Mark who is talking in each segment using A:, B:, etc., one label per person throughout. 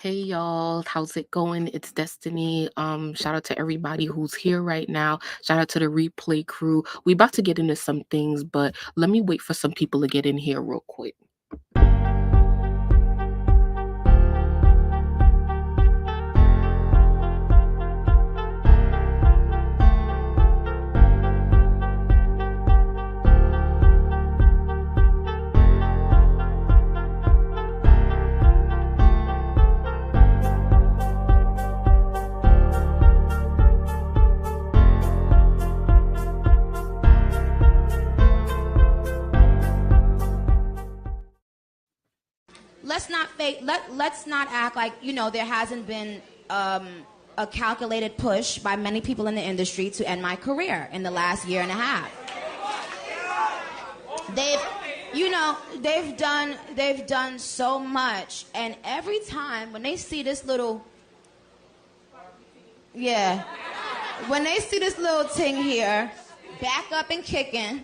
A: Hey y'all, how's it going? It's Destiny. Shout out to everybody who's here right now. Shout out to the replay crew. We about to get into some things, but let me wait for some people to get in here real quick.
B: Let's not act like, there hasn't been a calculated push by many people in the industry to end my career in the last year and a half. They've done so much, and every time when they see this little, when they see this little thing here, back up and kicking,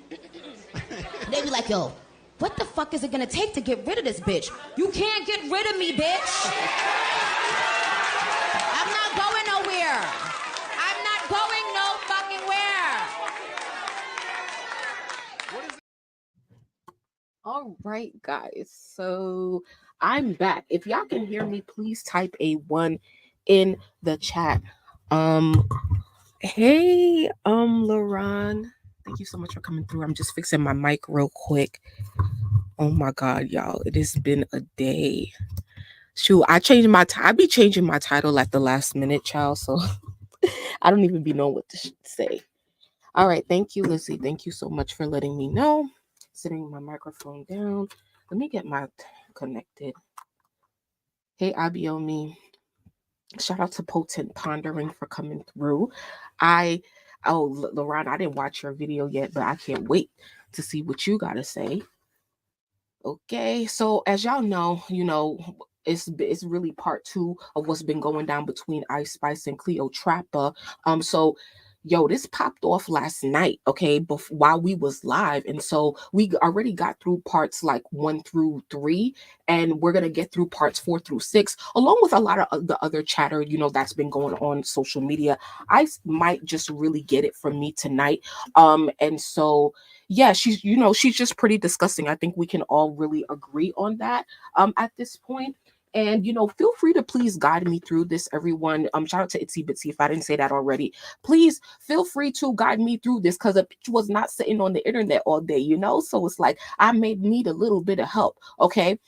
B: they be like, yo, what the fuck is it gonna take to get rid of this bitch? You can't get rid of me, bitch. I'm not going nowhere. I'm not going no fucking where.
A: All right, guys. So I'm back. If y'all can hear me, please type a 1 in the chat. Hey, LaRon. Thank you so much for coming through. I'm just fixing my mic real quick. Oh my God, y'all. It has been a day. Shoot, I be changing my title at the last minute, child. So I don't even be knowing what to say. All right. Thank you, Lizzie. Thank you so much for letting me know. Sitting my microphone down. Let me get my connected. Hey, Abiomi. Shout out to Potent Pondering for coming through. Lauren, I didn't watch your video yet, but I can't wait to see what you got to say. Okay, so as y'all know, it's really part 2 of what's been going down between Ice Spice and Cleo Trapper. So this popped off last night, okay, while we was live. And so we already got through parts like 1 through 3, and we're going to get through parts 4 through 6, along with a lot of the other chatter, that's been going on social media. I might just really get it from me tonight. And so, yeah, she's just pretty disgusting. I think we can all really agree on that at this point. And, feel free to please guide me through this, everyone. Shout out to Itsy Bitsy if I didn't say that already. Please feel free to guide me through this, because a bitch was not sitting on the internet all day, So it's like I may need a little bit of help, okay?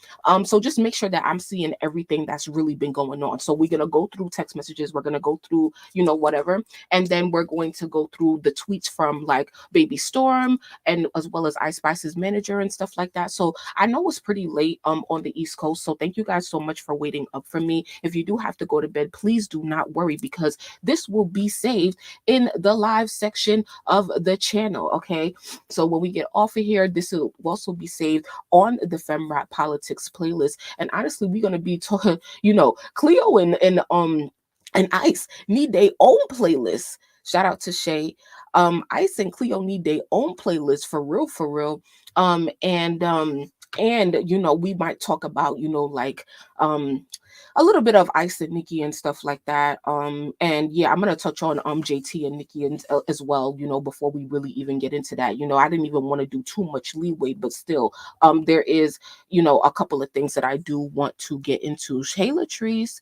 A: So just make sure that I'm seeing everything that's really been going on. So we're going to go through text messages. We're going to go through, whatever. And then we're going to go through the tweets from like Baby Storm, and as well as Ice Spice's manager and stuff like that. So I know it's pretty late on the East Coast. So thank you guys so much for waiting up for me. If you do have to go to bed, please do not worry, because this will be saved in the live section of the channel. Okay. So when we get off of here, this will also be saved on the FemRap Politics playlist. And honestly, we're going to be talking, Cleo and Ice need their own playlist. Shout out to Shay. Ice and Cleo need their own playlist for real. And we might talk about like a little bit of Ice and Nicki and stuff like that. And yeah, I'm gonna touch on JT and Nicki and as well, before we really even get into that. I didn't even want to do too much leeway, but still there is a couple of things that I do want to get into. Hey Latrice,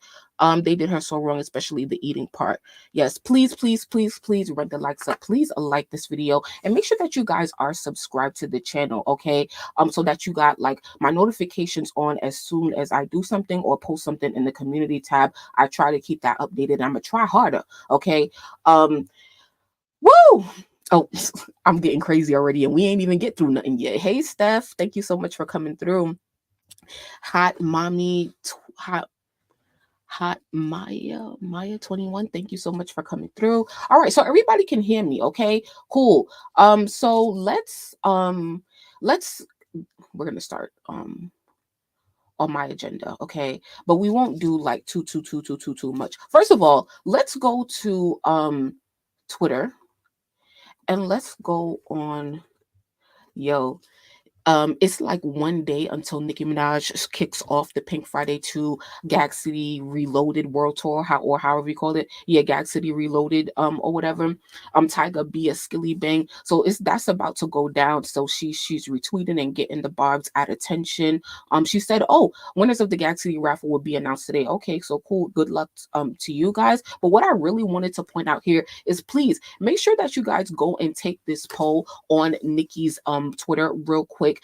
A: they did her so wrong, especially the eating part. Yes, please run the likes up. Please like this video, and make sure that you guys are subscribed to the channel, okay? So that you got like my notifications on as soon as I do something or post something in the community tab. I try to keep that updated. I'm gonna try harder, okay? Woo! Oh, I'm getting crazy already, and we ain't even get through nothing yet. Hey Steph, thank you so much for coming through. Hot Mommy, Hot Maya 21, thank you so much for coming through. All right, so everybody can hear me, okay? Cool. So let's we're gonna start on my agenda, okay? But we won't do like too much. First of all, let's go to Twitter, and let's go on It's like one day until Nicki Minaj kicks off the Pink Friday 2 Gag City Reloaded World Tour, or however you call it. Yeah, Gag City Reloaded, or whatever. Tyga be a skilly bang. So that's about to go down. So she's retweeting and getting the Barb's at attention. She said, "Oh, winners of the Gag City raffle will be announced today." Okay, so cool. Good luck to you guys. But what I really wanted to point out here is, please make sure that you guys go and take this poll on Nicki's Twitter real quick.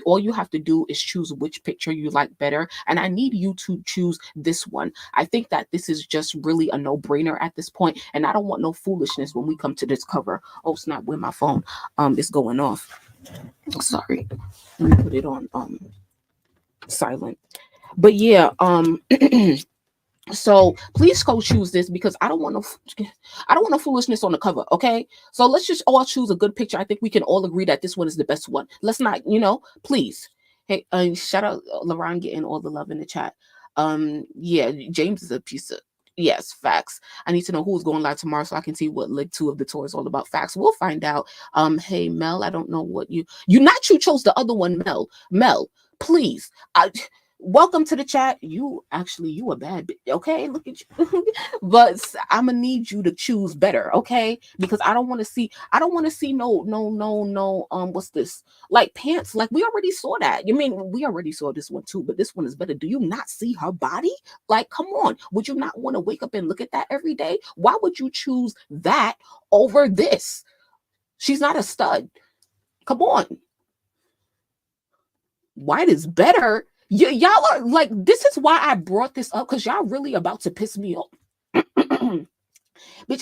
A: All you have to do is choose which picture you like better, and I need you to choose this one. I think that this is just really a no-brainer at this point, and I don't want no foolishness when we come to this cover. Oh snap, where my phone is going off. Sorry, let me put it on silent. But yeah, so please go choose this, because I don't want no foolishness on the cover. Okay, so let's just all choose a good picture. I think we can all agree that this one is the best one. Let's not, please. Hey, shout out LaRon getting all the love in the chat. Yeah, James is a piece of, yes, facts. I need to know who's going live tomorrow so I can see what leg 2 of the tour is all about. Facts. We'll find out. Hey Mel, I don't know what you chose the other one, Mel, please. Welcome to the chat. You a bad bitch. Okay, look at you. But I'm gonna need you to choose better, okay? Because I don't want to see no what's this? Like pants. Like we already saw that. You mean we already saw this one too, but this one is better. Do you not see her body? Like, come on. Would you not want to wake up and look at that every day? Why would you choose that over this? She's not a stud. Come on. White is better. Y'all are like, this is why I brought this up, because y'all really about to piss me off. Bitch,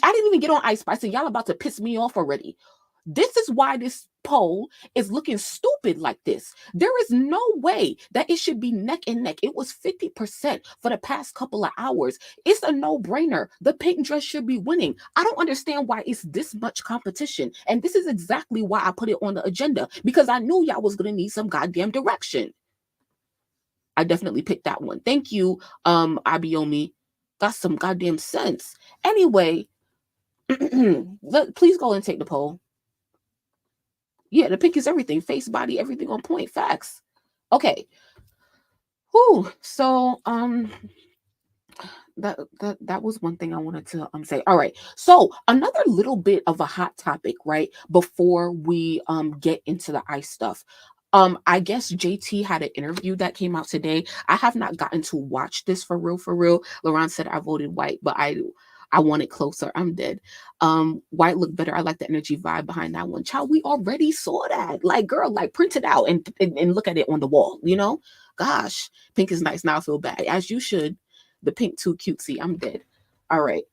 A: I didn't even get on Ice Spice and y'all about to piss me off already. This is why this poll is looking stupid like this. There is no way that it should be neck and neck. It was 50% for the past couple of hours. It's a no-brainer. The pink dress should be winning. I don't understand why it's this much competition. And this is exactly why I put it on the agenda, because I knew y'all was going to need some goddamn direction. I definitely picked that one. Thank you, Abiomi. Got some goddamn sense. Anyway, please go and take the poll. Yeah, the pink is everything. Face, body, everything on point. Facts. Okay. Whew. So, that was one thing I wanted to say. All right. So another little bit of a hot topic, right? Before we get into the ice stuff. I guess JT had an interview that came out today. I have not gotten to watch this for real. LaRon said I voted white, but I want it closer. I'm dead. White look better. I like the energy vibe behind that one. Child, we already saw that. Like, girl, like print it out and look at it on the wall, Gosh, pink is nice. Now I feel bad. As you should. The pink too cutesy. I'm dead. All right.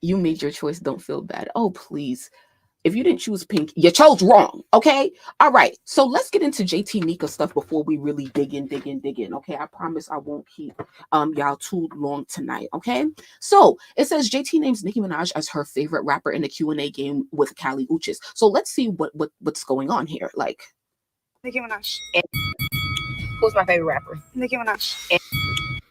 A: You made your choice. Don't feel bad. Oh, please. If you didn't choose pink, you chose wrong. Okay. All right. So let's get into JT Nika stuff before we really dig in. Okay. I promise I won't keep y'all too long tonight. Okay. So it says JT names Nicki Minaj as her favorite rapper in the Q&A game with Kali Uchis. So let's see what's going on here. Like,
C: Nicki Minaj.
A: Who's my favorite rapper?
C: Nicki Minaj.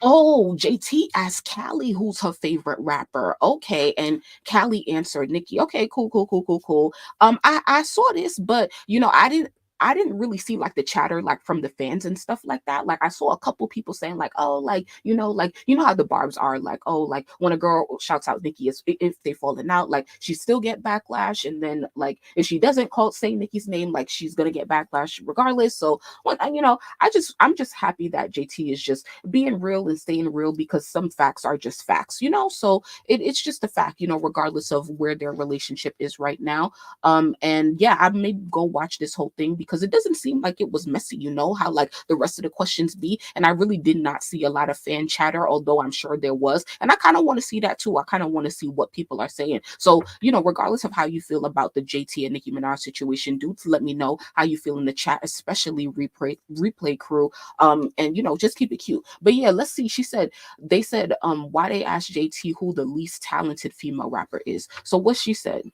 A: Oh, JT asked Callie who's her favorite rapper. Okay, and Callie answered Nicki. Okay, cool. I saw this, but I didn't really see like the chatter like from the fans and stuff like that. Like I saw a couple people saying like, oh, like how the barbs are like, oh, like when a girl shouts out Nicki, if they falling out, like she still get backlash, and then like if she doesn't say Nicki's name, like she's gonna get backlash regardless. So I'm just happy that JT is just being real and staying real, because some facts are just facts, So it's just a fact, regardless of where their relationship is right now. And yeah, I may go watch this whole thing, because it doesn't seem like it was messy, how like the rest of the questions be. And I really did not see a lot of fan chatter, although I'm sure there was. And I kind of want to see that too. I kind of want to see what people are saying. So, regardless of how you feel about the JT and Nicki Minaj situation, do let me know how you feel in the chat, especially replay crew. And just keep it cute. But yeah, let's see. They said why they asked JT who the least talented female rapper is. So what she said.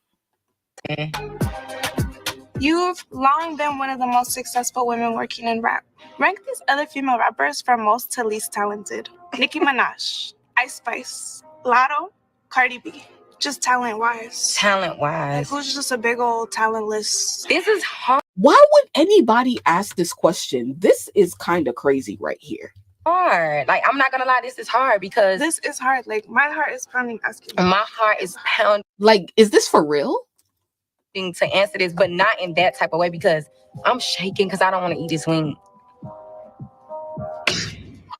C: You've long been one of the most successful women working in rap. Rank these other female rappers from most to least talented. Nicki Minaj, Ice Spice, Lotto, Cardi B. Just talent-wise.
D: Talent-wise.
C: Like, who's just a big old talentless?
D: This is hard.
A: Why would anybody ask this question? This is kind of crazy right here.
D: Hard. Like, I'm not gonna lie, this is hard because
C: this is hard. Like, my heart is pounding asking.
D: My heart is pounding.
A: Like, is this for real?
D: To answer this, but not in that type of way because I'm shaking because I don't want to eat this wing.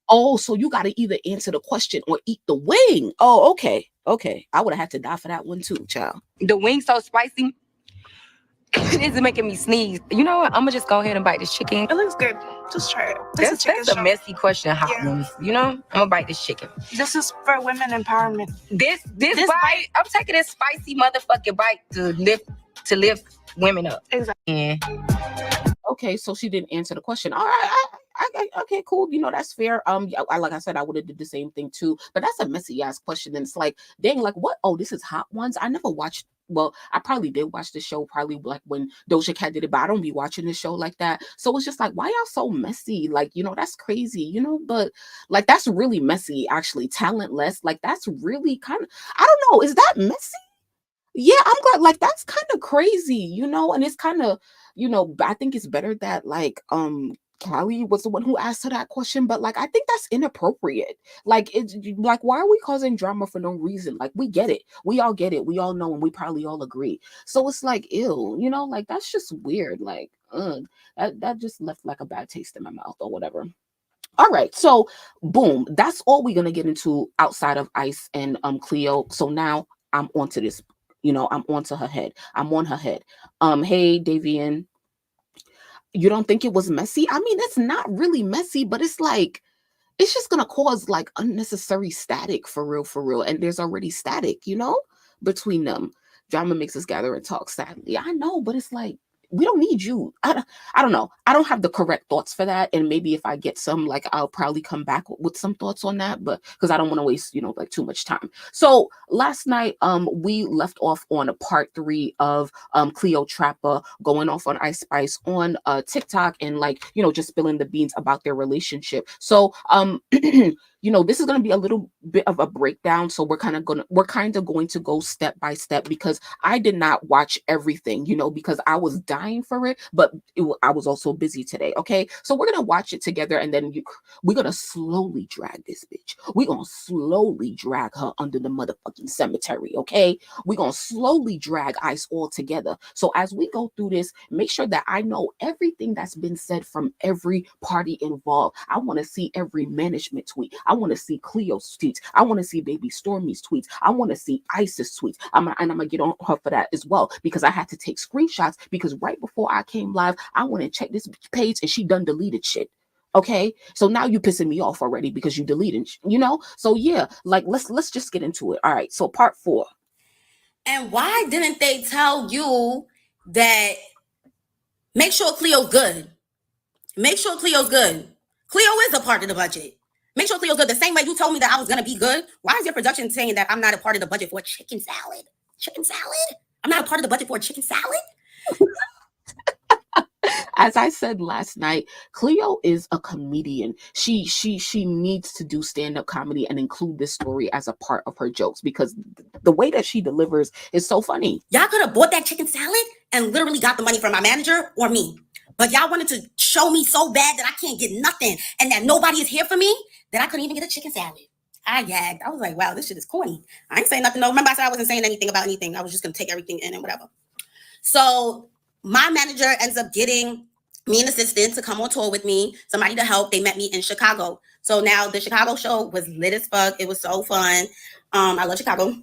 A: Oh, so you got to either answer the question or eat the wing. Oh, okay. Okay. I would have had to die for that one too, child.
D: The wing's so spicy. This is making me sneeze. You know what? I'm gonna just go ahead and bite this chicken.
C: It looks good. Just try it.
D: That's a messy question, hot ones. You know? I'm gonna bite this chicken.
C: This is for women empowerment.
D: This bite, I'm taking this spicy motherfucking bite to lift women up.
C: Exactly.
D: Yeah.
A: Okay, so she didn't answer the question. All right, okay, cool. You know, that's fair. Like I said, I would have did the same thing too. But that's a messy ass question. And it's like, dang, like what? Oh, this is Hot Ones. I never watched. Well, I probably did watch the show, probably like when Doja Cat did it, but I don't be watching the show like that. So it's just like, why y'all so messy? Like, you know, that's crazy, you know, but like, that's really messy, actually. Talentless. Like, that's really kind of, I don't know. Is that messy? Yeah, I'm glad. Like, that's kind of crazy, you know, and it's kind of, you know, I think it's better that like, Callie was the one who asked her that question, but like I think that's inappropriate. Like it's like, why are we causing drama for no reason? Like we get it, we all get it, we all know, and we probably all agree. So it's like, ew, you know, like that's just weird. Like, that just left like a bad taste in my mouth or whatever. All right, so boom, that's all we're gonna get into outside of Ice and Cleo. So now I'm onto this, you know, I'm onto her head. I'm on her head. Hey, Davian. You don't think it was messy? I mean, it's not really messy, but it's like, it's just going to cause like unnecessary static for real. And there's already static, you know, between them. Drama makes us gather and talk, sadly. I know, but it's like, we don't need you. I don't know. I don't have the correct thoughts for that. And maybe if I get some, like, I'll probably come back with some thoughts on that, but because I don't want to waste, you know, like too much time. So last night, we left off on a part 3 of Cleo Trapper going off on Ice Spice on TikTok and like, you know, just spilling the beans about their relationship. So you know, this is going to be a little bit of a breakdown. So we're kind of going to go step by step because I did not watch everything, you know, because I was dying for it, but I was also busy today. Okay. So we're going to watch it together and then we're going to slowly drag this bitch. We're going to slowly drag her under the motherfucking cemetery. Okay. We're going to slowly drag Ice all together. So as we go through this, make sure that I know everything that's been said from every party involved. I want to see every management tweet. I want to see Cleo's tweets. I want to see Baby Stormy's tweets. I want to see Ice's tweets. I'm going to get on her for that as well because I had to take screenshots because right before I came live, I went and checked this page and she done deleted shit. Okay, so now you pissing me off already because you deleted, you know? So yeah, like let's just get into it. All right, so part 4.
B: And why didn't they tell you that make sure Cleo's good? Make sure Cleo's good. Cleo is a part of the budget. Make sure Cleo's good. The same way you told me that I was going to be good. Why is your production saying that I'm not a part of the budget for a chicken salad? Chicken salad? I'm not a part of the budget for a chicken salad?
A: As I said last night, Cleo is a comedian. She needs to do stand-up comedy and include this story as a part of her jokes because the way that she delivers is so funny.
B: Y'all could have bought that chicken salad and literally got the money from my manager or me. But y'all wanted to show me so bad that I can't get nothing and that nobody is here for me that I couldn't even get a chicken salad. I gagged. I was like, wow, this shit is corny. I ain't saying nothing. No, remember I said I wasn't saying anything about anything. I was just going to take everything in and whatever. So my manager ends up getting me an assistant to come on tour with me, somebody to help. They met me in Chicago. So now the Chicago show was lit as fuck. It was so fun. I love Chicago.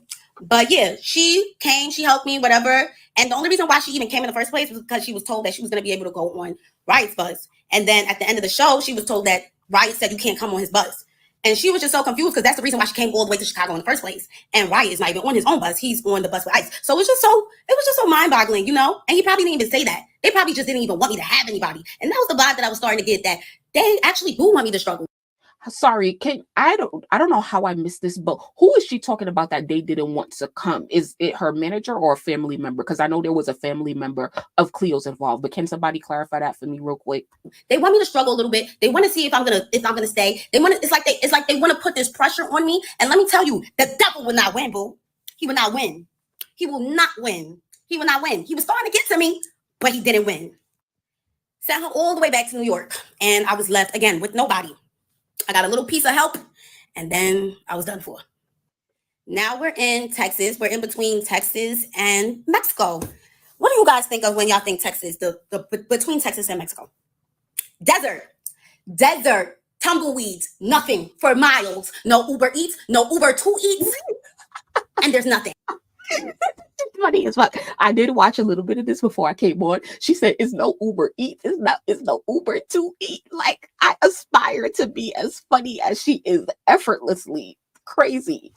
B: But yeah, she came, she helped me, whatever. And the only reason why she even came in the first place was because she was told that she was going to be able to go on Riot's bus. And then at the end of the show, she was told that Riot said you can't come on his bus. And she was just so confused because that's the reason why she came all the way to Chicago in the first place. And Riot is not even on his own bus. He's on the bus with Ice. So it was just so mind-boggling, you know? And he probably didn't even say that. They probably just didn't even want me to have anybody. And that was the vibe that I was starting to get, that they actually do want me to struggle.
A: Sorry, I don't know how I missed this, but who is she talking about that they didn't want to come? Is it her manager or a family member? Because I know there was a family member of Cleo's involved, but can somebody clarify that for me real quick?
B: They want me to struggle a little bit. They want to see if I'm gonna stay. It's like they want to put this pressure on me. And let me tell you, the devil will not win, boo.
E: He will not win. He will not win. He will not win. He was starting to get to me, but he didn't win. Sent her all the way back to New York, and I was left again with nobody. I got a little piece of help, and then I was done for. Now we're in Texas. We're in between Texas and Mexico. What do you guys think of when y'all think Texas, the between Texas and Mexico? Desert, tumbleweeds, nothing for miles. No Uber Eats, no Uber 2 Eats, and there's nothing.
A: Funny as fuck. I did watch a little bit of this before I came on. She said, "It's no Uber Eats. It's no Uber to eat." Like, I aspire to be as funny as she is, effortlessly crazy.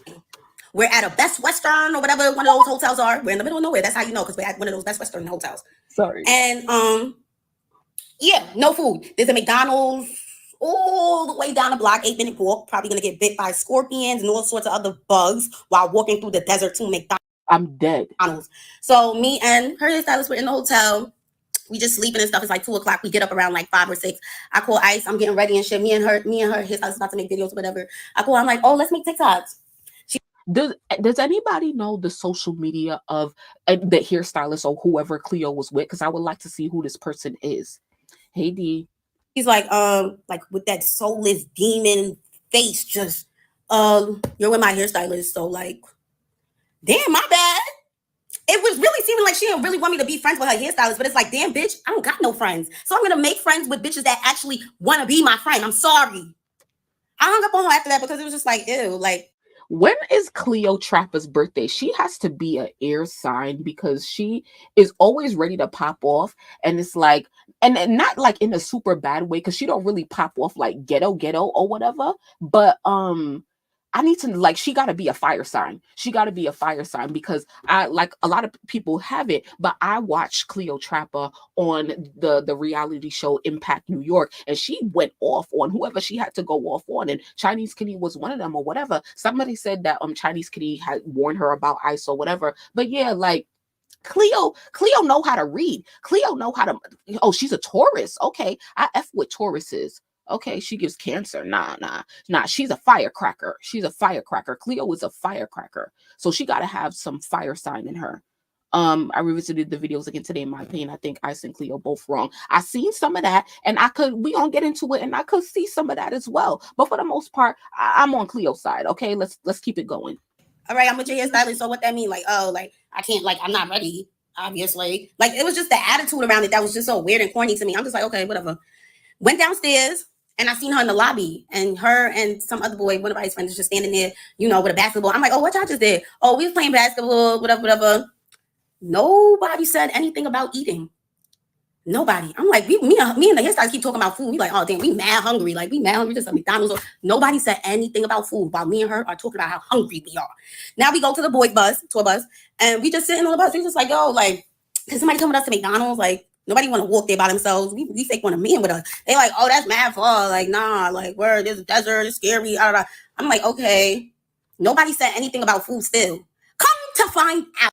E: We're at a Best Western or whatever one of those hotels are. We're in the middle of nowhere. That's how you know, because we're at one of those Best Western hotels.
A: Sorry.
E: And yeah, no food. There's a McDonald's all the way down the block, 8-minute walk. Probably gonna get bit by scorpions and all sorts of other bugs while walking through the desert to McDonald's.
A: I'm dead.
E: So me and her hairstylist were in the hotel. We just sleeping and stuff. It's like 2 o'clock. We get up around like 5 or 6. I call Ice. I'm getting ready and shit. Me and her hairstylist about to make videos or whatever. I call. I'm like, oh, let's make TikToks.
A: Does anybody know the social media of the hairstylist or whoever Cleo was with? Because I would like to see who this person is. Hey D.
E: He's like with that soulless demon face, just you're with my hairstylist, so like, damn, my bad. It was really seeming like she didn't really want me to be friends with her hairstylist, but it's like, damn, bitch, I don't got no friends. So I'm gonna make friends with bitches that actually want to be my friend. I'm sorry. I hung up on her after that because it was just like, ew, like.
A: When is Cleo Trapper's birthday? She has to be an air sign because she is always ready to pop off. And it's like, and not like in a super bad way, because she don't really pop off like ghetto or whatever. But I need to, like, she got to be a fire sign. She got to be a fire sign because I, like, a lot of people have it, but I watched Cleo Trapper on the reality show Impact New York, and she went off on whoever she had to go off on, and Chinese Kitty was one of them or whatever. Somebody said that Chinese Kitty had warned her about Ice or whatever. But yeah, like, Cleo know how to read. Cleo know how to, oh, she's a Taurus. Okay, I F with Tauruses. Okay, she gives Cancer. Nah. She's a firecracker. Cleo is a firecracker. So she got to have some fire sign in her. I revisited the videos again today. In my opinion, I think Ice and Cleo both wrong. I seen some of that, and we gonna get into it, and I could see some of that as well. But for the most part, I'm on Cleo's side. Okay, let's keep it going.
E: All right, I'm with your hairstylist. So what that mean? Like, oh, like I can't, like I'm not ready. Obviously, like it was just the attitude around it that was just so weird and corny to me. I'm just like, okay, whatever. Went downstairs. And I seen her in the lobby, and her and some other boy, one of Ice's friends, just standing there, you know, with a basketball. I'm like, oh, what y'all just did? Oh, we was playing basketball, whatever. Nobody said anything about eating. Nobody. I'm like, me and the hairstylist keep talking about food. We like, oh damn, we mad hungry. Like we mad hungry just at McDonald's. Nobody said anything about food while me and her are talking about how hungry we are. Now we go to the tour bus, and we just sitting on the bus. We just like, yo, like, can somebody come with us to McDonald's? Like, nobody want to walk there by themselves. We fake want to meet with us. They like, oh, that's mad far. Like, nah, like, where there's a desert, it's scary. I'm like, okay. Nobody said anything about food still. Come to find out.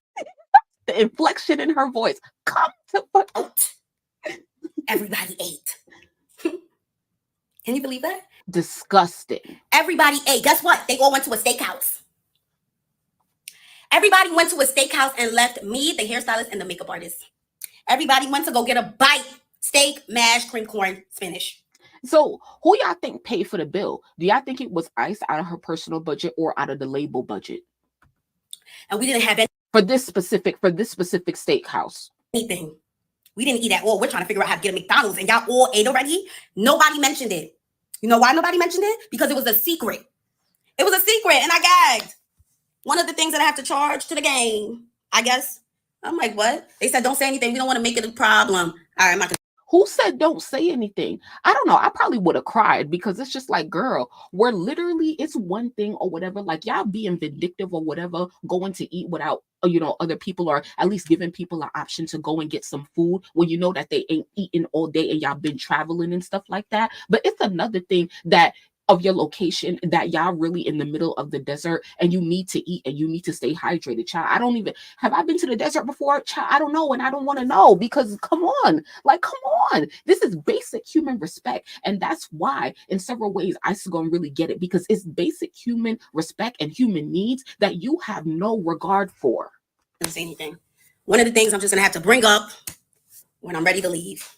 A: The inflection in her voice. Come to find out.
E: Everybody ate. Can you believe that?
A: Disgusting.
E: Everybody ate. Guess what? They all went to a steakhouse. Everybody went to a steakhouse and left me, the hairstylist, and the makeup artist. Everybody went to go get a bite. Steak, mash, cream corn, spinach.
A: So who y'all think paid for the bill? Do y'all think it was Ice out of her personal budget or out of the label budget?
E: And we didn't have any
A: for this specific steakhouse.
E: Anything. We didn't eat at all. We're trying to figure out how to get a McDonald's, and y'all all ate already. Nobody mentioned it. You know why nobody mentioned it? Because it was a secret. It was a secret, and I gagged. One of the things that I have to charge to the game, I guess. I'm like, what? They said, don't say anything. We don't want to make it a problem. All right, I'm not gonna.
A: Who said don't say anything? I don't know. I probably would have cried because it's just like, girl, we're literally, it's one thing or whatever. Like y'all being vindictive or whatever, going to eat without, you know, other people, or at least giving people an option to go and get some food when you know that they ain't eating all day and y'all been traveling and stuff like that. But it's another thing that of your location that y'all really in the middle of the desert and you need to eat and you need to stay hydrated, child. I don't even have I been to the desert before, child. I don't know, and I don't want to know, because come on, like, come on, this is basic human respect. And that's why in several ways I still gonna really get it, because it's basic human respect and human needs that you have no regard for.
E: Don't say anything. One of the things I'm just gonna have to bring up when I'm ready to leave.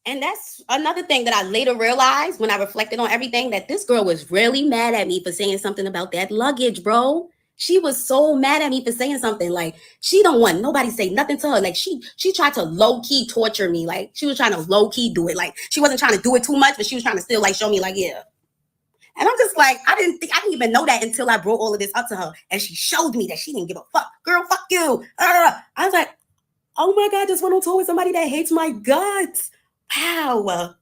E: And that's another thing that I later realized when I reflected on everything, that this girl was really mad at me for saying something about that luggage, bro. She was so mad at me for saying something. Like, she don't want nobody say nothing to her. Like, she tried to low-key torture me. Like, she was trying to low-key do it. Like, she wasn't trying to do it too much, but she was trying to still, like, show me, like, yeah. And I'm just like, I didn't even know that until I brought all of this up to her. And she showed me that she didn't give a fuck. Girl, fuck you. I was like, oh my God, just went on tour with somebody that hates my guts. Wow.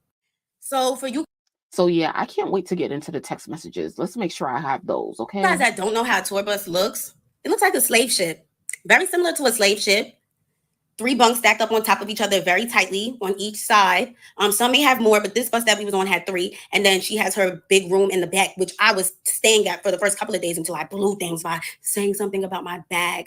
E: So for you
A: So yeah, I can't wait to get into the text messages. Let's make sure I have those, okay?
E: guys that don't know how a tour bus looks, it looks like a slave ship. Very similar to a slave ship. 3 bunks stacked up on top of each other very tightly on each side. Some may have more, but this bus that we was on had 3. And then she has her big room in the back, which I was staying at for the first couple of days until I blew things by saying something about my bag.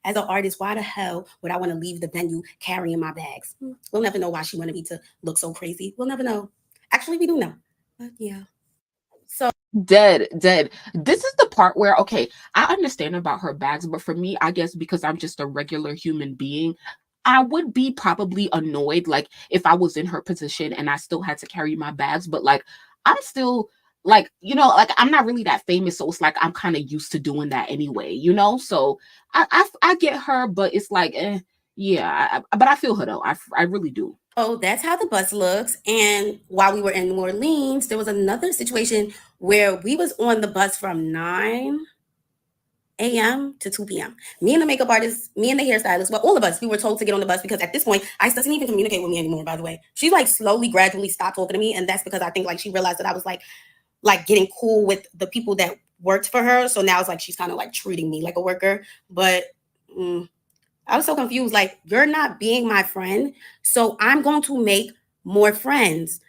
E: As an artist, why the hell would I want to leave the venue carrying my bags? We'll never know why she wanted me to look so crazy. We'll never know. Actually, we do know. But yeah. So
A: Dead. This is the part where, okay, I understand about her bags, but for me, I guess because I'm just a regular human being, I would be probably annoyed, like, if I was in her position and I still had to carry my bags, but like, I'm still like, you know, like, I'm not really that famous, so it's like I'm kind of used to doing that anyway, you know. So I get her, but it's like, yeah, but I feel her though. I really do.
E: oh, that's how the bus looks. And while we were in New Orleans, there was another situation where we was on the bus from 9 a.m. to 2 p.m. Me and the makeup artist, me and the hairstylist, well, all of us, we were told to get on the bus because at this point, Ice doesn't even communicate with me anymore, by the way. She like slowly, gradually stopped talking to me. And that's because I think like she realized that I was like getting cool with the people that worked for her. So now it's like she's kind of like treating me like a worker. But I was so confused. Like, you're not being my friend, so I'm going to make more friends.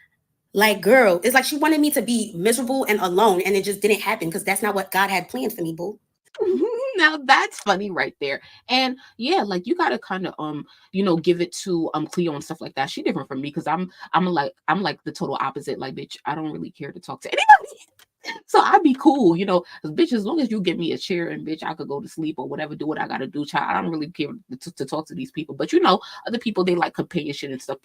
E: Like, girl, it's like she wanted me to be miserable and alone, and it just didn't happen because that's not what God had planned for me, boo.
A: Now that's funny right there. And yeah, like, you gotta kind of you know, give it to Cleo and stuff like that. She different from me because I'm like the total opposite. Like, bitch, I don't really care to talk to anybody. So I'd be cool, you know, bitch, as long as you give me a chair and bitch, I could go to sleep or whatever, do what I gotta do, child. I don't really care to talk to these people. But you know, other people, they like companionship and stuff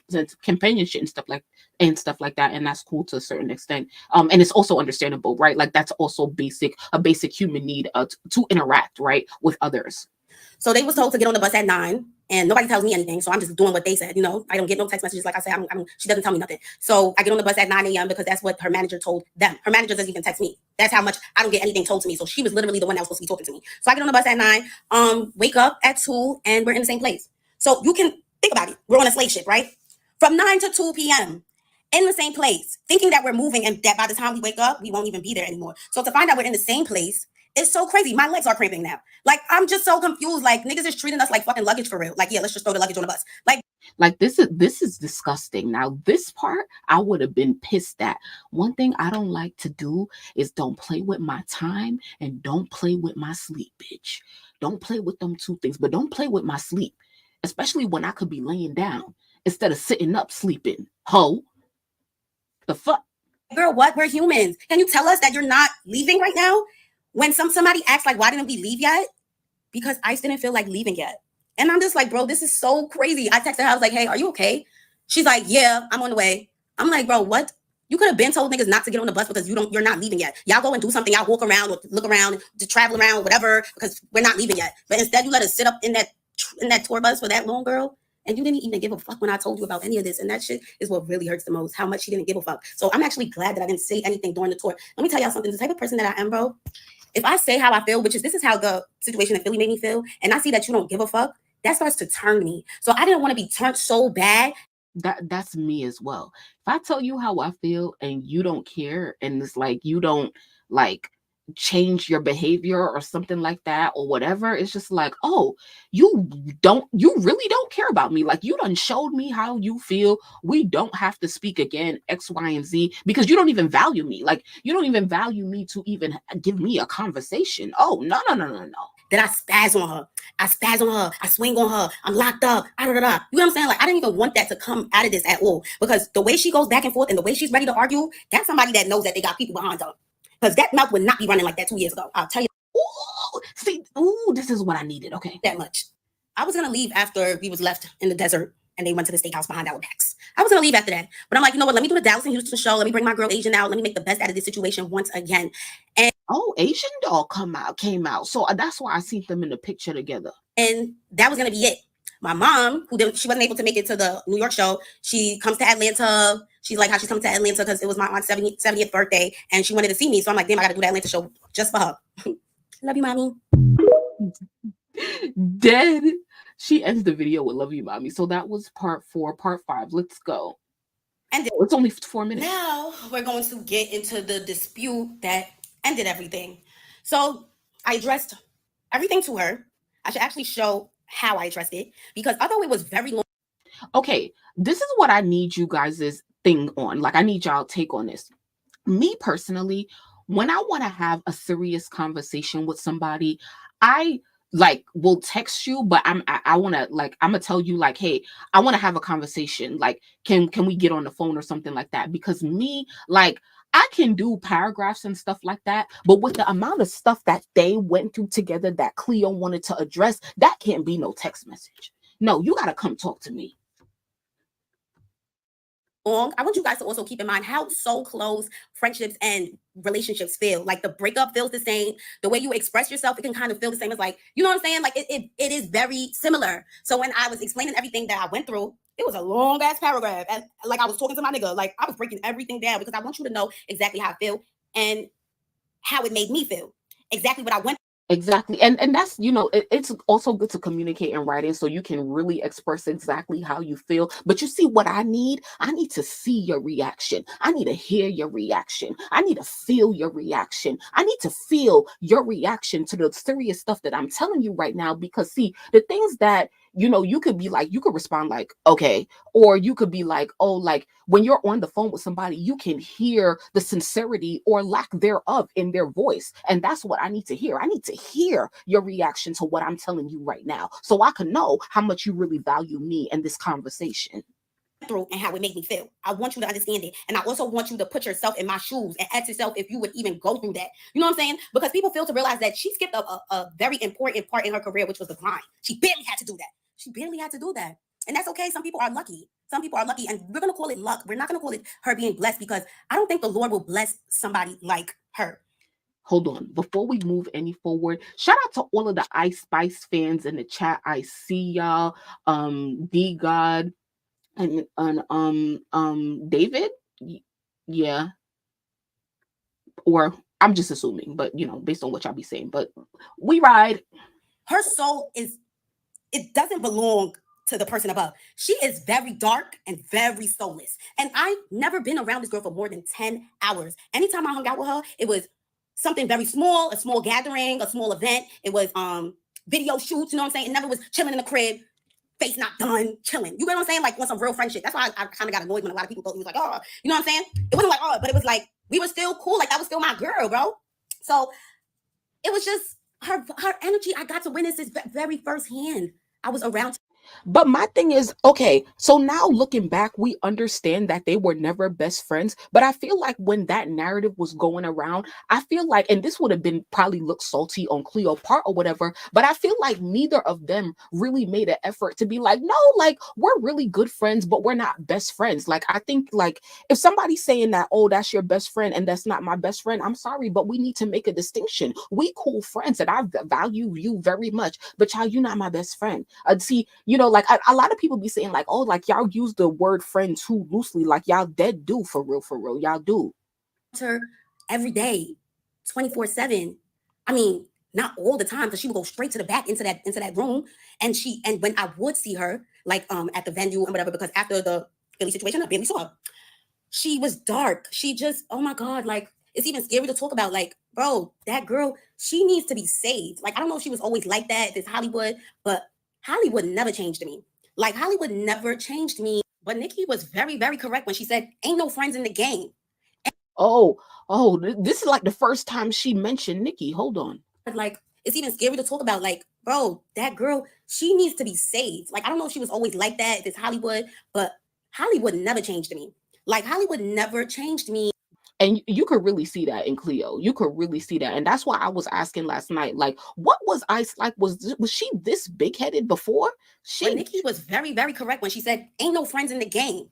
A: like that, and that's cool to a certain extent. And it's also understandable, right? Like, that's also a basic human need to interact, right, with others.
E: So they was told to get on the bus at 9, and nobody tells me anything. So I'm just doing what they said. You know, I don't get no text messages. Like I said, she doesn't tell me nothing. So I get on the bus at 9 a.m. because that's what her manager told them. Her manager doesn't even text me. That's how much I don't get anything told to me. So she was literally the one that was supposed to be talking to me. So I get on the bus at 9, wake up at 2, and we're in the same place. So you can think about it. We're on a slave ship, right? From 9 to 2 p.m. in the same place, thinking that we're moving and that by the time we wake up, we won't even be there anymore. So to find out we're in the same place, it's so crazy. My legs are cramping now. Like, I'm just so confused. Like, niggas is treating us like fucking luggage for real. Like, yeah, let's just throw the luggage on the bus. Like
A: this is disgusting. Now, this part I would have been pissed at. One thing I don't like to do is don't play with my time and don't play with my sleep, bitch. Don't play with them two things, but don't play with my sleep, especially when I could be laying down instead of sitting up sleeping. Ho, the fuck?
E: Girl, what? We're humans. Can you tell us that you're not leaving right now? When somebody asks, like, why didn't we leave yet? Because Ice didn't feel like leaving yet. And I'm just like, bro, this is so crazy. I texted her, I was like, hey, are you okay? She's like, yeah, I'm on the way. I'm like, bro, what? You could have been told niggas not to get on the bus because you're not leaving yet. Y'all go and do something. Y'all walk around or look around, to travel around, whatever, because we're not leaving yet. But instead, you let us sit up in that tour bus for that long, girl. And you didn't even give a fuck when I told you about any of this. And that shit is what really hurts the most, how much she didn't give a fuck. So I'm actually glad that I didn't say anything during the tour. Let me tell y'all something. The type of person that I am, bro, if I say how I feel, this is how the situation in Philly made me feel, and I see that you don't give a fuck, that starts to turn me. So I didn't want to be turned so bad.
A: That's me as well. If I tell you how I feel and you don't care, and it's like you don't like change your behavior or something like that or whatever. It's just like, oh, you really don't care about me. Like, you done showed me how you feel. We don't have to speak again, X, Y, and Z, because you don't even value me. Like, you don't even value me to even give me a conversation. Oh, no.
E: That I spaz on her. I spaz on her. I swing on her. I'm locked up. You know what I'm saying? Like, I didn't even want that to come out of this at all, because the way she goes back and forth and the way she's ready to argue, that's somebody that knows that they got people behind her. Because that mouth would not be running like that 2 years ago. I'll tell you.
A: This is what I needed. Okay.
E: That much. I was going to leave after we was left in the desert and they went to the steakhouse behind our backs. I was going to leave after that. But I'm like, you know what? Let me do the Dallas and Houston show. Let me bring my girl Asian out. Let me make the best out of this situation once again. And
A: Asian doll came out. So that's why I seen them in the picture together.
E: And that was going to be it. My mom, she wasn't able to make it to the New York show. She comes to Atlanta. She's like how she's coming to Atlanta because it was my aunt's 70th birthday and she wanted to see me. So I'm like, damn, I got to do that Atlanta show just for her. Love you, mommy.
A: Dead. She ends the video with love you, mommy. So that was part 4. Part 5. Let's go. And it's only 4 minutes.
E: Now we're going to get into the dispute that ended everything. So I addressed everything to her. I should actually show how I addressed it, because although it was very long.
A: Okay, this is what I need you guys' thing on. Like, I need y'all take on this. Me personally, when I want to have a serious conversation with somebody, I like will text you, but I want to, like, I'm gonna tell you, like, hey, I want to have a conversation. Like, can we get on the phone or something like that? Because me, like, I can do paragraphs and stuff like that, but with the amount of stuff that they went through together that Cleo wanted to address, that can't be no text message. No, you got to come talk to me.
E: I want you guys to also keep in mind how so close friendships and relationships feel. Like, the breakup feels the same. The way you express yourself, it can kind of feel the same as, like, you know what I'm saying? Like, it is very similar. So when I was explaining everything that I went through, it was a long ass paragraph. And like, I was talking to my nigga, like, I was breaking everything down because I want you to know exactly how I feel and how it made me feel. Exactly what I went through.
A: Exactly. And that's, you know, it's also good to communicate in writing so you can really express exactly how you feel. But you see what I need to see your reaction. I need to hear your reaction. I need to feel your reaction. I need to feel your reaction to the serious stuff that I'm telling you right now, because see, the things that, you know, you could be like, you could respond like, okay, or you could be like, oh, like when you're on the phone with somebody, you can hear the sincerity or lack thereof in their voice. And that's what I need to hear. I need to hear your reaction to what I'm telling you right now, so I can know how much you really value me and this conversation.
E: Through and how it made me feel. I want you to understand it. And I also want you to put yourself in my shoes and ask yourself if you would even go through that. You know what I'm saying? Because people fail to realize that she skipped a very important part in her career, which was the grind. She barely had to do that. She barely had to do that. And that's okay. Some people are lucky. Some people are lucky. And we're going to call it luck. We're not going to call it her being blessed, because I don't think the Lord will bless somebody like her.
A: Hold on. Before we move any forward, shout out to all of the Ice Spice fans in the chat. I see y'all. D God and David. Yeah. Or I'm just assuming, but you know, based on what y'all be saying. But we ride.
E: Her soul it doesn't belong to the person above. She is very dark and very soulless. And I've never been around this girl for more than 10 hours. Anytime I hung out with her, it was something very small, a small gathering, a small event. It was video shoots, you know what I'm saying? It never was chilling in the crib, face not done, chilling. You get what I'm saying? Like, on some real friendship. That's why I kind of got annoyed when a lot of people thought it was like, oh, you know what I'm saying? It wasn't like, oh, but it was like, we were still cool. Like, that was still my girl, bro. So it was just her energy. I got to witness this very firsthand. I was around.
A: But my thing is, okay, so now looking back, we understand that they were never best friends. But I feel like when that narrative was going around, I feel like, and this would have been probably looked salty on Cleo's part or whatever, but I feel like neither of them really made an effort to be like, no, like, we're really good friends, but we're not best friends. Like, I think, like, if somebody's saying that, oh, that's your best friend and that's not my best friend, I'm sorry, but we need to make a distinction. We cool friends and I value you very much, but child, you're not my best friend. See, you know, like, a lot of people be saying like, oh, like, y'all use the word friend too loosely. Like, y'all dead do for real. Y'all do.
E: Her every day, 24/7. I mean, not all the time, because she would go straight to the back into that room. And when I would see her, like, at the venue and whatever, because after the Philly situation, I barely saw her. She was dark. She just, oh my God, like, it's even scary to talk about. Like, bro, that girl, she needs to be saved. Like, I don't know if she was always like that, if it's Hollywood, but Hollywood never changed me. Like, Hollywood never changed me. But Nicki was very, very correct when she said, ain't no friends in the game.
A: Oh, this is like the first time she mentioned Nicki. Hold on.
E: Like, it's even scary to talk about. Like, bro, that girl, she needs to be saved. Like, I don't know if she was always like that, if it's Hollywood, but Hollywood never changed me. Like, Hollywood never changed me.
A: And you could really see that in Cleo. You could really see that. And that's why I was asking last night, like, what was Ice like? Was she this big-headed before?
E: But Nicki was very, very correct when she said, ain't no friends in the game.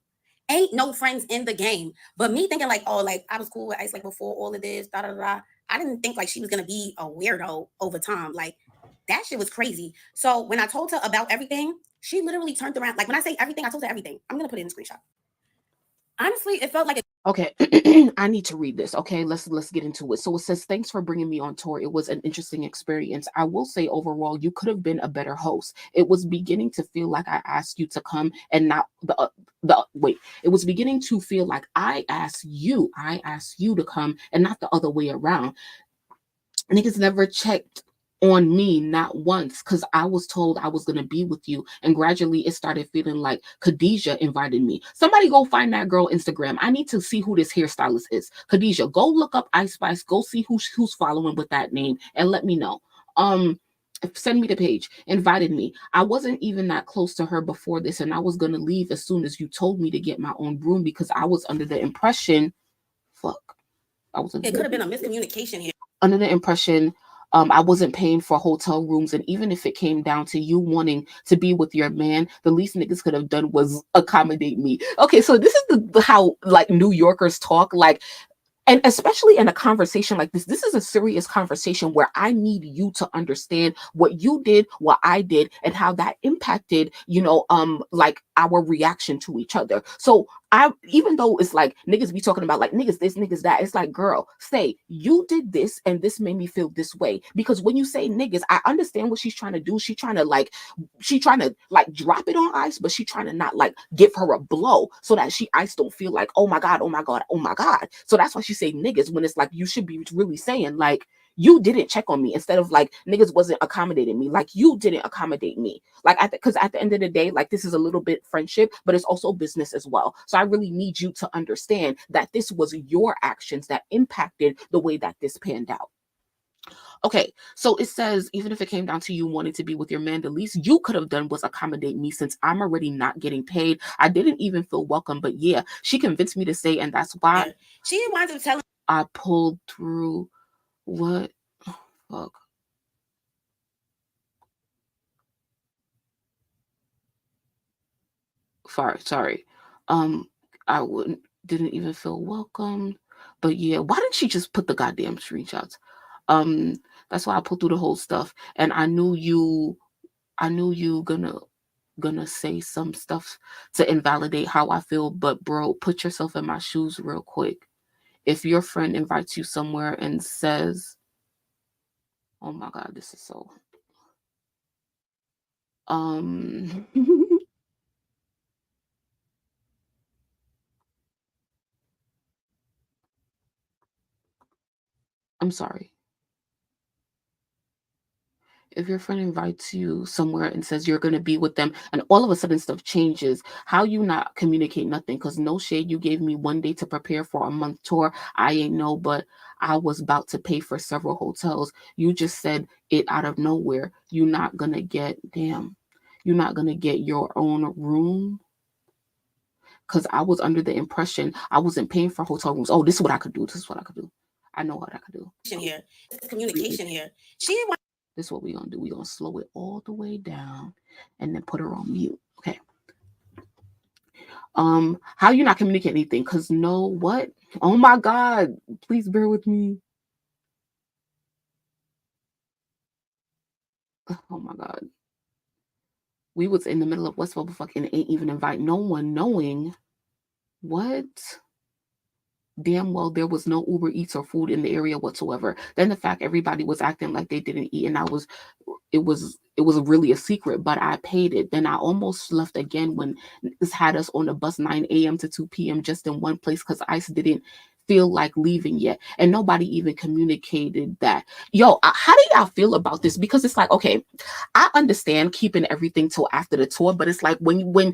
E: Ain't no friends in the game. But me thinking like, oh, like I was cool with Ice like before all of this, da da da. I didn't think like she was gonna be a weirdo over time. Like that shit was crazy. So when I told her about everything, she literally turned around. Like when I say everything, I told her everything. I'm gonna put it in the screenshot. Honestly, it felt like a
A: okay. I need to read this. Okay, let's get into it. So it says, thanks for bringing me on tour. It was an interesting experience. I will say overall, you could have been a better host. It was beginning to feel like I asked you to come and not wait. It was beginning to feel like I asked you to come and not the other way around. Niggas never checked on me, not once, because I was told I was going to be with you. And gradually it started feeling like Khadijah invited me. Somebody go find that girl Instagram. I need to see who this hairstylist is. Khadijah, go look up Ice Spice. Go see who's following with that name and let me know. Send me the page. Invited me. I wasn't even that close to her before this, and I was going to leave as soon as you told me to get my own room because I was under the impression,
E: it could have been a miscommunication here.
A: Under the impression I wasn't paying for hotel rooms, and even if it came down to you wanting to be with your man, the least niggas could have done was accommodate me. Okay, so this is how like New Yorkers talk, like, and especially in a conversation like this is a serious conversation where I need you to understand what you did, what I did, and how that impacted, like our reaction to each other. So even though it's like niggas be talking about like niggas this, niggas that, it's like, girl, say you did this and this made me feel this way. Because when you say niggas, I understand what she's trying to do. She's trying to drop it on Ice, but she's trying to not like give her a blow so that Ice don't feel like, oh my God, oh my God, oh my God. So that's why she say niggas when it's like you should be really saying like, you didn't check on me, instead of like niggas wasn't accommodating me. Like you didn't accommodate me. Like because at the end of the day, like this is a little bit friendship, but it's also business as well. So I really need you to understand that this was your actions that impacted the way that this panned out. Okay, so it says, even if it came down to you wanting to be with your man, the least you could have done was accommodate me since I'm already not getting paid. I didn't even feel welcome, but yeah, she convinced me to stay, and that's why
E: she wanted to tell him
A: I pulled through. What? Oh, fuck. Sorry. I didn't even feel welcomed. But yeah, why didn't she just put the goddamn screenshots? That's why I pulled through the whole stuff. And I knew you gonna say some stuff to invalidate how I feel, but bro, put yourself in my shoes real quick. If your friend invites you somewhere and says, oh my God, this is so I'm sorry. If your friend invites you somewhere and says you're going to be with them and all of a sudden stuff changes, how you not communicate nothing? Because no shade, you gave me one day to prepare for a month tour. I ain't know, but I was about to pay for several hotels. You just said it out of nowhere. You're not going to get your own room. Because I was under the impression I wasn't paying for hotel rooms. Oh, this is what I could do. I know what I could do.
E: Here. It's communication here.
A: This is what we're going to do. We're going to slow it all the way down and then put her on mute. Okay. How you not communicate anything? Because no, what? Oh my God. Please bear with me. Oh my God. We was in the middle of West Bubblefuck and ain't even invite no one knowing what? Damn well there was no Uber Eats or food in the area whatsoever. Then the fact everybody was acting like they didn't eat, and it was really a secret, but I paid it. Then I almost left again when this had us on the bus 9 a.m. to 2 p.m. just in one place because Ice didn't feel like leaving yet, and nobody even communicated that. Yo, how do y'all feel about this? Because it's like, okay, I understand keeping everything till after the tour, but it's like when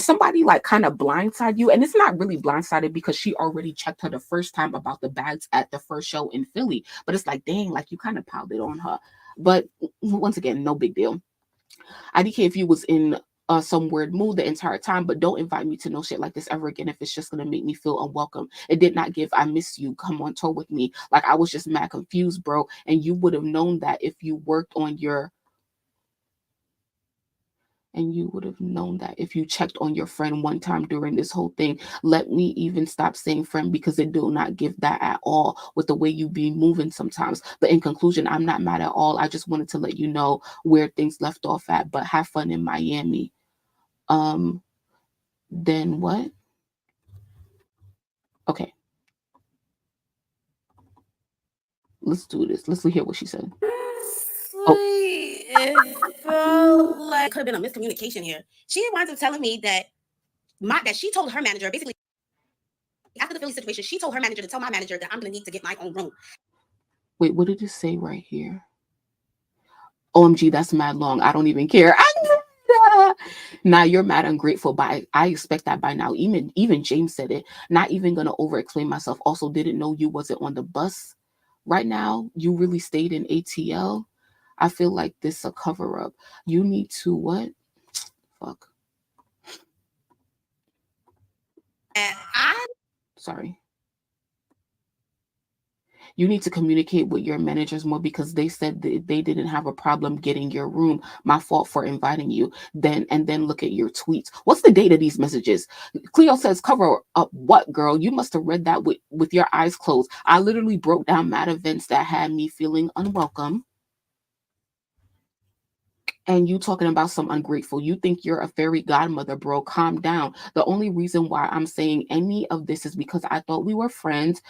A: somebody like kind of blindside you, and it's not really blindsided because she already checked her the first time about the bags at the first show in Philly, but it's like, dang, like you kind of piled it on her. But once again, no big deal. IDK, if you was in some weird mood the entire time, but don't invite me to no shit like this ever again if it's just gonna make me feel unwelcome. It did not give I miss you, come on tour with me. Like, I was just mad confused, bro, and you would have known that if you worked on your if you checked on your friend one time during this whole thing. Let me even stop saying friend, because it do not give that at all with the way you be moving sometimes. But in conclusion, I'm not mad at all. I just wanted to let you know where things left off at, but have fun in Miami. Then what? Okay. Let's do this. Let's hear what she said.
E: It felt like could have been a miscommunication here. She winds up telling me that she told her manager, basically after the Philly situation, she told her manager to tell my manager that I'm gonna need to get my own room.
A: Wait, what did it say right here? OMG, that's mad long. I don't even care. Nah, you're mad ungrateful, but I expect that by now. Even James said it. Not even gonna over explain myself. Also, didn't know you wasn't on the bus. Right now, you really stayed in ATL. I feel like this a cover up. You need to what? Fuck. Sorry. You need to communicate with your managers more, because they said that they didn't have a problem getting your room. My fault for inviting you. Then look at your tweets. What's the date of these messages? Cleo says, cover up what, girl? You must have read that with your eyes closed. I literally broke down mad events that had me feeling unwelcome. And you talking about some ungrateful. You think you're a fairy godmother, bro. Calm down. The only reason why I'm saying any of this is because I thought we were friends.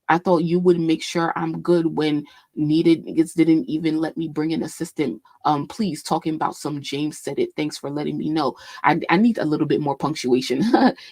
A: I thought you would make sure I'm good when needed. Niggas didn't even let me bring an assistant. Please, talking about some James said it. Thanks for letting me know. I need a little bit more punctuation.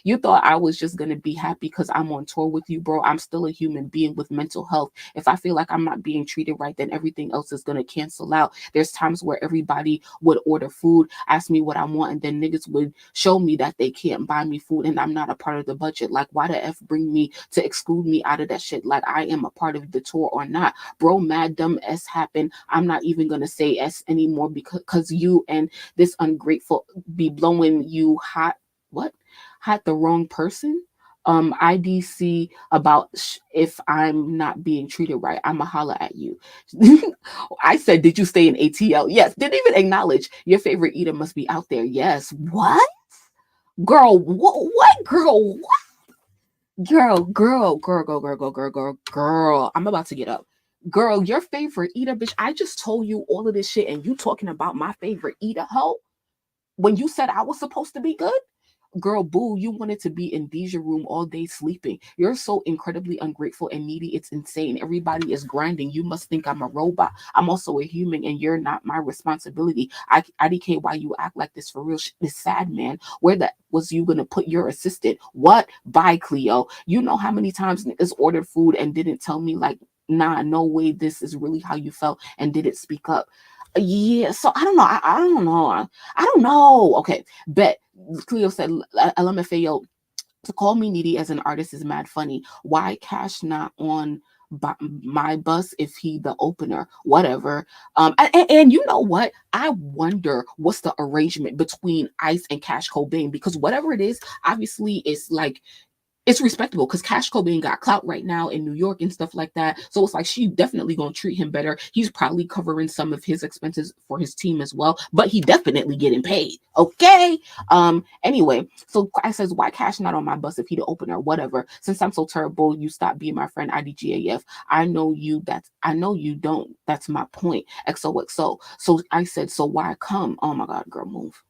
A: You thought I was just going to be happy because I'm on tour with you, bro. I'm still a human being with mental health. If I feel like I'm not being treated right, then everything else is going to cancel out. There's times where everybody would order food, ask me what I want, and then niggas would show me that they can't buy me food and I'm not a part of the budget. Like, why the F bring me to exclude me out of that shit? Like, I am a part of the tour or not. Bro, mad dumb S happened. I'm not even going to say S anymore because you and this ungrateful be blowing you hot. What? Hot the wrong person? IDC about if I'm not being treated right, I'ma holler at you. I said, did you stay in ATL? Yes. Didn't even acknowledge your favorite eater must be out there. Yes. What? Girl, what? Girl, what? Girl. I'm about to get up. Girl, your favorite eater, bitch. I just told you all of this shit and you talking about my favorite eater, hoe? When you said I was supposed to be good? Girl, boo, you wanted to be in Deja room all day sleeping. You're so incredibly ungrateful and needy. It's insane. Everybody is grinding. You must think I'm a robot. I'm also a human and you're not my responsibility. IDK, why you act like this for real? It's sad, man. Where the was you going to put your assistant? What? Bye, Cleo. You know how many times niggas ordered food and didn't tell me like, nah, no way this is really how you felt and didn't speak up. Yeah, so I don't know. I don't know. Okay, bet. Cleo said, LMFAO, to call me needy as an artist is mad funny. Why Cash not on my bus if he the opener? Whatever. And you know what? I wonder what's the arrangement between Ice and Cash Cobain, because whatever it is, obviously it's like, it's respectable because Cash Cobain got clout right now in New York and stuff like that. So it's like she definitely gonna treat him better. He's probably covering some of his expenses for his team as well, but he definitely getting paid. Okay. Anyway, so I says, why Cash not on my bus if he the opener? Whatever. Since I'm so terrible, you stop being my friend. IDGAF. I know you don't. That's my point. XOXO. So I said, so why come? Oh my God, girl, move.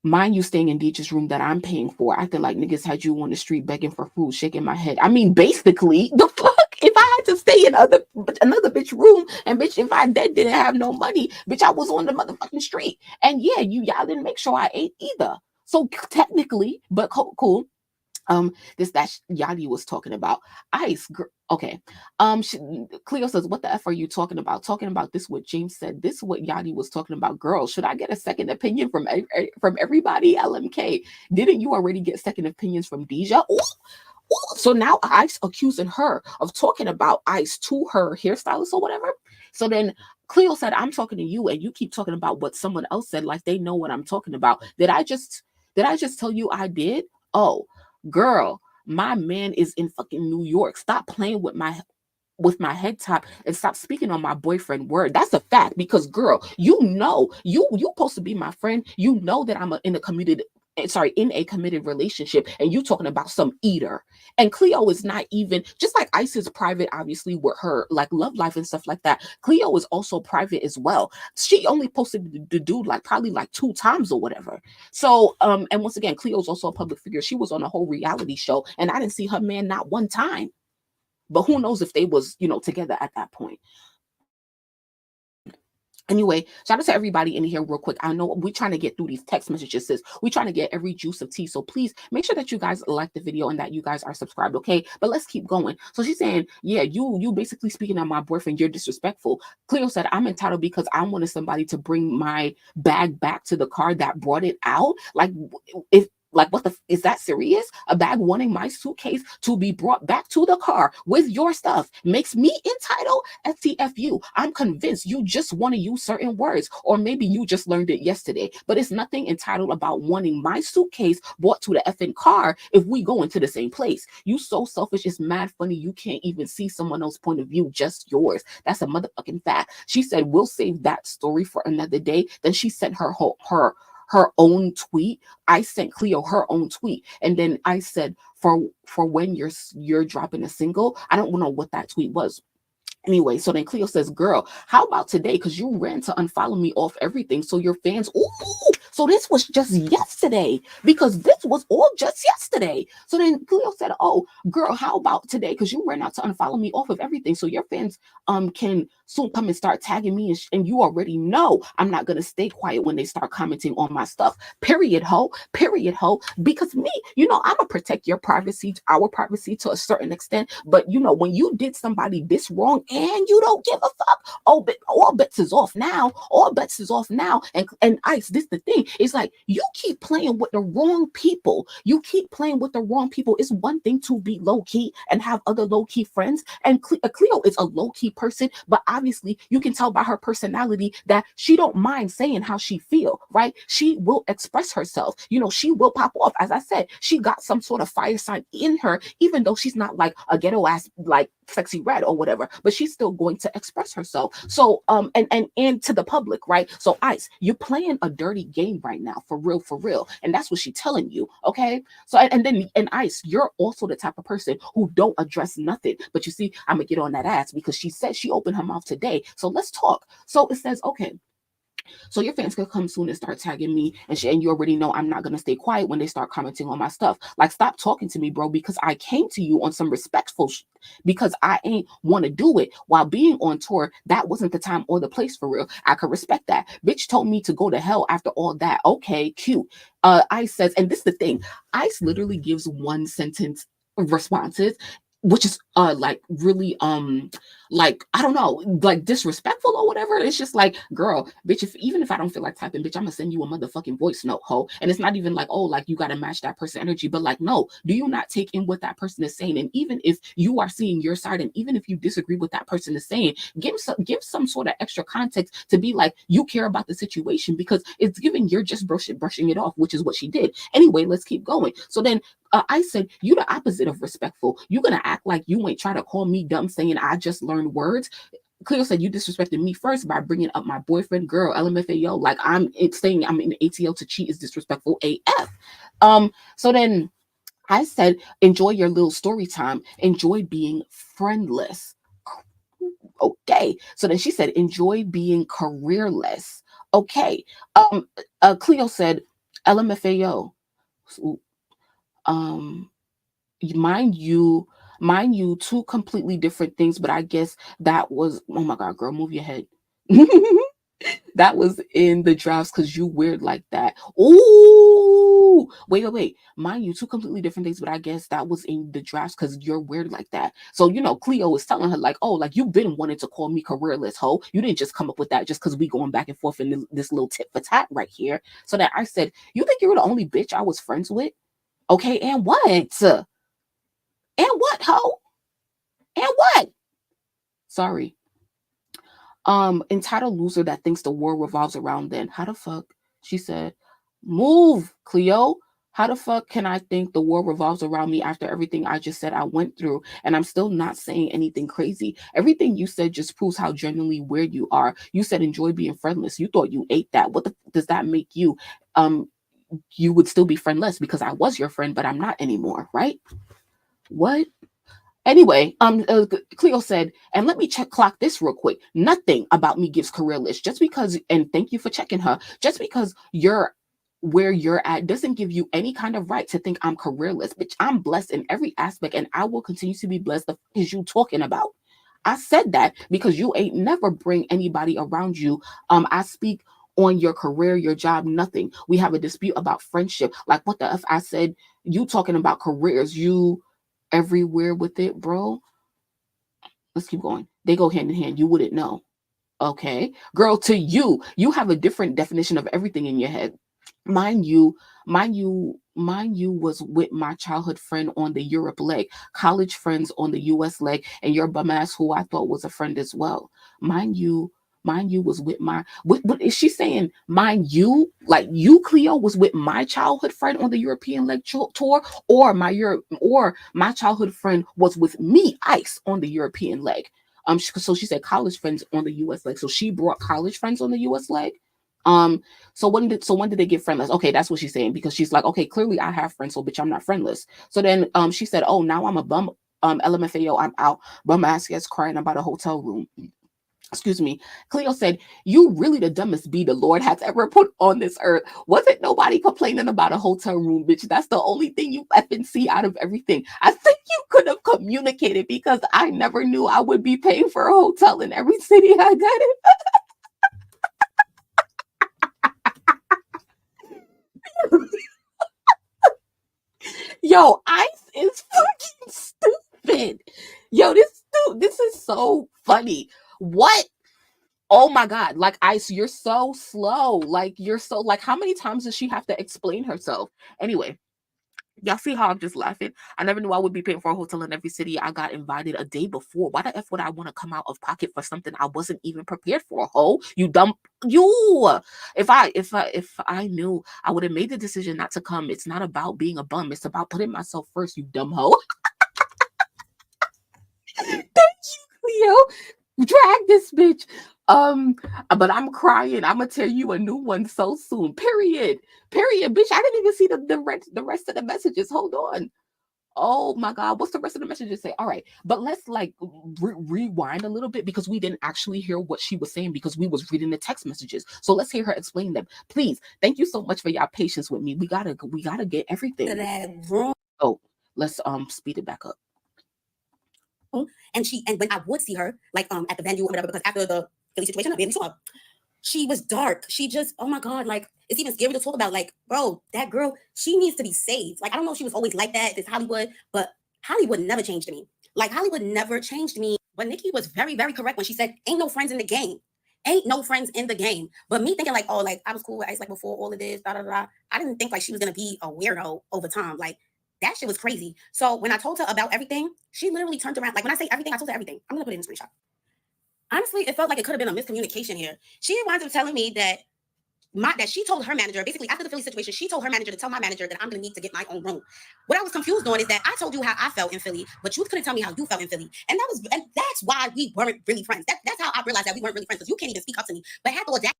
A: Mind you staying in Deeja's room that I'm paying for. Acting like niggas had you on the street begging for food, shaking my head. I mean, basically, the fuck? If I had to stay in another bitch room, and bitch, if I didn't have no money, bitch, I was on the motherfucking street. And yeah, y'all didn't make sure I ate either. So technically, but cool. This that Yadi was talking about. Ice, okay. Cleo says, "What the f are you talking about? Talking about this? What James said. This is what Yadi was talking about. Girl, should I get a second opinion from everybody? LMK, didn't you already get second opinions from Deja? Ooh, ooh. So now Ice accusing her of talking about Ice to her hairstylist or whatever. So then Cleo said, I'm talking to you, and you keep talking about what someone else said, like they know what I'm talking about. Did I just tell you I did? Oh, girl, my man is in fucking New York. Stop playing with my head top and stop speaking on my boyfriend word. That's a fact, because girl, you know, you supposed to be my friend. You know that I'm in a committed relationship, and you talking about some eater. And Cleo is not even, just like Ice is private, obviously, with her like love life and stuff like that. Cleo is also private as well. She only posted the dude like probably like 2 times or whatever. So and once again, Cleo's also a public figure. She was on a whole reality show, and I didn't see her man not one time. But who knows if they was, together at that point. Anyway, shout out to everybody in here real quick. I know we're trying to get through these text messages, sis. We're trying to get every juice of tea. So please make sure that you guys like the video and that you guys are subscribed, okay? But let's keep going. So she's saying, yeah, you basically speaking on my boyfriend, you're disrespectful. Cleo said, I'm entitled because I wanted somebody to bring my bag back to the car that brought it out. Like, what is that serious? A bag wanting my suitcase to be brought back to the car with your stuff makes me entitled? STFU. I'm convinced you just want to use certain words, or maybe you just learned it yesterday. But it's nothing entitled about wanting my suitcase brought to the effing car if we go into the same place. You so selfish. It's mad funny. You can't even see someone else's point of view, just yours. That's a motherfucking fact. She said, we'll save that story for another day. Then she sent her own tweet. I sent Cleo her own tweet, and then I said, for when you're dropping a single. I don't know what that tweet was. Anyway, so then Cleo says, girl, how about today? Because you ran to unfollow me off everything. So your fans, ooh, so this was just yesterday, because this was all just yesterday. So then Cleo said, oh, girl, how about today? Because you ran out to unfollow me off of everything. So your fans can soon come and start tagging me. And you already know I'm not going to stay quiet when they start commenting on my stuff. Period, ho. Period, ho. Because me, I'm going to protect your privacy, our privacy to a certain extent. But, when you did somebody this wrong, and you don't give a fuck, all bets is off now. All bets is off now. And Ice, this the thing. It's like, you keep playing with the wrong people. You keep playing with the wrong people. It's one thing to be low-key and have other low-key friends. And Cleo is a low-key person, but obviously you can tell by her personality that she don't mind saying how she feel, right? She will express herself. She will pop off. As I said, she got some sort of fire sign in her, even though she's not like a ghetto ass, like sexy red or whatever, but she's still going to express herself. So and to the public, right? So Ice, you're playing a dirty game right now, for real, and that's what she's telling you, okay? So and Ice, you're also the type of person who don't address nothing. But you see, I'm gonna get on that ass because she said she opened her mouth today. So let's talk. So it says, okay, so your fans can come soon and start tagging me, and you already know I'm not going to stay quiet when they start commenting on my stuff. Like, stop talking to me, bro, because I came to you on some respectful because I ain't want to do it while being on tour. That wasn't the time or the place, for real. I could respect that. Bitch told me to go to hell after all that. Okay, cute. Ice says, and this is the thing, Ice literally gives 1 sentence responses, which is like really like, I don't know, like disrespectful or whatever. It's just like, girl, bitch, even if I don't feel like typing, bitch, I'm gonna send you a motherfucking voice note, ho. And it's not even like, oh, like you gotta match that person energy, but like, no, do you not take in what that person is saying? And even if you are seeing your side, and even if you disagree with that person is saying, give some sort of extra context to be like, you care about the situation, because it's giving you're just brushing it off, which is what she did. Anyway, let's keep going. So then I said, you the opposite of respectful. You're gonna act like you ain't try to call me dumb saying I just learned words. Cleo said, you disrespected me first by bringing up my boyfriend. Girl, LMFAO, like saying I'm in ATL to cheat is disrespectful AF. So then I said, enjoy your little story time. Enjoy being friendless. Okay. So then she said, enjoy being careerless. Okay. Cleo said, LMFAO. Mind you, 2 completely different things, but I guess that was, oh my God, girl, move your head. That was in the drafts because you weird like that. Ooh, you, wait. Mind you, two completely different things, but I guess that was in the drafts because you're weird like that. So, Cleo is telling her, like, oh, like, you've been wanting to call me careerless, ho. You didn't just come up with that just because we going back and forth in this little tit for tat right here. So that I said, you think you were the only bitch I was friends with? Okay, and what? And what, ho? And what? Sorry. Entitled loser that thinks the war revolves around then. How the fuck? She said, move, Cleo. How the fuck can I think the war revolves around me after everything I just said I went through? And I'm still not saying anything crazy. Everything you said just proves how genuinely weird you are. You said enjoy being friendless. You thought you ate that. What does that make you? You would still be friendless because I was your friend, but I'm not anymore, right? What? Anyway, Cleo said, and let me clock this real quick. Nothing about me gives careerless. Just because, and thank you for checking her, just because you're where you're at doesn't give you any kind of right to think I'm careerless. Bitch, I'm blessed in every aspect and I will continue to be blessed. The is you talking about? I said that because you ain't never bring anybody around you. I speak on your career, your job, nothing. We have a dispute about friendship. Like, what the F? I said, you talking about careers, you everywhere with it, bro. Let's keep going. They go hand in hand. You wouldn't know. Okay. Girl, to you have a different definition of everything in your head. Mind you was with my childhood friend on the Europe leg, college friends on the US leg, and your bum ass who I thought was a friend as well. Mind you was with what is she saying? Mind you, like you, Cleo, was with my childhood friend on the European leg tour, or my childhood friend was with me, Ice, on the European leg. So she said college friends on the US leg. So she brought college friends on the US leg. So when did they get friendless? Okay, that's what she's saying, because she's like, okay, clearly I have friends, so bitch, I'm not friendless. So then she said, oh, now I'm a bum. LMFAO, I'm out. Bum ass gets crying about a hotel room. Excuse me. Cleo said, you really the dumbest bee the Lord has ever put on this earth. Wasn't nobody complaining about a hotel room, bitch. That's the only thing you effing see out of everything. I think you could have communicated, because I never knew I would be paying for a hotel in every city I got it. Yo, Ice is fucking stupid. Yo, this is so funny. What? Oh my God. Like, Ice, you're so slow. Like, how many times does she have to explain herself? Anyway, y'all see how I'm just laughing? I never knew I would be paying for a hotel in every city I got invited a day before. Why the F would I want to come out of pocket for something I wasn't even prepared for? Ho, you dumb you. If I knew, I would have made the decision not to come. It's not about being a bum. It's about putting myself first, you dumb hoe. Thank you, Cleo. Drag this bitch. But I'm crying. I'm gonna tell you a new one so soon. Period. Bitch, I didn't even see the rest of the messages. Hold on. Oh my God, what's the rest of the messages say? All right, but let's like rewind a little bit, because we didn't actually hear what she was saying because we was reading the text messages. So let's hear her explain them, please. Thank you so much for your patience with me. We gotta get everything. Oh, let's speed it back up.
E: And when I would see her, like at the venue or whatever, because after the Philly situation, I barely saw her. She was dark. She just, oh my God, like it's even scary to talk about. Like, bro, that girl, she needs to be saved. Like, I don't know if she was always like that, this Hollywood, but Hollywood never changed me. Like, Hollywood never changed me. But Nicki was very, very correct when she said, ain't no friends in the game. Ain't no friends in the game. But me thinking like, oh, like I was cool with Ice like before all of this, da da da. I didn't think like she was gonna be a weirdo over time. Like, that shit was crazy. So when I told her about everything, she literally turned around. Like, when I say everything, I told her everything. I'm gonna put it in a screenshot. Honestly, it felt like it could have been a miscommunication here. She winds up telling me that she told her manager, basically after the Philly situation, she told her manager to tell my manager that I'm gonna need to get my own room. What I was confused on is that I told you how I felt in Philly, but you couldn't tell me how you felt in Philly. And that's why we weren't really friends. That's how I realized that we weren't really friends, because you can't even speak up to me. But had the audacity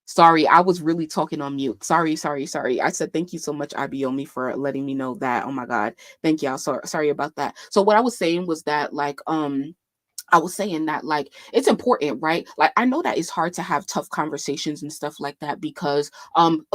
A: Sorry, I was really talking on mute. Sorry. I said thank you so much, Ibiomi, for letting me know that. Oh my God. Thank y'all. Sorry about that. So what I was saying was that like I was saying that like it's important, right? Like I know that it's hard to have tough conversations and stuff like that because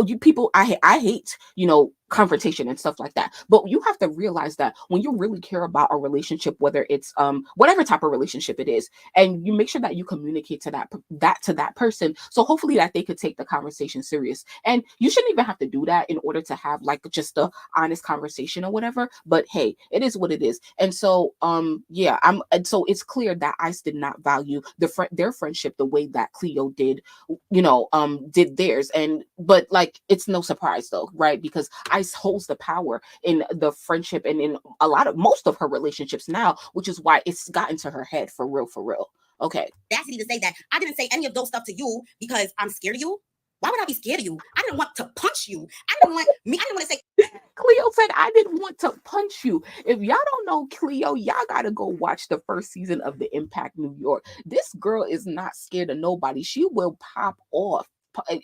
A: you people I hate, you know, confrontation and stuff like that. But you have to realize that when you really care about a relationship, whether it's whatever type of relationship it is, and you make sure that you communicate to that person, so hopefully that they could take the conversation serious. And you shouldn't even have to do that in order to have like just a honest conversation or whatever. But hey, it is what it is. And so yeah, and so it's clear that Ice did not value their friendship the way that Cleo did, you know, did theirs. And but like it's no surprise though, right? Because Ice holds the power in the friendship and in most of her relationships now, which is why it's gotten to her head for real. Okay.
E: Audacity to say that. I didn't say any of those stuff to you because I'm scared of you. Why would I be scared of you? I didn't want to punch you. I didn't want to say.
A: Cleo said, I didn't want to punch you. If y'all don't know Cleo, y'all got to go watch the first season of The Impact New York. This girl is not scared of nobody. She will pop off.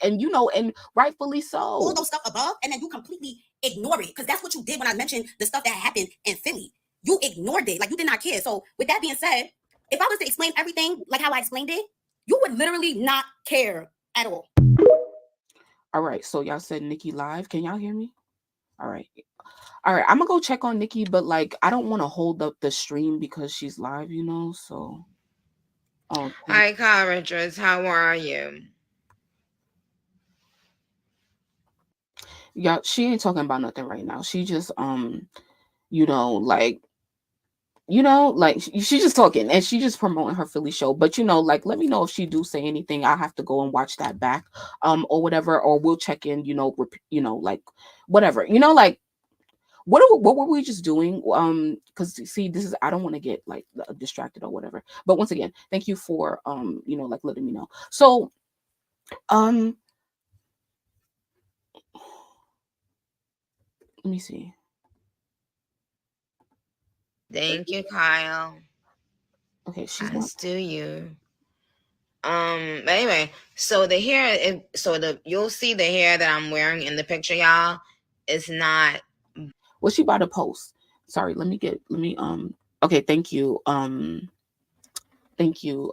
A: And you know, and rightfully so.
E: All those stuff above, and then you completely ignore it. Because that's what you did when I mentioned the stuff that happened in Philly. You ignored it. Like you did not care. So with that being said, if I was to explain everything like how I explained it, you would literally not care at all.
A: All right. So y'all said Nicki live. Can y'all hear me? All right. I'm gonna go check on Nicki, but like I don't want to hold up the stream because she's live, you know. So
F: hi, Carriages, how are you?
A: Yeah, she ain't talking about nothing right now. She just you know, like she's just talking and she just promoting her Philly show. But you know, like let me know if she do say anything. I'll have to go and watch that back or whatever, or we'll check in, you know, like whatever, you know, like what were we just doing? Because see, this is, I don't want to get like distracted or whatever. But once again, thank you for you know, like letting me know. So let me see.
F: Thank you, Kyle.
A: Okay, she's
F: not. Do you? But anyway, so the hair, you'll see the hair that I'm wearing in the picture, y'all. It's not.
A: What's she about to post? Sorry, let me okay, thank you. Thank you,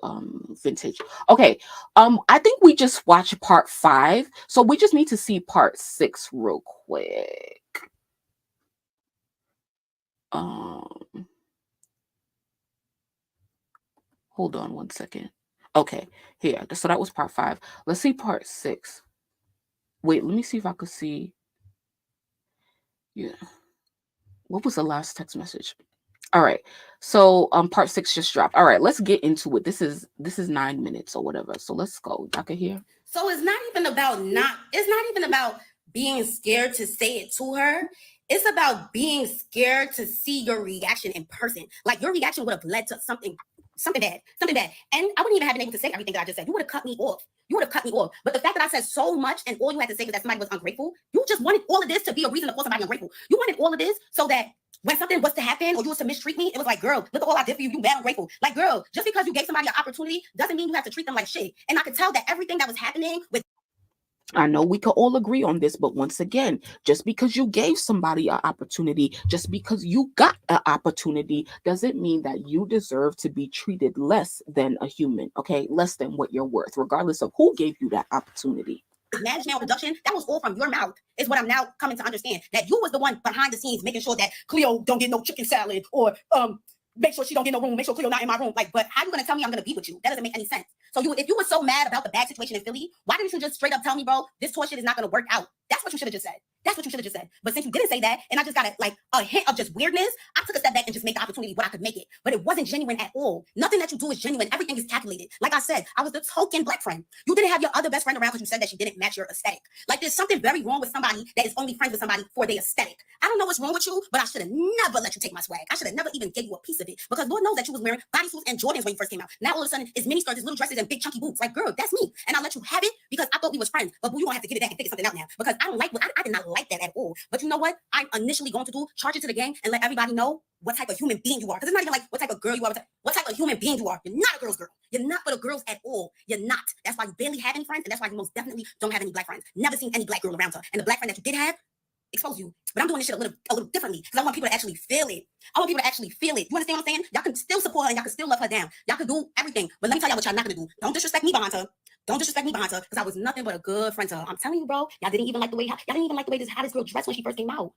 A: Vintage. Okay, I think we just watched part 5, so we just need to see part 6 real quick. Hold on one second. Okay, here. So that was part 5. Let's see part 6. Wait, let me see if I could see. Yeah. What was the last text message? All right. So part 6 just dropped. All right, let's get into it. This is 9 minutes or whatever. So let's go. Y'all can hear.
E: So it's not even about being scared to say it to her. It's about being scared to see your reaction in person. Like your reaction would have led to something bad. And I wouldn't even have been able to say everything that I just said. You would have cut me off. But the fact that I said so much and all you had to say was that somebody was ungrateful, you just wanted all of this to be a reason to call somebody ungrateful. You wanted all of this so that when something was to happen or you was to mistreat me, it was like, girl, look at all I did for you. You mad ungrateful. Like, girl, just because you gave somebody an opportunity doesn't mean you have to treat them like shit. And I could tell that everything that was happening with.
A: I know we could all agree on this, but once again, just because you gave somebody an opportunity, just because you got an opportunity, doesn't mean that you deserve to be treated less than a human, okay? Less than what you're worth, regardless of who gave you that opportunity.
E: Management production, that was all from your mouth, is what I'm now coming to understand. That you was the one behind the scenes making sure that Cleo don't get no chicken salad or make sure she don't get no room, make sure Cleo not in my room. Like, but how are you gonna tell me I'm gonna be with you? That doesn't make any sense. So if you were so mad about the bad situation in Philly, why didn't you just straight up tell me, bro, this tour shit is not gonna work out? That's what you should have just said. But since you didn't say that, and I just got a hint of just weirdness, I took a step back and just made the opportunity what I could make it. But it wasn't genuine at all. Nothing that you do is genuine. Everything is calculated. Like I said, I was the token black friend. You didn't have your other best friend around because you said that she didn't match your aesthetic. Like there's something very wrong with somebody that is only friends with somebody for their aesthetic. I don't know what's wrong with you, but I should have never let you take my swag. I should have never even gave you a piece of it because Lord knows that you was wearing bodysuits and Jordans when you first came out. Now all of a sudden it's mini skirts, little dresses, and big chunky boots. Like, girl, that's me. And I let you have it because I thought we was friends. But boo, you gonna have to get it back and figure something out now, because I don't like I did not like that at all. But you know what? I'm initially going to do, charge it to the gang and let everybody know what type of human being you are. Because it's not even like what type of girl you are, what type of human being you are. You're not a girl's girl. You're not for the girls at all. You're not. That's why you barely have any friends, and that's why you most definitely don't have any black friends. Never seen any black girl around her. And the black friend that you did have, expose you. But I'm doing this shit a little differently, because I want people to actually feel it. I want people to actually feel it. You understand what I'm saying? Y'all can still support her and y'all can still love her down. Y'all can do everything. But let me tell y'all what y'all not gonna do. Don't disrespect me behind her. Don't disrespect me behind her, because I was nothing but a good friend to her. I'm telling you, bro. Y'all didn't even like the way how this girl dressed when she first came out.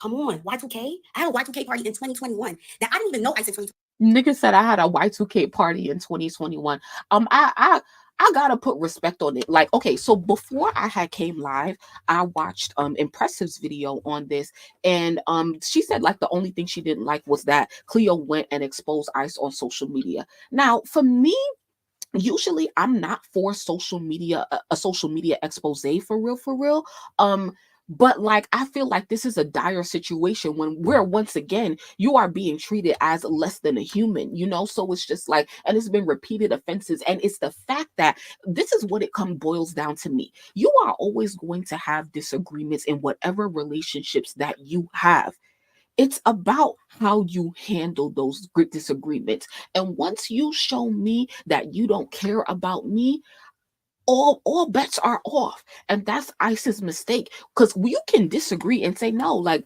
E: Come on, Y2K. I had a Y2K party in 2021 that I didn't even know Ice in 2020.
A: Nigga said I had a Y2K party in 2021. I gotta put respect on it. Like, okay, so before I had came live, I watched Impressive's video on this, and she said like the only thing she didn't like was that Cleo went and exposed Ice on social media. Now, for me, usually I'm not for social media, a social media expose for real. But like, I feel like this is a dire situation when we're, once again, you are being treated as less than a human, you know? So it's just like, and it's been repeated offenses. And it's the fact that this is what it boils down to me. You are always going to have disagreements in whatever relationships that you have. It's about how you handle those disagreements. And once you show me that you don't care about me, all bets are off. And that's Ice's mistake, because you can disagree and say, no, like,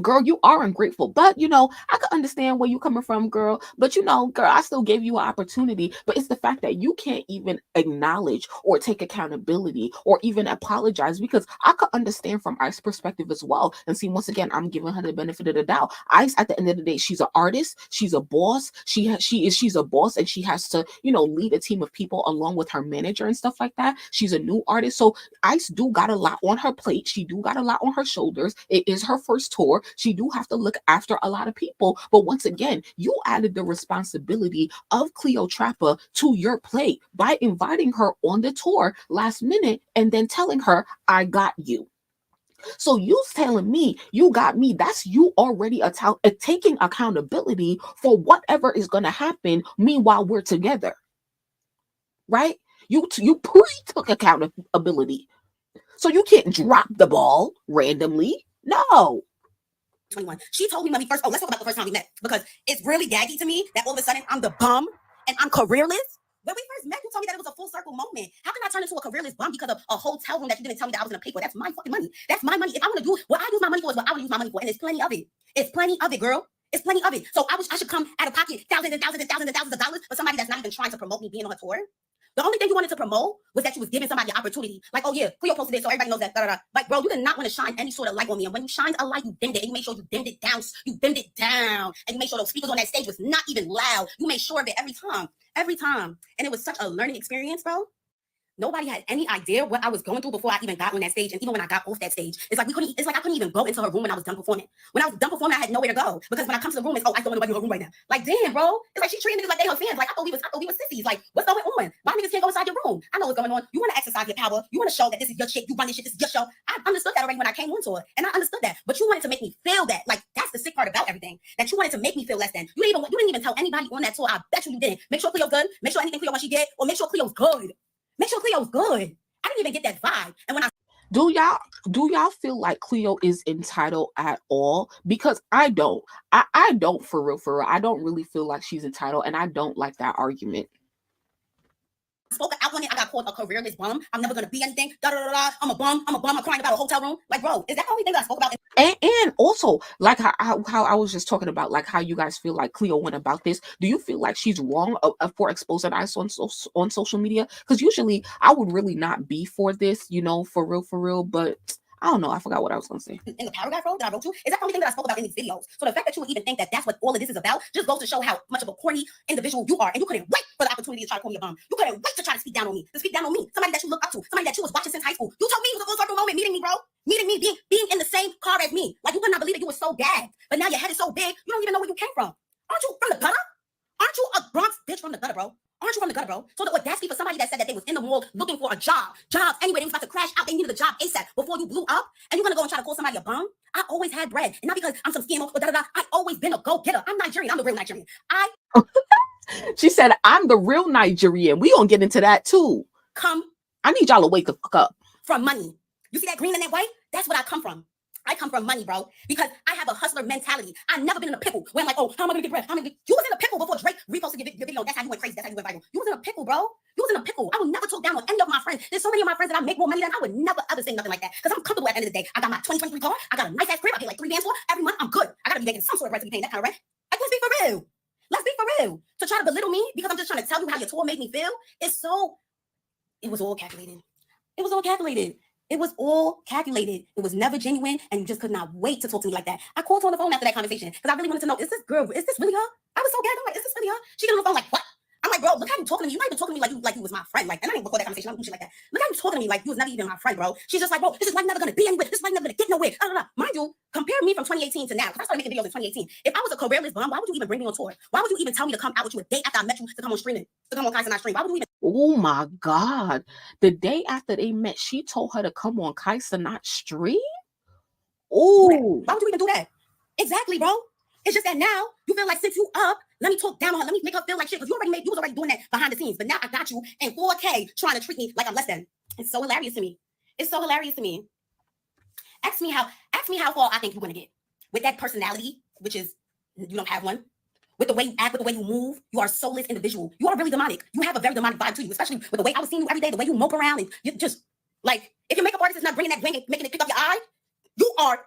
A: girl, you are ungrateful, but you know, I can understand where you're coming from, girl. But you know, girl, I still gave you an opportunity. But it's the fact that you can't even acknowledge or take accountability or even apologize, because I could understand from Ice's perspective as well. And see, once again, I'm giving her the benefit of the doubt. Ice, at the end of the day, she's an artist, she's a boss, she's a boss, and she has to, you know, lead a team of people along with her manager and stuff like that. She's a new artist, so Ice do got a lot on her plate. She do got a lot on her shoulders. It is her first tour. She do have to look after a lot of people. But once again, you added the responsibility of Cleo Trapper to your plate by inviting her on the tour last minute and then telling her, I got you. So you telling me you got me, that's you already taking accountability for whatever is going to happen meanwhile we're together. Right? You pre-took accountability. So you can't drop the ball randomly. No.
E: 21. She told me when we first, let's talk about the first time we met, because it's really gaggy to me that all of a sudden I'm the bum and I'm careerless. When we first met, you told me that it was a full circle moment. How can I turn into a careerless bum because of a hotel room that you didn't tell me that I was going to pay for? That's my fucking money. That's my money. If I want to do what I use my money for, is what I would use my money for. And there's plenty of it. It's plenty of it, girl. It's plenty of it. So I should come out of pocket thousands and thousands and thousands and thousands of dollars for somebody that's not even trying to promote me being on a tour. The only thing you wanted to promote was that you was giving somebody an opportunity. Like, oh yeah, Cleo posted it, so everybody knows that. Da, da, da. Like, bro, you did not want to shine any sort of light on me. And when you shined a light, you dimmed it. And you made sure you dimmed it down. You dimmed it down. And you made sure those speakers on that stage was not even loud. You made sure of it every time. Every time. And it was such a learning experience, bro. Nobody had any idea what I was going through before I even got on that stage. And even when I got off that stage, it's like I couldn't even go into her room when I was done performing. When I was done performing, I had nowhere to go. Because when I come to the room, it's, I don't want nobody in her room right now. Like, damn, bro. It's like she treating niggas like they her fans. Like, I thought we was sissies. Like, what's going on? Why niggas can't go inside your room? I know what's going on. You want to exercise your power. You want to show that this is your shit. You run this shit. This is your show. I understood that already when I came onto it. And I understood that. But you wanted to make me feel that. Like, that's the sick part about everything. That you wanted to make me feel less than. You didn't even tell anybody on that tour. I bet you didn't. Make sure Cleo's good. Make sure anything Cleo wants she get. Or make sure Cleo's good. Make sure Cleo's good. I didn't even get that vibe. And when I
A: do y'all feel like Cleo is entitled at all? Because I don't. I don't, for real. I don't really feel like she's entitled, and I don't like that argument.
E: spoke out on it. I got called a careerless bum. I'm never gonna be anything. Da da da da. I'm a bum. I'm crying about a hotel room. Like, bro, is that the only thing that I spoke about?
A: And also, like how I was just talking about, like how you guys feel like Cleo went about this. Do you feel like she's wrong for exposing Ice on social media? Because usually I would really not be for this, you know, for real. But I don't know. I forgot what I was going to say.
E: In the paragraph that I wrote you, is that the only thing that I spoke about in these videos? So the fact that you would even think that that's what all of this is about just goes to show how much of a corny individual you are. And you couldn't wait for the opportunity to try to call me a bum. You couldn't wait to try to speak down on me. Somebody that you look up to. Somebody that you was watching since high school. You told me it was a full circle moment meeting me, bro. Meeting me, being in the same car as me. Like, you could not believe it. You were so gagged. But now your head is so big, you don't even know where you came from. Aren't you from the gutter? Aren't you a Bronx bitch from the gutter, bro? Aren't you from the gutter, bro? So the audacity for somebody that said that they was in the mall looking for a jobs. Anyway, they was about to crash out. They needed a job ASAP before you blew up. And you're gonna go and try to call somebody a bum? I always had bread. And not because I'm some scammer or da-da-da. I always been a go-getter. I'm Nigerian. I'm the real Nigerian.
A: She said, I'm the real Nigerian. We gonna get into that too.
E: Come
A: I need y'all to wake the fuck up.
E: From money. You see that green and that white? That's what I come from. I come from money, bro, because I have a hustler mentality. I've never been in a pickle where I'm like, oh, how am I gonna get bread? You was in a pickle before Drake reposted your video. That's how you went crazy. That's how you went viral. You was in a pickle, bro. You was in a pickle. I would never talk down on any of my friends. There's so many of my friends that I make more money than. I would never ever say nothing like that because I'm comfortable at the end of the day. I got my 2023 car. I got a nice ass crib. I pay like 3 bands for every month. I'm good. I gotta be making some sort of rent to be paying that kind of rent. Like, let's be for real. Let's be for real. To try to belittle me because I'm just trying to tell you how your tour made me feel. It was all calculated. It was all calculated. It was all calculated. It was never genuine, and you just could not wait to talk to me like that. I called her on the phone after that conversation because I really wanted to know, is this really her? I was so gagged. I'm like, is this really her? She got on the phone like, what? I'm like, bro, look how you talking to me. You're not even talking to me like you was my friend. Like, and I didn't record that conversation. I don't do shit like that. Look how you talking to me like you was never even my friend, bro. She's just like, bro, this is like never gonna be anywhere. This is like never gonna get nowhere. Mind you, compare me from 2018 to now. Because I started making videos in 2018. If I was a careerless bum, why would you even bring me on tour? Why would you even tell me to come out with you a day after I met you to come on streaming, to come on Kai's and I stream? Why would you even?
A: Oh my God. The day after they met, she told her to come on Kai's and not stream? Oh.
E: Why would you even do that? Exactly, bro. It's just that now you feel like since you up, let me talk down on her. Let me make her feel like shit. Because you was already doing that behind the scenes. But now I got you in 4K trying to treat me like I'm less than. It's so hilarious to me. It's so hilarious to me. Ask me how far I think you're gonna get. With that personality, which is you don't have one. With the way you act, with the way you move, you are a soulless individual. You are really demonic. You have a very demonic vibe to you, especially with the way I was seeing you every day, the way you mope around and you just like if your makeup artist is not bringing that wing and making it pick up your eye, you are.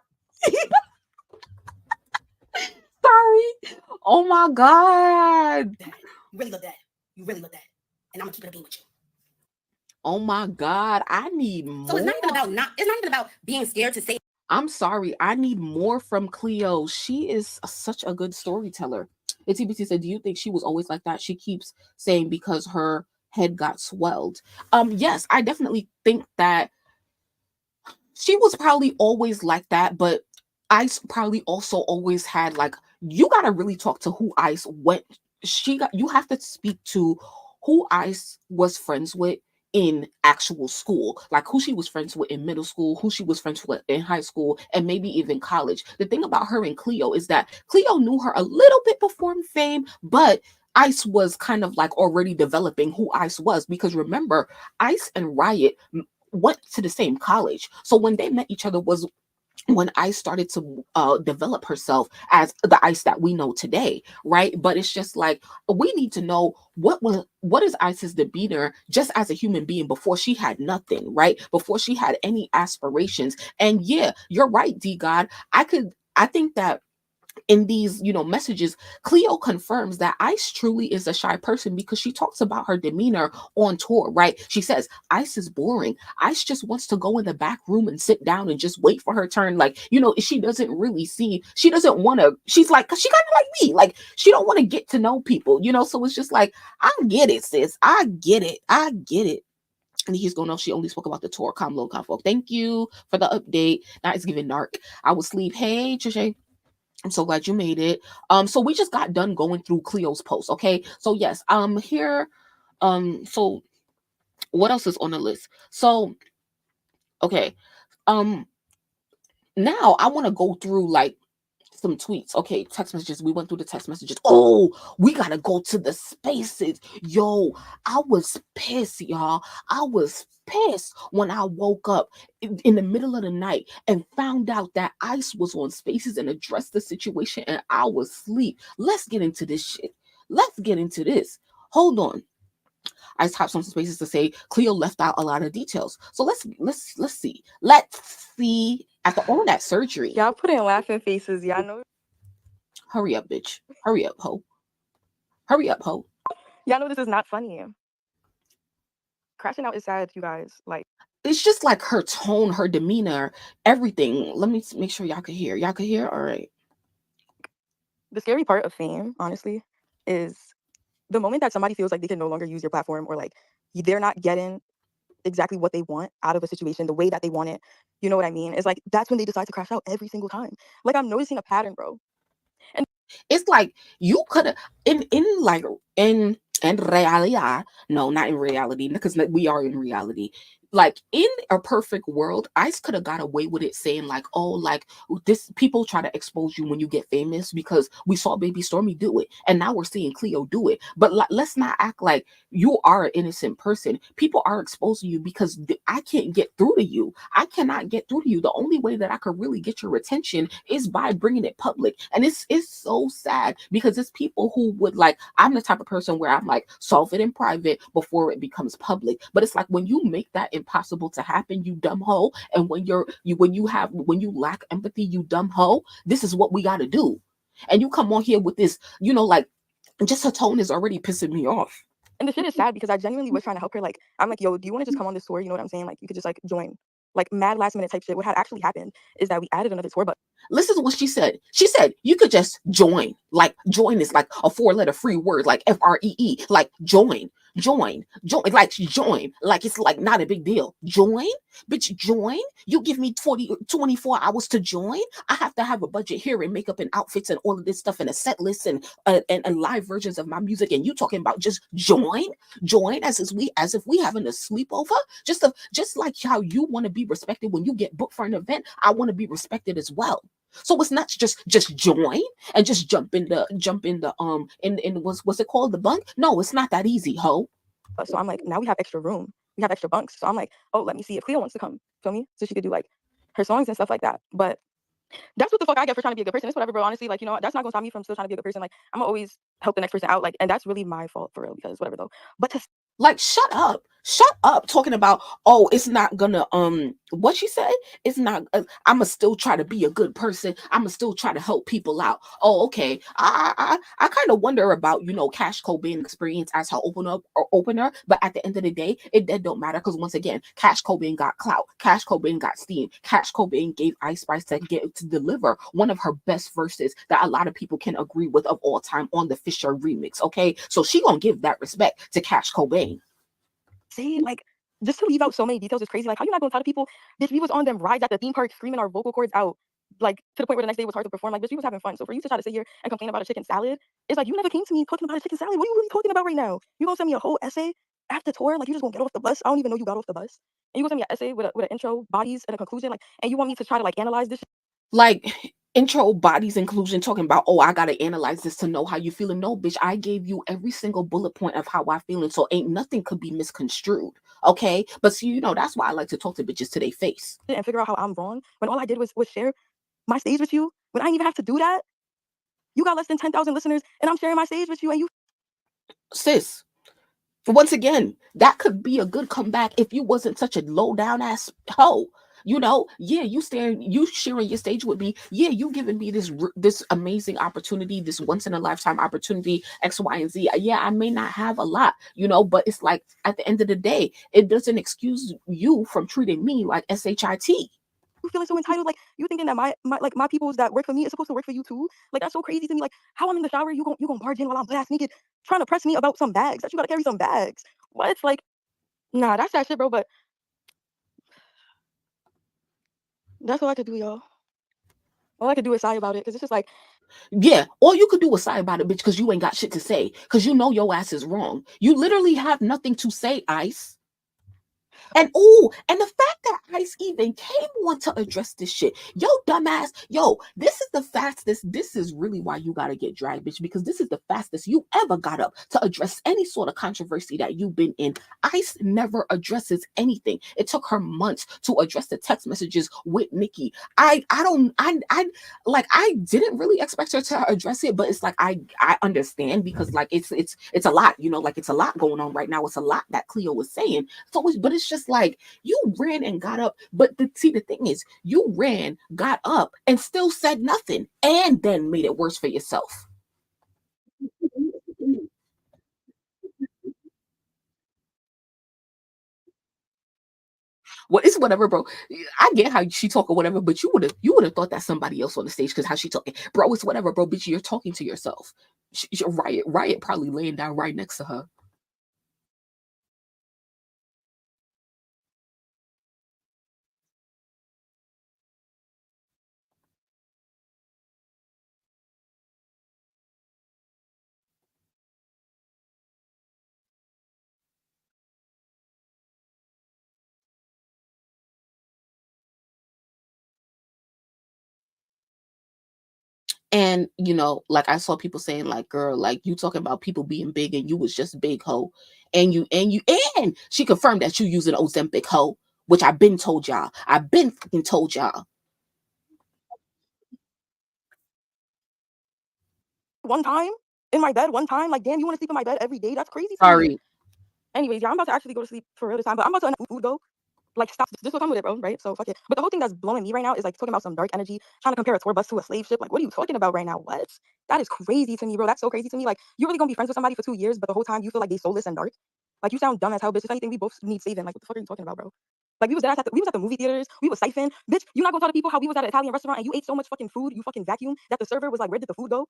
A: Sorry. Oh my God.
E: You really look that. You really look that. And I'm gonna keep it a beam with you.
A: Oh my God. I need more.
E: So it's not even about being scared to say.
A: I'm sorry. I need more from Cleo. She is such a good storyteller. TBT said, do you think she was always like that? She keeps saying because her head got swelled. Yes, I definitely think that she was probably always like that, but Ice probably also always had like, you got to really talk to who Ice went. You have to speak to who Ice was friends with in actual school, like who she was friends with in middle school, who she was friends with in high school, and maybe even college. The thing about her and Cleo is that Cleo knew her a little bit before fame, but Ice was kind of like already developing who Ice was, because remember, Ice and Riot went to the same college. So when they met each other was when Ice started to develop herself as the Ice that we know today, right? But it's just like, we need to know what is Ice's demeanor just as a human being before she had nothing, right? Before she had any aspirations. And yeah, you're right, D God. I think that in these, messages, Cleo confirms that Ice truly is a shy person because she talks about her demeanor on tour, right? She says, Ice is boring. Ice just wants to go in the back room and sit down and just wait for her turn. Like, she doesn't really see, she doesn't want to, she's like, she kind of like me. Like, she don't want to get to know people, so it's just like, I get it, sis. I get it. And he's going, no, she only spoke about the tour. Calm, low, confo. Thank you for the update. Now it's giving dark. I will sleep. Hey, Trisha. I'm so glad you made it. So we just got done going through Cleo's post. Okay. So yes, here. So what else is on the list? So, okay. Now I want to go through like some tweets. Okay, text messages. We went through the text messages. Oh, we gotta go to the spaces. Yo, I was pissed, y'all. I was pissed when I woke up in the middle of the night and found out that Ice was on spaces and addressed the situation and I was asleep. Let's get into this shit. Let's get into this. Hold on. Ice hops on some spaces to say Cleo left out a lot of details. So let's see. Let's see. After all that surgery.
G: Y'all put in laughing faces. Y'all know.
A: Hurry up, bitch. Hurry up, ho. Hurry up, ho.
G: Y'all know this is not funny. Crashing out is sad, you guys. Like,
A: it's just like her tone, her demeanor, everything. Let me make sure y'all can hear. Y'all can hear? All right.
G: The scary part of fame, honestly, is the moment that somebody feels like they can no longer use your platform, or like they're not getting exactly what they want out of a situation the way that they want it. You know what I mean? It's like, that's when they decide to crash out every single time. Like, I'm noticing a pattern, bro. And
A: it's like you could have in and reality, no, not in reality, because we are in reality. Like in a perfect world, Ice could have got away with it saying like, oh, like this people try to expose you when you get famous because we saw Baby Stormy do it, and now we're seeing Cleo do it. But let's not act like you are an innocent person. People are exposing you because I can't get through to you. I cannot get through to you. The only way that I could really get your attention is by bringing it public, and it's so sad because it's people who would like. I'm the type of person where I'm like solve it in private before it becomes public. But it's like when you make that impossible to happen, you dumb hoe. And when when you lack empathy, you dumb hoe. This is what we got to do. And you come on here with this, like just her tone is already pissing me off.
G: And the shit is sad because I genuinely was trying to help her. Like, I'm like, yo, do you want to just come on this tour? You know what I'm saying? Like, you could just like join. Like, mad last minute type shit. What had actually happened is that we added another tour, but
A: Listen to what she said. She said you could just join. Like join is like a 4-letter free word, like FREE. Like join, like join. Like it's like not a big deal. Join, bitch, join. You give me 24 hours to join. I have to have a budget here and makeup and outfits and all of this stuff and a set list and live versions of my music. And you talking about just join as if we having a sleepover. Just like how you want to be respected when you get booked for an event. I want to be respected as well. So it's not just join and just jump in the in what's it called, the bunk? No, it's not that easy, ho.
G: so I'm like, now we have extra room, we have extra bunks. So I'm like, oh, let me see if Cleo wants to come, feel me? So she could do like her songs and stuff like that. But that's what the fuck I get for trying to be a good person. It's whatever, bro. Honestly, like, that's not gonna stop me from still trying to be a good person. Like, I'm gonna always help the next person out. Like, and that's really my fault for real, because whatever though. But to
A: Like shut up talking about, oh, it's not gonna what she said, it's not I'ma still try to be a good person, I'ma still try to help people out. Oh, okay. I kind of wonder about Cash Cobain experience as her opener, but at the end of the day that don't matter, because once again Cash Cobain got clout, Cash Cobain got steam, Cash Cobain gave Ice Spice to deliver one of her best verses that a lot of people can agree with of all time on the Fisher remix. Okay, so she gonna give that respect to Cash Cobain.
G: say, like, just to leave out so many details is crazy. Like, how you not gonna tell the people, bitch, we was on them rides at the theme park screaming our vocal cords out, like, to the point where the next day was hard to perform. Like, bitch, we was having fun. So for you to try to sit here and complain about a chicken salad, it's like, you never came to me talking about a chicken salad. What are you really talking about right now? You gonna send me a whole essay after tour? Like, you just gonna get off the bus? I don't even know you got off the bus. And you gonna send me an essay with an intro, bodies, and a conclusion? Like, and you want me to try to, like, analyze this?
A: Like intro, bodies, inclusion, talking about, oh, I gotta analyze this to know how you feeling. No, bitch, I gave you every single bullet point of how I feeling, so ain't nothing could be misconstrued. Okay, but see, that's why I like to talk to bitches to their face
G: And figure out how I'm wrong when all I did was share my stage with you, when I didn't even have to do that. You got less than 10,000 listeners and I'm sharing my stage with you, and you,
A: sis. Once again, that could be a good comeback if you wasn't such a low down ass hoe. Yeah, you sharing your stage with me. Yeah, you giving me this amazing opportunity, this once in a lifetime opportunity, X, Y, and Z. Yeah, I may not have a lot, but it's like at the end of the day, it doesn't excuse you from treating me like shit.
G: you feeling so entitled, like you thinking that my peoples that work for me is supposed to work for you too. Like, that's so crazy to me. Like, how I'm in the shower, you gonna barge in while I'm blast naked trying to press me about some bags that you gotta carry some bags. What? It's like, nah, that's that shit, bro. But that's all I could do, y'all. All I could do is sigh about it, because it's just like,
A: Yeah, all you could do is sigh about it, bitch, because you ain't got shit to say, because your ass is wrong. You literally have nothing to say, Ice. And and the fact that Ice even came on to address this shit, yo, dumbass, this is the fastest. This is really why you gotta get dragged, bitch, because this is the fastest you ever got up to address any sort of controversy that you've been in. Ice never addresses anything. It took her months to address the text messages with Nicki. I didn't really expect her to address it, but it's like I understand, because like it's a lot, like it's a lot going on right now. It's a lot that Cleo was saying. But it's just like you ran and got up. But the thing is, you ran, got up, and still said nothing, and then made it worse for yourself. Well, it's whatever, bro. I get how she talk or whatever, but you would have thought that somebody else on the stage, because how she talking, bro. It's whatever, bro. Bitch, you're talking to yourself. Riot probably laying down right next to her. And you know, like I saw people saying, like, girl, like you talking about people being big and you was just big hoe. And she confirmed that you using Ozempic hoe, which I've been told y'all. I've been fucking told y'all.
G: One time in my bed, one time. Like, damn, you want to sleep in my bed every day? That's crazy to me.
A: Sorry.
G: Anyways, yeah, I'm about to actually go to sleep for real this time, but I'm about to end food go. Like, stop. Just will come with it, bro, right? So fuck it. But the whole thing that's blowing me right now is like talking about some dark energy, trying to compare a tour bus to a slave ship. Like, what are you talking about right now? What? That is crazy to me, bro. That's so crazy to me. Like, you're really gonna be friends with somebody for 2 years, but the whole time you feel like they soulless and dark. Like, you sound dumb as hell, bitch. If anything, we both need saving. Like, what the fuck are you talking about, bro? Like, we was at the movie theaters. We was siphon. Bitch, you're not gonna tell the people how we was at an Italian restaurant and you ate so much fucking food, you fucking vacuum, that the server was like, where did the food go?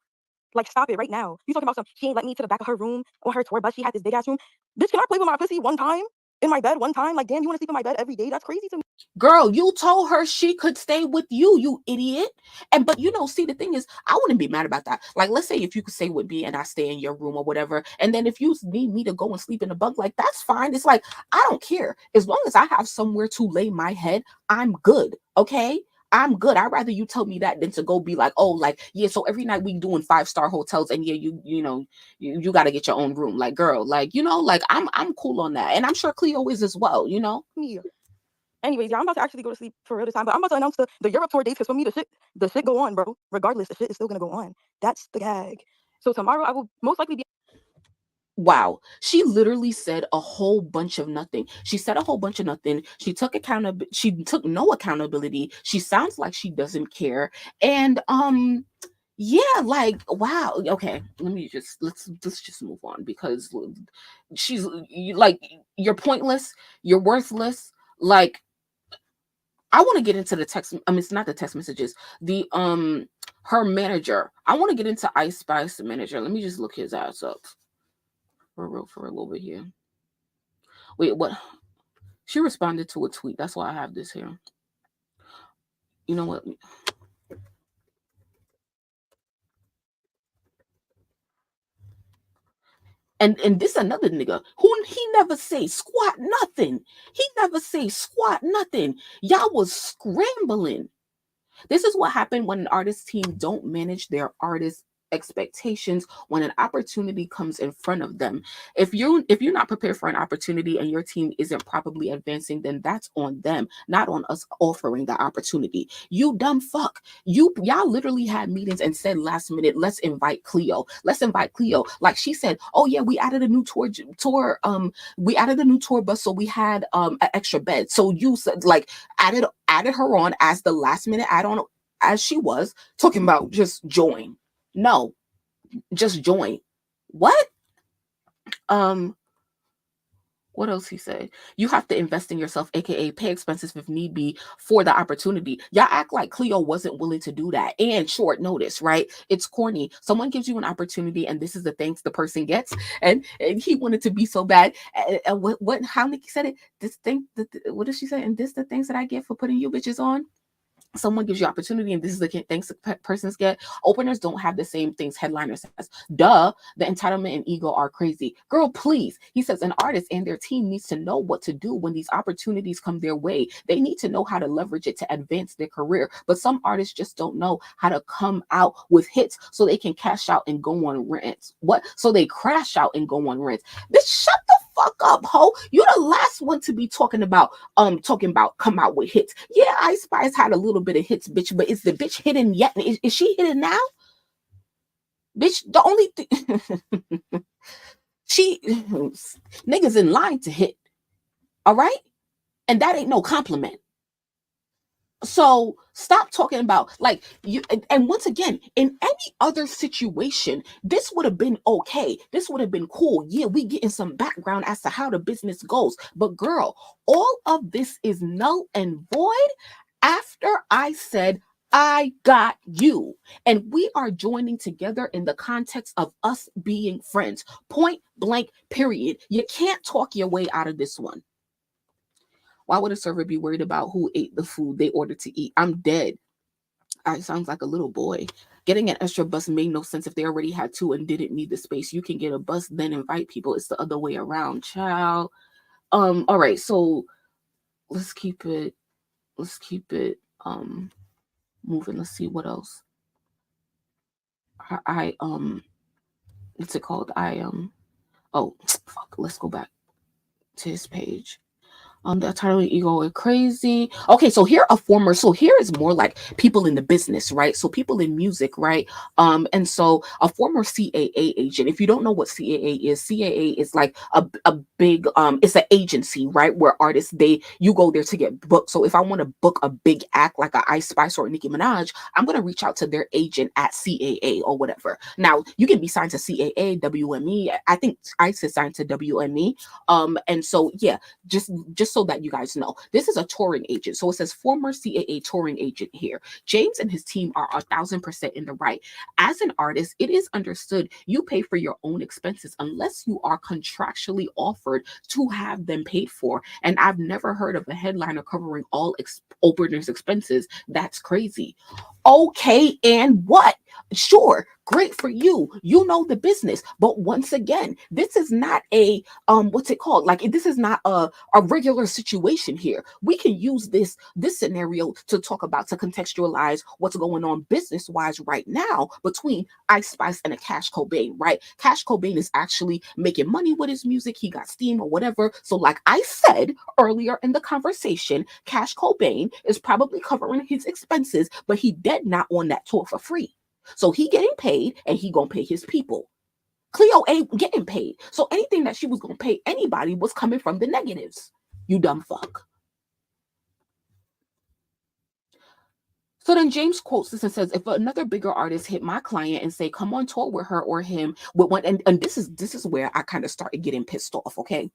G: Like, stop it right now. You talking about some, she ain't let me to the back of her room on her tour bus. She had this big ass room. Bitch, can I play with my pussy one time? In my bed one time? Like, damn, you want to sleep in my bed every day? That's crazy to me.
A: Girl, you told her she could stay with you, you idiot. And but you know, see, the thing is, I wouldn't be mad about that. Like, let's say if you could stay with me and I stay in your room or whatever, and then if you need me to go and sleep in a bunk, like that's fine. It's like, I don't care. As long as I have somewhere to lay my head, I'm good. Okay. I'm good. I'd rather you tell me that than to go be like, oh, like, yeah, so every night we doing 5-star hotels and yeah, you know, you got to get your own room. Like, girl, like, you know, like I'm cool on that. And I'm sure Cleo is as well, you know?
G: Yeah. Anyways, yeah, I'm about to actually go to sleep for real this time, but I'm about to announce the Europe tour dates because for me, the shit go on, bro. Regardless, the shit is still gonna go on. That's the gag. So tomorrow I will most likely be.
A: Wow. She literally said a whole bunch of nothing. She said a whole bunch of nothing. She took no accountability. She sounds like she doesn't care. And yeah, like wow. Okay, let's just move on because like you're pointless, you're worthless. Like I want to get into the text. I mean, it's not the text messages. The her manager. I want to get into Ice Spice manager. Let me just look his ass up. For a little bit here. Wait, what? She responded to a tweet. That's why I have this here. You know what? And this another nigga who he never say squat nothing. He never say squat nothing. Y'all was scrambling. This is what happened when an artist team don't manage their artist expectations when an opportunity comes in front of them. If you're not prepared for an opportunity and your team isn't properly advancing, then that's on them, not on us offering the opportunity. You dumb fuck. Y'all literally had meetings and said last minute, let's invite Cleo. Let's invite Cleo. Like she said, oh yeah, we added a new tour we added a new tour bus, so we had an extra bed. So you said like added her on as the last minute add-on as she was talking about just join. No, just join. What? What else he said? You have to invest in yourself, aka pay expenses if need be for the opportunity. Y'all act like Cleo wasn't willing to do that and short notice, right? It's corny. Someone gives you an opportunity and this is the thanks the person gets, and he wanted to be so bad. And what how Nicki said it? This thing, what did she say? And this the things that I get for putting you bitches on. Someone gives you opportunity and this is the things that persons get. Openers don't have the same things headliners has. Duh, the entitlement and ego are crazy. Girl, please. He says an artist and their team needs to know what to do when these opportunities come their way. They need to know how to leverage it to advance their career. But some artists just don't know how to come out with hits so they can cash out and go on rents. What? So they crash out and go on rents. Bitch, shut the fuck up, ho. You're the last one to be talking about come out with hits. Yeah, Ice Spice had a little bit of hits, bitch, but is the bitch hitting yet? Is she hitting now? Bitch, the only thing she niggas in line to hit. All right? And that ain't no compliment. So stop talking about like you and once again, in any other situation, this would have been okay. This would have been cool. Yeah, we getting some background as to how the business goes. But girl, all of this is null and void after I said I got you. And we are joining together in the context of us being friends. Point blank, period. You can't talk your way out of this one. Why would a server be worried about who ate the food they ordered to eat? I'm dead. It sounds like a little boy. Getting an extra bus made no sense if they already had two and didn't need the space. You can get a bus, then invite people. It's the other way around, child. All right, so let's keep it moving. Let's see what else. what's it called? Oh, fuck. Let's go back to his page. The title ego is crazy. Okay, so here is more like people in the business, right? So people in music, right? And so a former CAA agent. If you don't know what CAA is like a big it's an agency, right? Where artists you go there to get booked. So if I want to book a big act like a Ice Spice or a Nicki Minaj, I'm gonna reach out to their agent at CAA or whatever. Now you can be signed to CAA, WME. I think Ice is signed to WME. And so yeah, just so that you guys know, this is a touring agent. So it says former CAA touring agent here. James and his team are 1,000% in the right. As an artist, it is understood you pay for your own expenses unless you are contractually offered to have them paid for. And I've never heard of a headliner covering all openers' expenses. That's crazy. Okay, and what? Sure, great for you. You know the business. But once again, this is not a what's it called? Like this is not a regular situation here. We can use this scenario to contextualize what's going on business-wise right now between Ice Spice and a Cash Cobain, right? Cash Cobain is actually making money with his music. He got steam or whatever. So like I said earlier in the conversation, Cash Cobain is probably covering his expenses, but he did not on that tour for free. So he getting paid and he gonna pay his people. Cleo ain't getting paid. So anything that she was gonna pay anybody was coming from the negatives. You dumb fuck. So then James quotes this and says, if another bigger artist hit my client and say, come on tour with her or him with one, and this is where I kind of started getting pissed off, okay?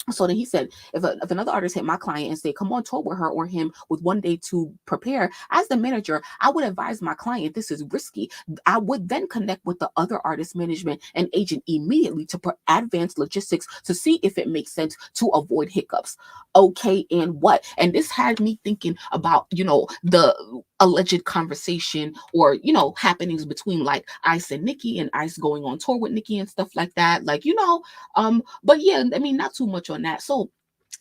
A: So then he said, if another artist hit my client and say, come on tour with her or him with one day to prepare, as the manager, I would advise my client this is risky. I would then connect with the other artist management and agent immediately to advance logistics to see if it makes sense to avoid hiccups. Okay, and what? And this had me thinking about, the alleged conversation or, happenings between like Ice and Nicki and Ice going on tour with Nicki and stuff like that. Like, but yeah, I mean, not too much on that. So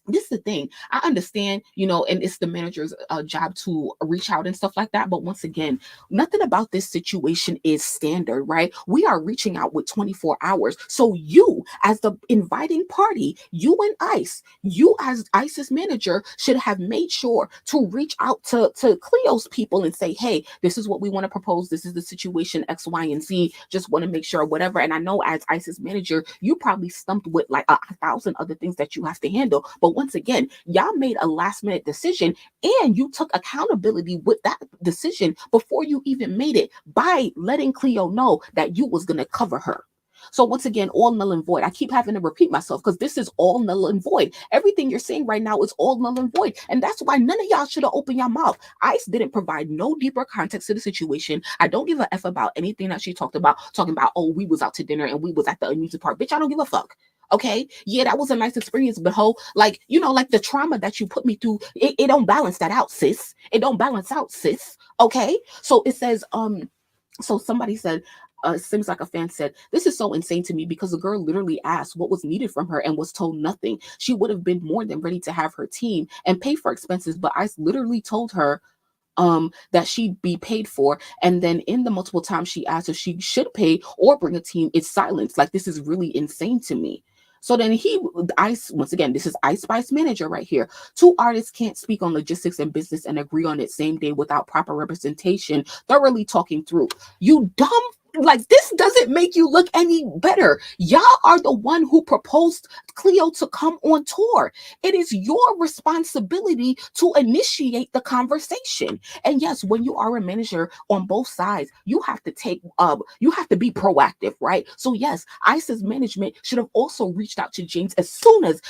A: this is the thing. I understand, and it's the manager's job to reach out and stuff like that. But once again, nothing about this situation is standard, right? We are reaching out with 24 hours. So you, as the inviting party, you and Ice, you as Ice's manager should have made sure to reach out to Cleo's people and say, hey, this is what we want to propose. This is the situation X, Y, and Z. Just want to make sure whatever. And I know as Ice's manager, you probably stumped with like 1,000 other things that you have to handle. But once again, y'all made a last minute decision and you took accountability with that decision before you even made it by letting Cleo know that you was going to cover her. So once again, all null and void. I keep having to repeat myself because this is all null and void. Everything you're saying right now is all null and void. And that's why none of y'all should have opened your mouth. Ice didn't provide no deeper context to the situation. I don't give a F about anything that she talked about, talking about, oh, we was out to dinner and we was at the amusement park. Bitch, I don't give a fuck. Okay. Yeah, that was a nice experience, but like the trauma that you put me through, it don't balance that out, sis. It don't balance out, sis. Okay. So it says, so somebody said, seems like a fan said, this is so insane to me because the girl literally asked what was needed from her and was told nothing. She would have been more than ready to have her team and pay for expenses, but I literally told her that she'd be paid for, and then in the multiple times she asked if she should pay or bring a team, it's silence. Like, this is really insane to me. So then once again, this is Ice Spice manager right here. Two artists can't speak on logistics and business and agree on it same day without proper representation, thoroughly talking through. You dumb. Like, this doesn't make you look any better. Y'all are the one who proposed Cleo to come on tour. It is your responsibility to initiate the conversation. And yes, when you are a manager on both sides, you have to be proactive, right? So yes, Ice's management should have also reached out to James as soon as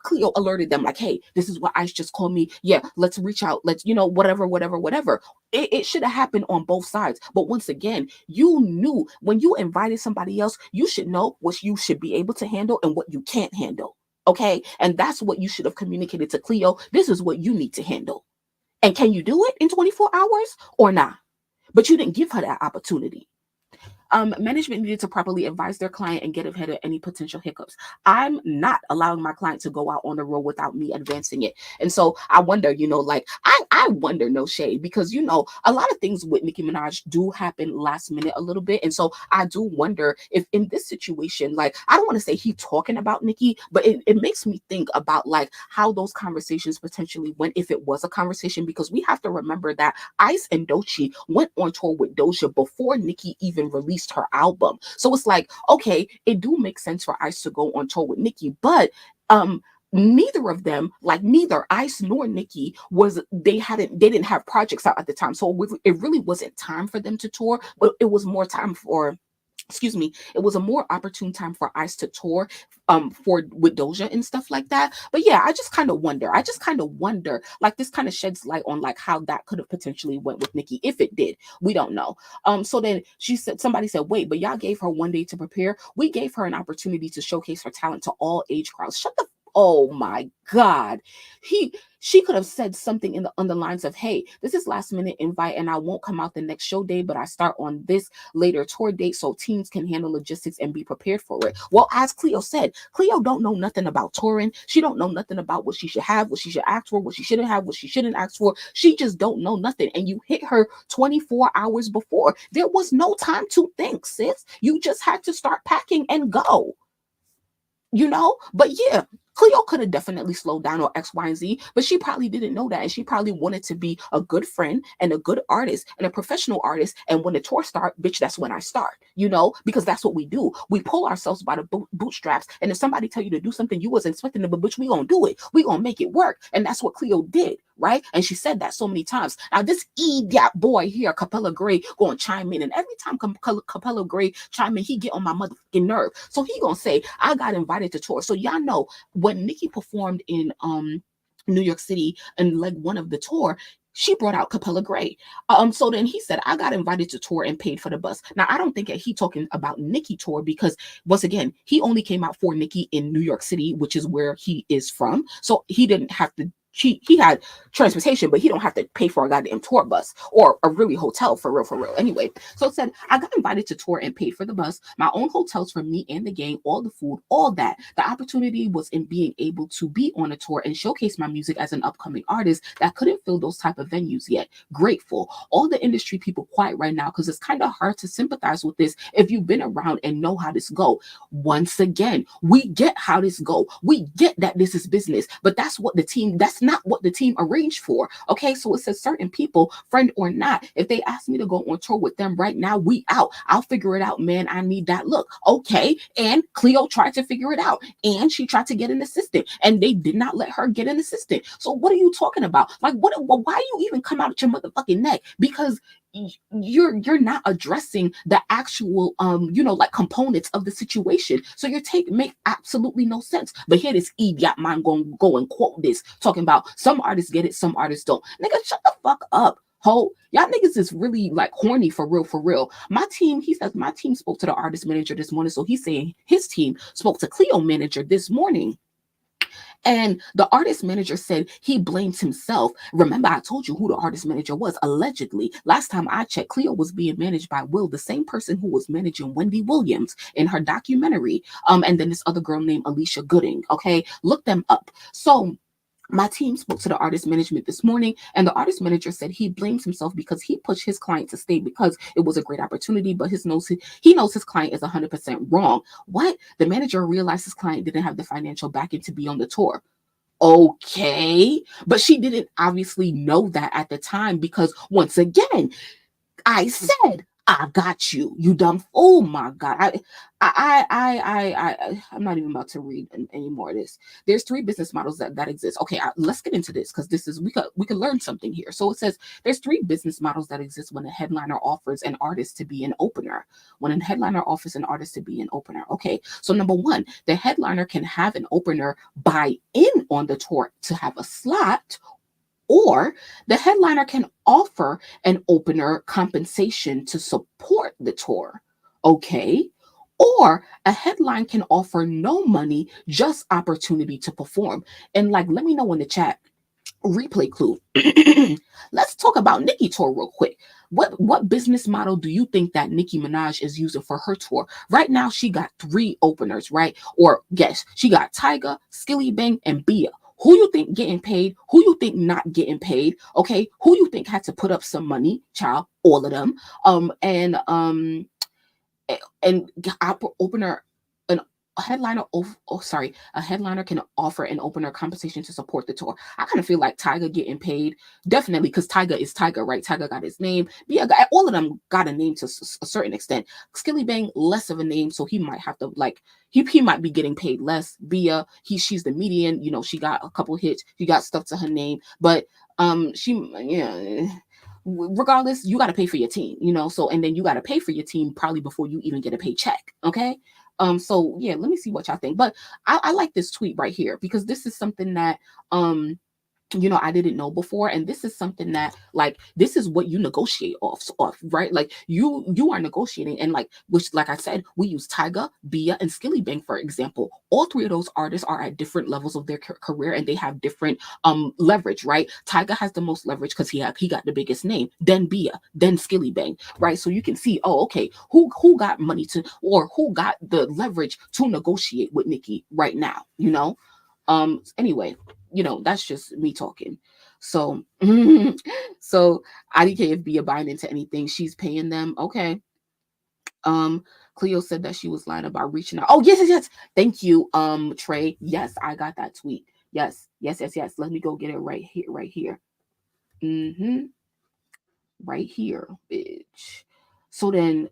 A: Cleo alerted them, like, hey, this is what Ice just called me. Yeah, let's reach out. Let's, whatever. It should have happened on both sides. But once again, you knew when you invited somebody else, you should know what you should be able to handle and what you can't handle. Okay. And that's what you should have communicated to Cleo. This is what you need to handle. And can you do it in 24 hours or not? But you didn't give her that opportunity. Management needed to properly advise their client and get ahead of any potential hiccups. I'm not allowing my client to go out on the road without me advancing it. And so I wonder, like I wonder, no shade, because a lot of things with Nicki Minaj do happen last minute a little bit. And so I do wonder if in this situation, like, I don't want to say he talking about Nicki, but it makes me think about like how those conversations potentially went, if it was a conversation, because we have to remember that Ice and Doechii went on tour with Doja before Nicki even released her album. So it's like, okay, it do make sense for Ice to go on tour with Nicki, but neither of them, like neither Ice nor Nicki, they didn't have projects out at the time. So it really wasn't time for them to tour, but it was more time for, it was a more opportune time for Ice to tour with Doja and stuff like that. But yeah, I just kind of wonder, like, this kind of sheds light on like how that could have potentially went with Nicki. If it did, we don't know. So then somebody said, wait, but y'all gave her one day to prepare. We gave her an opportunity to showcase her talent to all age crowds. Oh my God. She could have said something on the lines of, hey, this is last minute invite and I won't come out the next show day, but I start on this later tour date so teams can handle logistics and be prepared for it. Well, as Cleo said, Cleo don't know nothing about touring. She don't know nothing about what she should have, what she should ask for, what she shouldn't have, what she shouldn't ask for. She just don't know nothing. And you hit her 24 hours before. There was no time to think, sis. You just had to start packing and go. But yeah, Cleo could have definitely slowed down on X, Y, and Z, but she probably didn't know that. And she probably wanted to be a good friend and a good artist and a professional artist. And when the tour start, bitch, that's when I start, because that's what we do. We pull ourselves by the bootstraps. And if somebody tell you to do something you wasn't expecting, but bitch, we gonna do it. We gonna make it work. And that's what Cleo did, right? And she said that so many times. Now, this idiot boy here, Capella Gray, gonna chime in. And every time Capella Gray chime in, he get on my motherfucking nerve. So he gonna say, I got invited to tour. So y'all know, when Nicki performed in New York City and like one of the tour, she brought out Capella Gray. So then he said, I got invited to tour and paid for the bus. Now, I don't think that he talking about Nicki tour, because once again, he only came out for Nicki in New York City, which is where he is from. So he didn't have to, he had transportation, but he don't have to pay for a goddamn tour bus or a really hotel for real. Anyway, so it said, I got invited to tour and paid for the bus, my own hotels for me and the gang, all the food, all that. The opportunity was in being able to be on a tour and showcase my music as an upcoming artist that couldn't fill those type of venues yet. Grateful. All the industry people quiet right now because it's kind of hard to sympathize with this if you've been around and know how this go. Once again, we get how this go. We get that this is business, but that's not what the team arranged for. Okay, so it says certain people, friend or not, if they ask me to go on tour with them right now, we out. I'll figure it out, man. I need that look. Okay, and Cleo tried to figure it out, and she tried to get an assistant, and they did not let her get an assistant. So what are you talking about? Like, why you even come out at your motherfucking neck? Because you're not addressing the actual like components of the situation. So your take make absolutely no sense. But here this idiot man going to go and quote this, talking about some artists get it, some artists don't. Nigga, shut the fuck up. Ho, y'all niggas is really like horny for real. He says my team spoke to the artist manager this morning. So he's saying his team spoke to Cleo manager this morning. And the artist manager said he blames himself. Remember, I told you who the artist manager was, allegedly. Last time I checked, Cleo was being managed by Will, the same person who was managing Wendy Williams in her documentary. And then this other girl named Alicia Gooding. Okay, look them up. So my team spoke to the artist management this morning, and the artist manager said he blames himself because he pushed his client to stay because it was a great opportunity, but he knows his client is 100% wrong. What? The manager realized his client didn't have the financial backing to be on the tour. Okay, but she didn't obviously know that at the time, because once again, I said, I got you, you dumb. Oh my God. I'm not even about to read any more of this. There's 3 business models that exist. Okay, let's get into this, because this is, we could learn something here. So it says there's 3 business models that exist when a headliner offers an artist to be an opener. When a headliner offers an artist to be an opener. Okay, so number 1, the headliner can have an opener buy in on the tour to have a slot, or the headliner can offer an opener compensation to support the tour. Okay. Or a headline can offer no money, just opportunity to perform. And like, let me know in the chat, replay clue. Let's talk about Nicki tour real quick. What business model do you think that Nicki Minaj is using for her tour? Right now, she got 3 openers, right? Or guess, she got Tyga, Skilly Bang, and Bia. Who you think getting paid? Who you think not getting paid? Okay, who you think had to put up some money? Child, all of them. And opener, a headliner. A headliner can offer an opener compensation to support the tour. I kind of feel like Tyga getting paid, definitely, because Tyga is Tyga, right? Tyga got his name. Bia, all of them got a name to a certain extent. Skilly Bang, less of a name, so he might have to he might be getting paid less. Bia, she's the median. You know, she got a couple hits. She got stuff to her name, but regardless, you got to pay for your team, you know. So, and then you got to pay for your team probably before you even get a paycheck. Okay. So yeah, let me see what y'all think. But I like this tweet right here because this is something that I didn't know before, and this is something that, like, this is what you negotiate off, right? Like you are negotiating, and like I said, we use Tyga, Bia, and Skilly Bang for example. All 3 of those artists are at different levels of their career, and they have different leverage, right? Tyga has the most leverage because he got the biggest name, then Bia, then Skilly Bang, right? So you can see, oh, okay, who got money to, or who got the leverage to negotiate with Nicki right now, you know? Anyway, that's just me talking. So, so IDK, if Bia buying into anything, she's paying them. Okay. Cleo said that she was lying about reaching out. Oh, yes. Thank you, Trey. Yes, I got that tweet. Yes. Let me go get it right here. Right here, bitch. So then,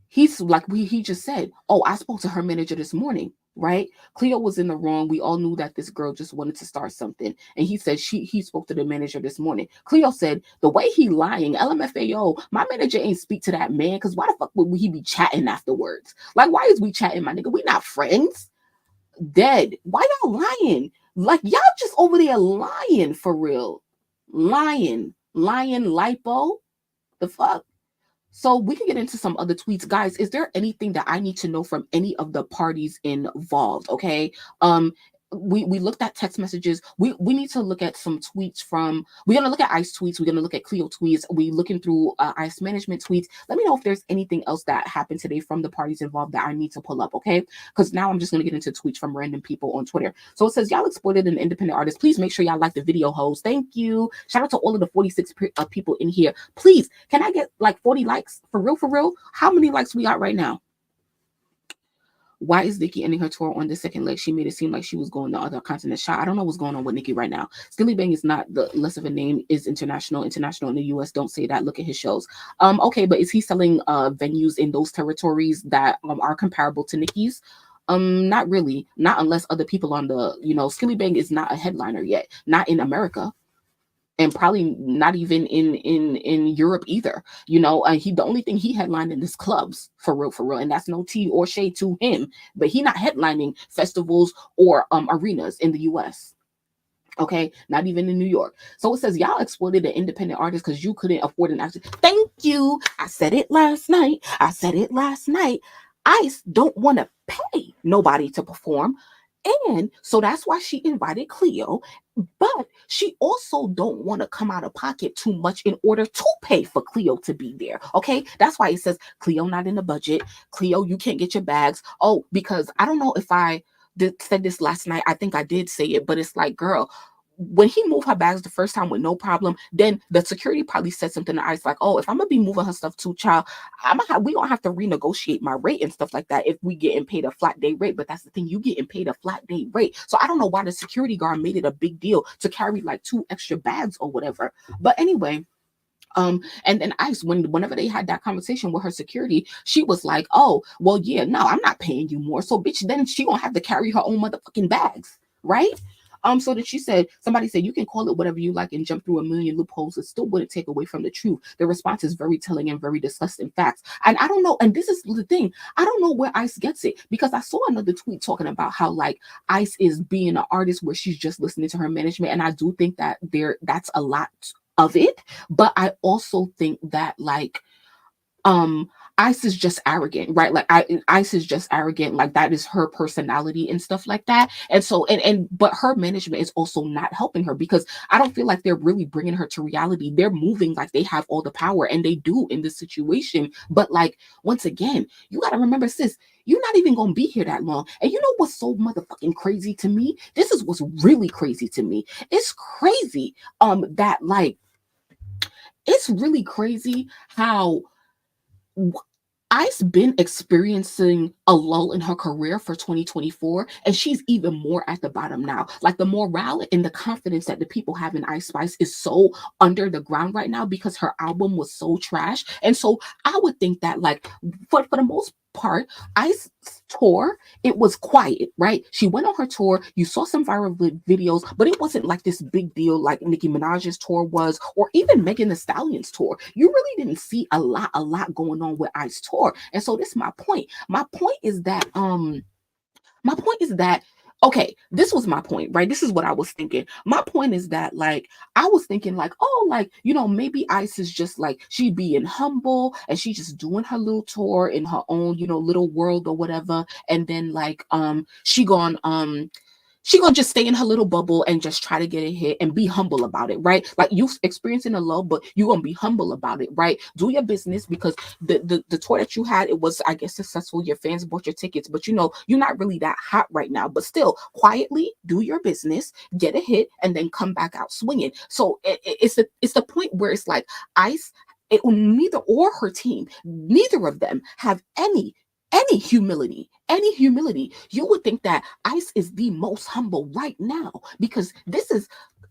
A: he's like, he just said, oh, I spoke to her manager this morning, right? Cleo was in the wrong. We all knew that this girl just wanted to start something. And he said he spoke to the manager this morning. Cleo said, the way he lying, LMFAO, my manager ain't speak to that man, because why the fuck would he be chatting afterwards? Like, why is we chatting, my nigga? We not friends. Dead. Why y'all lying? Like, y'all just over there lying for real. Lying lipo. The fuck? So we can get into some other tweets. Guys, is there anything that I need to know from any of the parties involved? Okay. We looked at text messages. We need to look at some tweets from, we're going to look at Ice tweets. We're going to look at Cleo tweets. We're looking through Ice management tweets. Let me know if there's anything else that happened today from the parties involved that I need to pull up, okay? Because now I'm just going to get into tweets from random people on Twitter. So it says, y'all exploited an independent artist. Please make sure y'all like the video, hoes. Thank you. Shout out to all of the 46 people in here. Please, can I get like 40 likes? For real? How many likes we got right now? Why is Nicki ending her tour on the second leg? She made it seem like she was going to other continents. I don't know what's going on with Nicki right now. Skilly Bang is not the less of a name, is international in the US. Don't say that. Look at his shows. Okay, but is he selling venues in those territories that are comparable to Nicki's? Not really. Not unless other people on the, Skilly Bang is not a headliner yet. Not in America. And probably not even in Europe either. The only thing he headlined in is clubs, for real, and that's no tea or shade to him. But he not headlining festivals or arenas in the US. Okay, not even in New York. So it says y'all exploited an independent artist because you couldn't afford an actor. Thank you. I said it last night. Ice don't want to pay nobody to perform. And so that's why she invited Cleo, but she also don't want to come out of pocket too much in order to pay for Cleo to be there. Okay, that's why it says Cleo not in the budget. Cleo, you can't get your bags. Oh, because I don't know if I said this last night. I think I did say it, but it's like, girl, when he moved her bags the first time with no problem, then the security probably said something to Ice like, oh, if I'm gonna be moving her stuff too, child, we gonna have to renegotiate my rate and stuff like that if we getting paid a flat day rate. But that's the thing, you getting paid a flat day rate. So I don't know why the security guard made it a big deal to carry like 2 extra bags or whatever. But anyway, and then Ice, whenever they had that conversation with her security, she was like, oh, well, yeah, no, I'm not paying you more. So bitch, then she gonna have to carry her own motherfucking bags, right? So that somebody said, you can call it whatever you like and jump through a million loopholes. It still wouldn't take away from the truth. The response is very telling and very disgusting facts. And I don't know. And this is the thing. I don't know where Ice gets it, because I saw another tweet talking about how like Ice is being an artist where she's just listening to her management. And I do think that that's a lot of it. But I also think that like, Ice is just arrogant, right? Like Ice is just arrogant, like that is her personality and stuff like that. And so, but her management is also not helping her, because I don't feel like they're really bringing her to reality. They're moving like they have all the power, and they do in this situation. But like, once again, you got to remember, sis, you're not even gonna be here that long. And you know what's so motherfucking crazy to me? This is what's really crazy to me. It's crazy that like, it's really crazy how Ice been experiencing a lull in her career for 2024, and she's even more at the bottom now. Like, the morale and the confidence that the people have in Ice Spice is so under the ground right now because her album was so trash. And so I would think that, like, for the most part, Ice tour, it was quiet, right? She went on her tour, you saw some viral videos, but it wasn't like this big deal like Nicki Minaj's tour was, or even Megan Thee Stallion's tour. You really didn't see a lot going on with Ice tour. And so this is my point. My point is that okay, this was my point, right? This is what I was thinking. My point is that, like, I was thinking like, oh, like, you know, maybe Ice is just like, she being humble and she just doing her little tour in her own, you know, little world or whatever. And then like, she gonna just stay in her little bubble and just try to get a hit and be humble about it, right? Like, you experiencing a low, but you gonna be humble about it, right? Do your business, because the tour that you had, it was, I guess, successful. Your fans bought your tickets, but you know, you're not really that hot right now. But still, quietly do your business, get a hit, and then come back out swinging. So it's the point where it's like Ice, neither or her team, neither of them have any humility. You would think that Ice is the most humble right now, because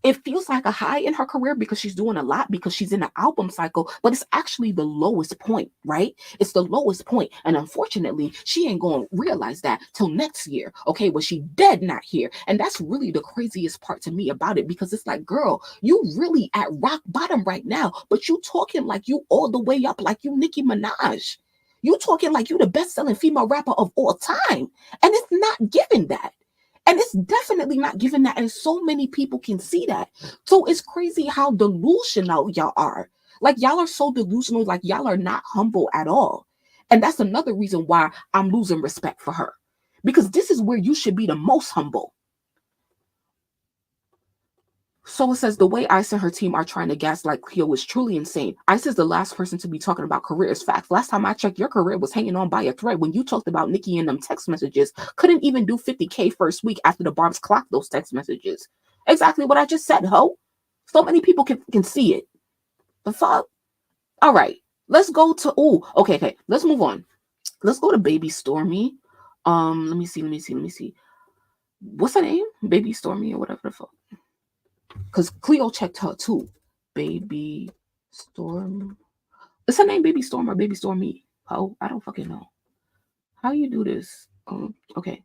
A: it feels like a high in her career because she's doing a lot, because she's in an album cycle, but it's actually the lowest point, right? It's the lowest point. And unfortunately, she ain't going to realize that till next year, okay? When she dead not here. And that's really the craziest part to me about it, because it's like, girl, you really at rock bottom right now, but you talking like you all the way up, like you Nicki Minaj. You talking like you the best-selling female rapper of all time. And it's not giving that. And it's definitely not giving that. And so many people can see that. So it's crazy how delusional y'all are. Like, y'all are so delusional. Like, y'all are not humble at all. And that's another reason why I'm losing respect for her. Because this is where you should be the most humble. So it says, the way Ice and her team are trying to gaslight Cleo is truly insane. Ice is the last person to be talking about careers. Facts. Last time I checked, your career was hanging on by a thread when you talked about Nicki and them text messages. Couldn't even do 50K first week after the Barbs clocked those text messages. Exactly what I just said, ho. So many people can see it. The fuck? All right. Let's go to, okay. Let's move on. Let's go to Baby Stormy. Let me see. What's her name? Baby Stormy or whatever the fuck. Because Cleo checked her too. Baby Storm. Is her name Baby Storm or Baby Stormy? Oh, I don't fucking know. How you do this? Okay.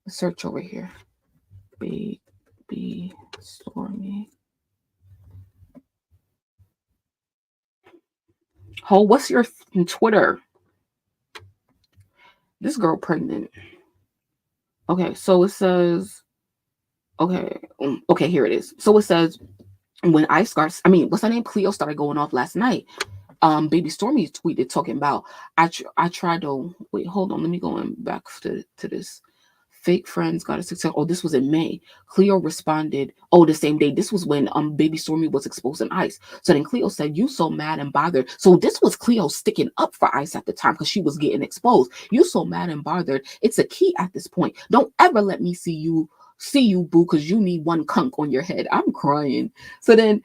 A: Search over here. Baby Stormy. Oh, what's your Twitter? This girl pregnant. Okay, so it says, okay, here it is. So it says, when what's her name? Cleo started going off last night. Baby Stormy tweeted talking about, I tried to, wait, hold on, let me go back to this. Fake friends got a success. Oh, this was in May. Cleo responded, the same day. This was when Baby Stormy was exposing Ice. So then Cleo said, you so mad and bothered. So this was Cleo sticking up for Ice at the time because she was getting exposed. You so mad and bothered. It's a key at this point. Don't ever let me see you, boo, because you need one kunk on your head. I'm crying. So then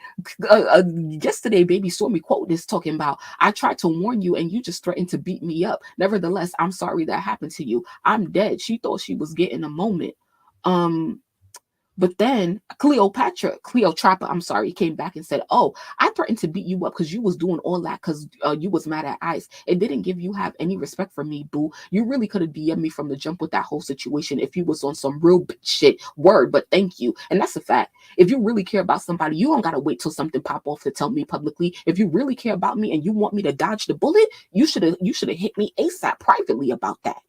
A: yesterday, Baby Stormy quote is talking about, I tried to warn you and you just threatened to beat me up. Nevertheless, I'm sorry that happened to you. I'm dead. She thought she was getting a moment. But then Cleotrapa, came back and said, I threatened to beat you up because you was doing all that because you was mad at Ice. It didn't give you have any respect for me, boo. You really could have DM'd me from the jump with that whole situation if you was on some real shit. Word, but thank you. And that's a fact. If you really care about somebody, you don't got to wait till something pop off to tell me publicly. If you really care about me and you want me to dodge the bullet, you should have hit me ASAP privately about that.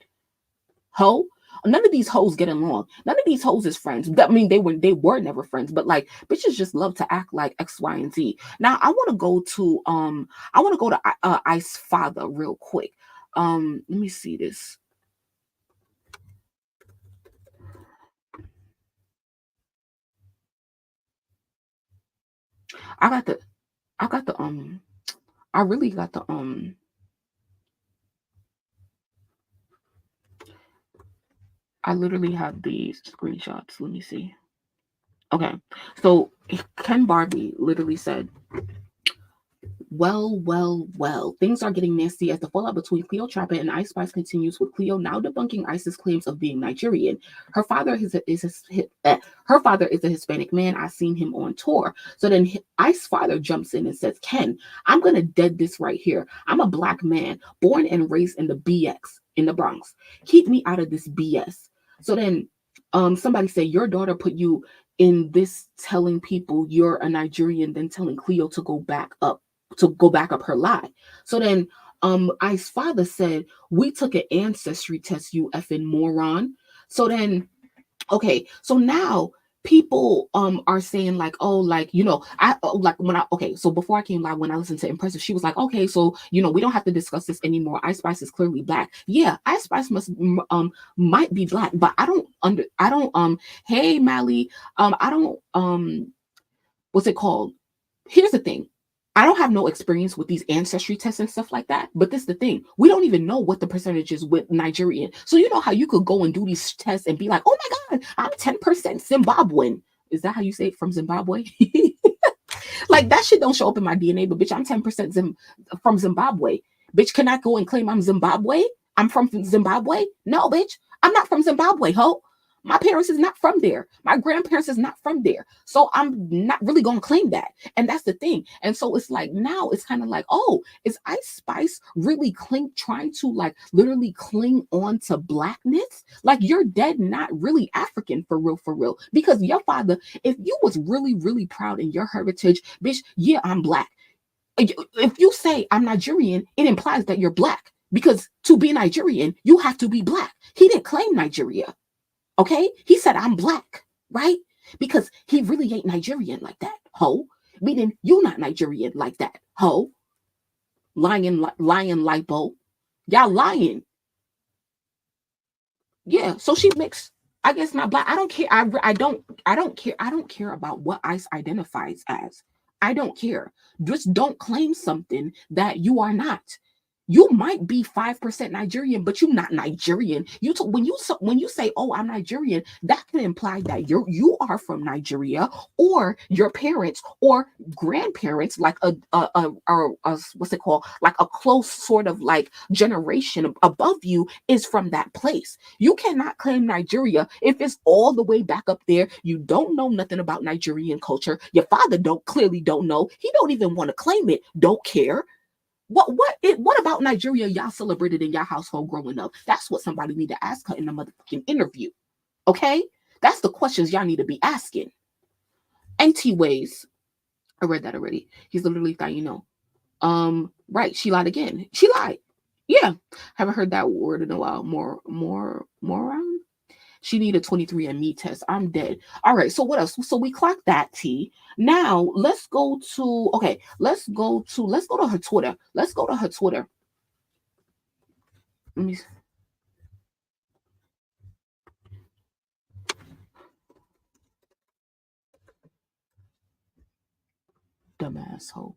A: Ho. none of these hoes get along. None of these hoes is friends. I mean, they were never friends, but like bitches just love to act like X, Y, and Z. Now I want to go to Ice father real quick. Let me see this. I really got the I literally have these screenshots. Let me see. Okay, so Ken Barbie literally said, well, things are getting nasty as the fallout between Cleo Trapper and Ice Spice continues, with Cleo now debunking Ice's claims of being Nigerian. Her father is a Hispanic man. I've seen him on tour. So then Ice's father jumps in and says, Ken, I'm going to dead this right here. I'm a black man born and raised in the BX, in the Bronx. Keep me out of this BS. So then somebody said, your daughter put you in this, telling people you're a Nigerian, then telling Cleo to go back up her lie. So then Ice's father said, we took an ancestry test, you effing moron. So then, okay, so now people are saying like, oh, like, you know, so before I came live, when I listened to Impressive, she was like, okay, so, you know, we don't have to discuss this anymore. Ice Spice is clearly black. Yeah, Ice Spice might be black, but hey Mally, what's it called? Here's the thing. I don't have no experience with these ancestry tests and stuff like that, but this is the thing. We don't even know what the percentage is with Nigerian. So you know how you could go and do these tests and be like, oh my God, I'm 10% Zimbabwean. Is that how you say it, from Zimbabwe? Like that shit don't show up in my DNA, but bitch, I'm 10% from Zimbabwe. Bitch, can I go and claim I'm Zimbabwe? I'm from Zimbabwe? No, bitch, I'm not from Zimbabwe, ho. My parents is not from there. My grandparents is not from there. So I'm not really going to claim that. And that's the thing. And so it's like, now it's kind of like, oh, is Ice Spice really trying to like literally cling on to blackness? Like you're dead, not really African for real. Because your father, if you was really, really proud in your heritage, bitch, yeah, I'm black. If you say I'm Nigerian, it implies that you're black. Because to be Nigerian, you have to be black. He didn't claim Nigeria. Okay, he said I'm black, right? Because he really ain't Nigerian like that, ho. Meaning you not Nigerian like that, ho. Lying lipo, y'all lying. Yeah, so she mixed. I guess not black. I don't care. I don't care. I don't care about what Ice identifies as. I don't care. Just don't claim something that you are not. You might be 5% Nigerian, but you're not Nigerian. When you say, "Oh, I'm Nigerian," that can imply that you are from Nigeria, or your parents or grandparents, like a what's it called, like a close sort of like generation above you, is from that place. You cannot claim Nigeria if it's all the way back up there. You don't know nothing about Nigerian culture. Your father clearly don't know. He don't even want to claim it. Don't care. What about Nigeria y'all celebrated in y'all household growing up? That's what somebody need to ask her in the motherfucking interview. Okay? That's the questions y'all need to be asking. NT Ways. I read that already. He's literally thought, you know. Right, she lied again. She lied. Yeah. Haven't heard that word in a while. More around. She needed a 23andMe test. I'm dead. All right. So what else? So we clocked that T. Now let's go to let's go to her Twitter. Let's go to her Twitter. Let me. Dumb asshole.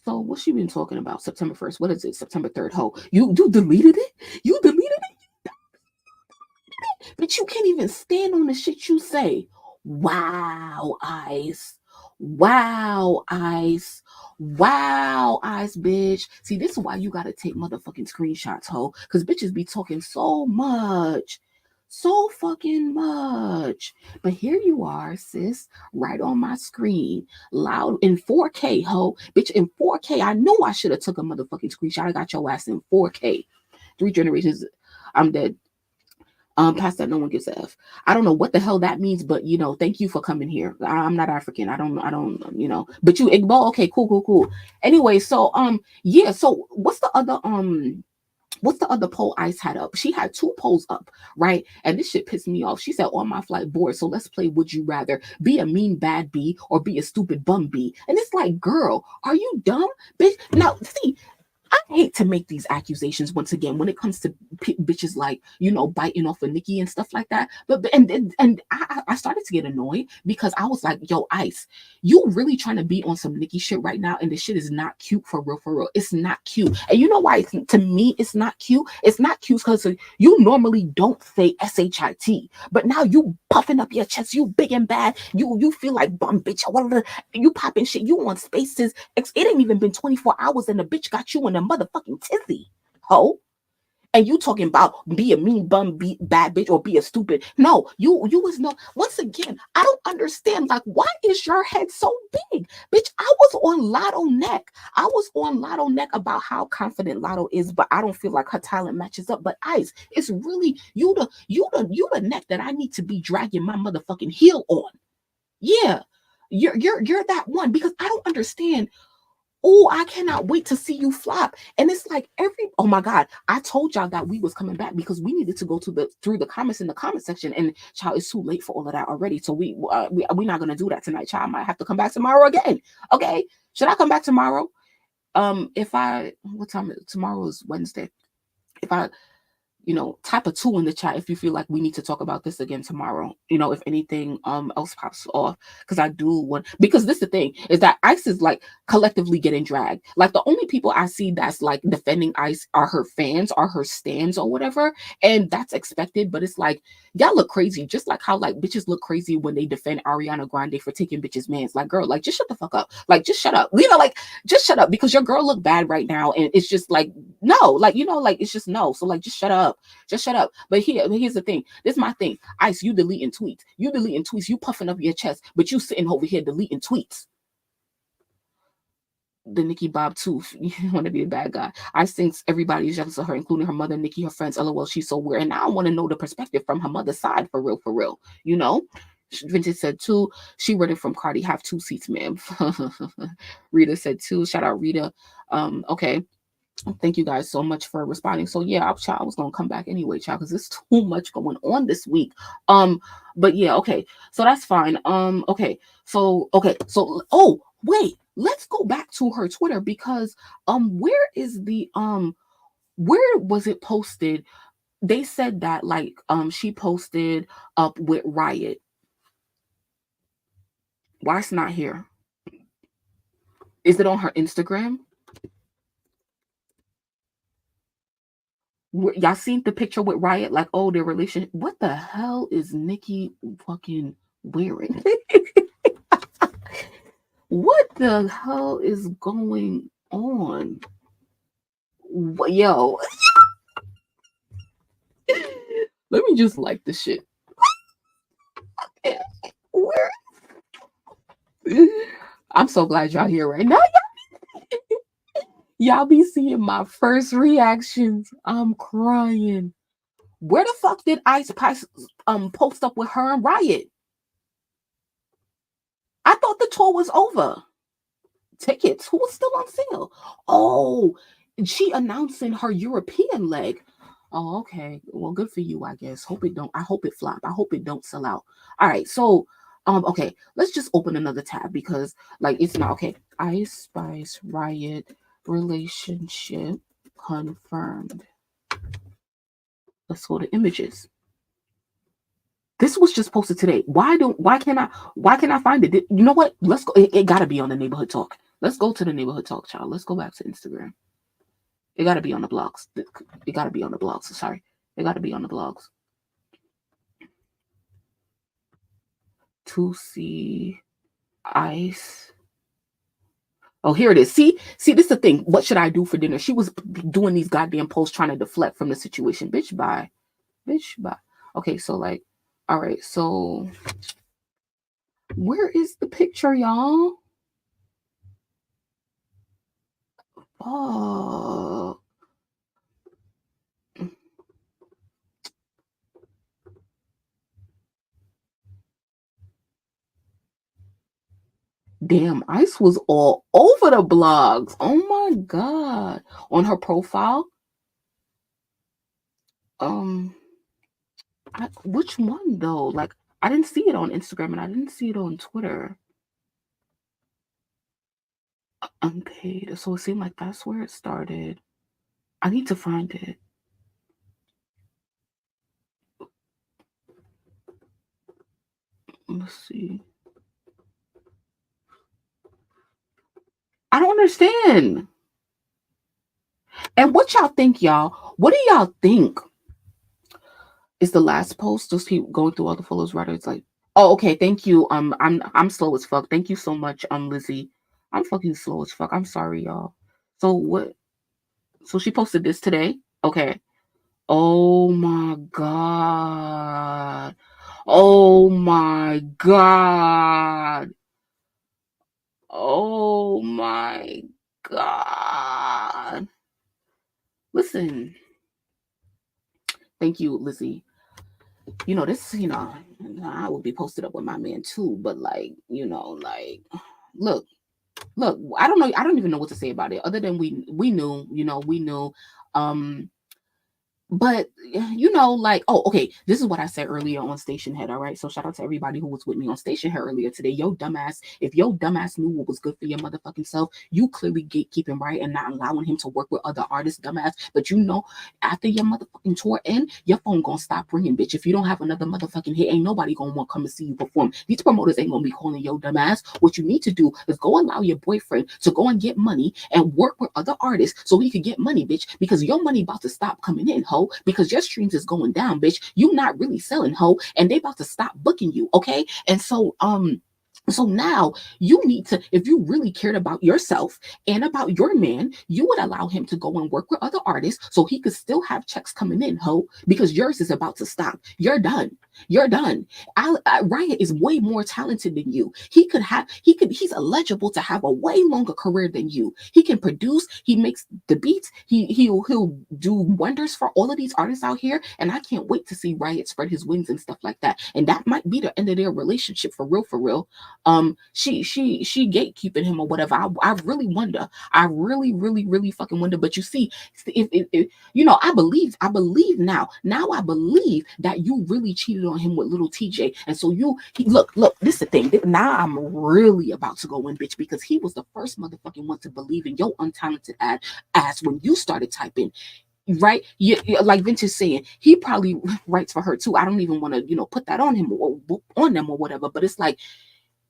A: So what's she been talking about? September 1st. What is it? September 3rd. Ho. You deleted it? You deleted it? But you can't even stand on the shit you say. Wow, Ice. Wow, Ice. Wow, Ice, bitch. See, this is why you gotta take motherfucking screenshots, ho. Because bitches be talking so much. So fucking much. But here you are, sis, right on my screen. Loud in 4K, ho. Bitch, in 4K. I know I should have took a motherfucking screenshot. I got your ass in 4K. 3 generations. I'm dead. Past that, no one gives a F. I don't know what the hell that means, but you know, thank you for coming here. I'm not African. I don't, you know, but you Igbo. Okay, cool. Anyway, so yeah, so what's the other what's the other poll Ice had up? She had 2 polls up, right? And this shit pissed me off. She said, on my flight board, so let's play Would You Rather, be a mean bad bee or be a stupid bum bee. And it's like, girl, are you dumb? Bitch, now, see, I hate to make these accusations once again when it comes to bitches like, you know, biting off of Nicki and stuff like that. But and I started to get annoyed because I was like, yo, Ice, you really trying to be on some Nicki shit right now, and this shit is not cute for real, for real. It's not cute. And you know why to me it's not cute? It's not cute because you normally don't say SHIT, but now you puffing up your chest, you big and bad, you feel like bum bitch, you popping shit, you on spaces. It ain't even been 24 hours and the bitch got you in a motherfucking tizzy, ho. And you talking about be a mean bum, be bad bitch, or be a stupid. No, you was no. Once again, I don't understand. Like, why is your head so big, bitch? I was on Lotto neck. I was on Lotto neck about how confident Lotto is, but I don't feel like her talent matches up. But Ice, it's really you the neck that I need to be dragging my motherfucking heel on. Yeah, you're that one, because I don't understand. Oh, I cannot wait to see you flop. And it's like oh my God, I told y'all that we was coming back because we needed to go through the comments in the comment section. And child, it's too late for all of that already. So we're not gonna do that tonight, child. I might have to come back tomorrow again. Okay. Should I come back tomorrow? What time is tomorrow? Is Wednesday. If I type a 2 in the chat if you feel like we need to talk about this again tomorrow. If anything else pops off, because I do want, because this the thing is that Ice is like collectively getting dragged. Like the only people I see that's like defending Ice are her fans, are her stans or whatever, and that's expected. But it's like y'all look crazy, just like how like bitches look crazy when they defend Ariana Grande for taking bitches' mans. Like, girl, like just shut the fuck up. Like just shut up. Like just shut up, because your girl look bad right now, and it's just like no, like like it's just no. So like just shut up. Just shut up. But here's the thing. This is my thing. Ice, you deleting tweets. You puffing up your chest, but you sitting over here deleting tweets. The Nicki Bob tooth. You want to be a bad guy. I think everybody is jealous of her, including her mother, Nicki, her friends. LOL, she's so weird. And now I want to know the perspective from her mother's side, for real, for real. Vintage said 2. She running from Cardi. Have 2 seats, ma'am. Rita said 2. Shout out Rita. Okay. Thank you guys so much for responding. So yeah, I was gonna come back anyway, child, because there's too much going on this week. But yeah, okay, so that's fine. So oh wait, let's go back to her Twitter, because where is the where was it posted? They said that like she posted up with Riot. Why it's not here? Is it on her Instagram? Y'all seen the picture with Riot? Like, oh, their relationship. What the hell is Nicki fucking wearing? What the hell is going on? Yo. Let me just like the shit. Where? I'm so glad y'all here right now. Y'all be seeing my first reactions. I'm crying. Where the fuck did Ice Spice post up with her and Riot? I thought the tour was over. Tickets, who was still on sale? Oh, she announcing her European leg. Oh, okay. Well, good for you, I guess. I hope it flop. I hope it don't sell out. All right, so okay, let's just open another tab, because like it's not okay. Ice Spice Riot relationship confirmed. Let's go to images. This was just posted today. Why can't I find it? You know what? Let's go. It gotta be on the neighborhood talk. Let's go to the neighborhood talk, child. Let's go back to Instagram. It gotta be on the blogs. It gotta be on the blogs. Sorry. It gotta be on the blogs. To see Ice. Oh, here it is. See, this is the thing. What should I do for dinner? She was doing these goddamn posts trying to deflect from the situation. Bitch, bye. Bitch, bye. Okay, so like, all right, so where is the picture, y'all? Oh. Damn, Ice was all over the blogs. Oh my God. On her profile. Which one though? Like, I didn't see it on Instagram and I didn't see it on Twitter. Unpaid. So it seemed like that's where it started. I need to find it. Let's see. I don't understand. And what y'all think, y'all? What do y'all think is the last post? Just keep going through all the follows, right? It's like, oh, okay, thank you. I'm slow as fuck. Thank you so much, Lizzie. I'm fucking slow as fuck. I'm sorry, y'all. So what? So she posted this today. Okay. Oh my god. Oh my god. Oh my god. Listen. Thank you, Lizzie. You know, this, I would be posted up with my man too, but like, look, I don't know. I don't even know what to say about it other than we knew, we knew. But like, oh, okay, this is what I said earlier on Station Head. All right, so shout out to everybody who was with me on Station Head earlier today. Yo dumbass, if your dumbass knew what was good for your motherfucking self, you clearly gatekeeping, right, and not allowing him to work with other artists, dumbass. But after your motherfucking tour end, your phone gonna stop ringing, bitch. If you don't have another motherfucking hit, ain't nobody gonna want to come and see you perform. These promoters ain't gonna be calling yo dumbass. What you need to do is go allow your boyfriend to go and get money and work with other artists so he could get money, bitch, because your money about to stop coming in, ho, because your streams is going down, bitch. You not really selling, ho, and they about to stop booking you, okay? And so now you need to, if you really cared about yourself and about your man, you would allow him to go and work with other artists so he could still have checks coming in, ho, because yours is about to stop. You're done. You're done. Riot is way more talented than you. He's eligible to have a way longer career than you. He can produce, he makes the beats, he'll do wonders for all of these artists out here. And I can't wait to see Riot spread his wings and stuff like that. And that might be the end of their relationship for real, for real. She gatekeeping him or whatever. I really wonder. I really fucking wonder. But you see, if I believe now I believe that you really cheated on him with little TJ. And so look, this is the thing. Now I'm really about to go in, bitch, because he was the first motherfucking one to believe in your untalented ass when you started typing. Right? Like Vince is saying, he probably writes for her too. I don't even want to, put that on him or on them or whatever. But it's like,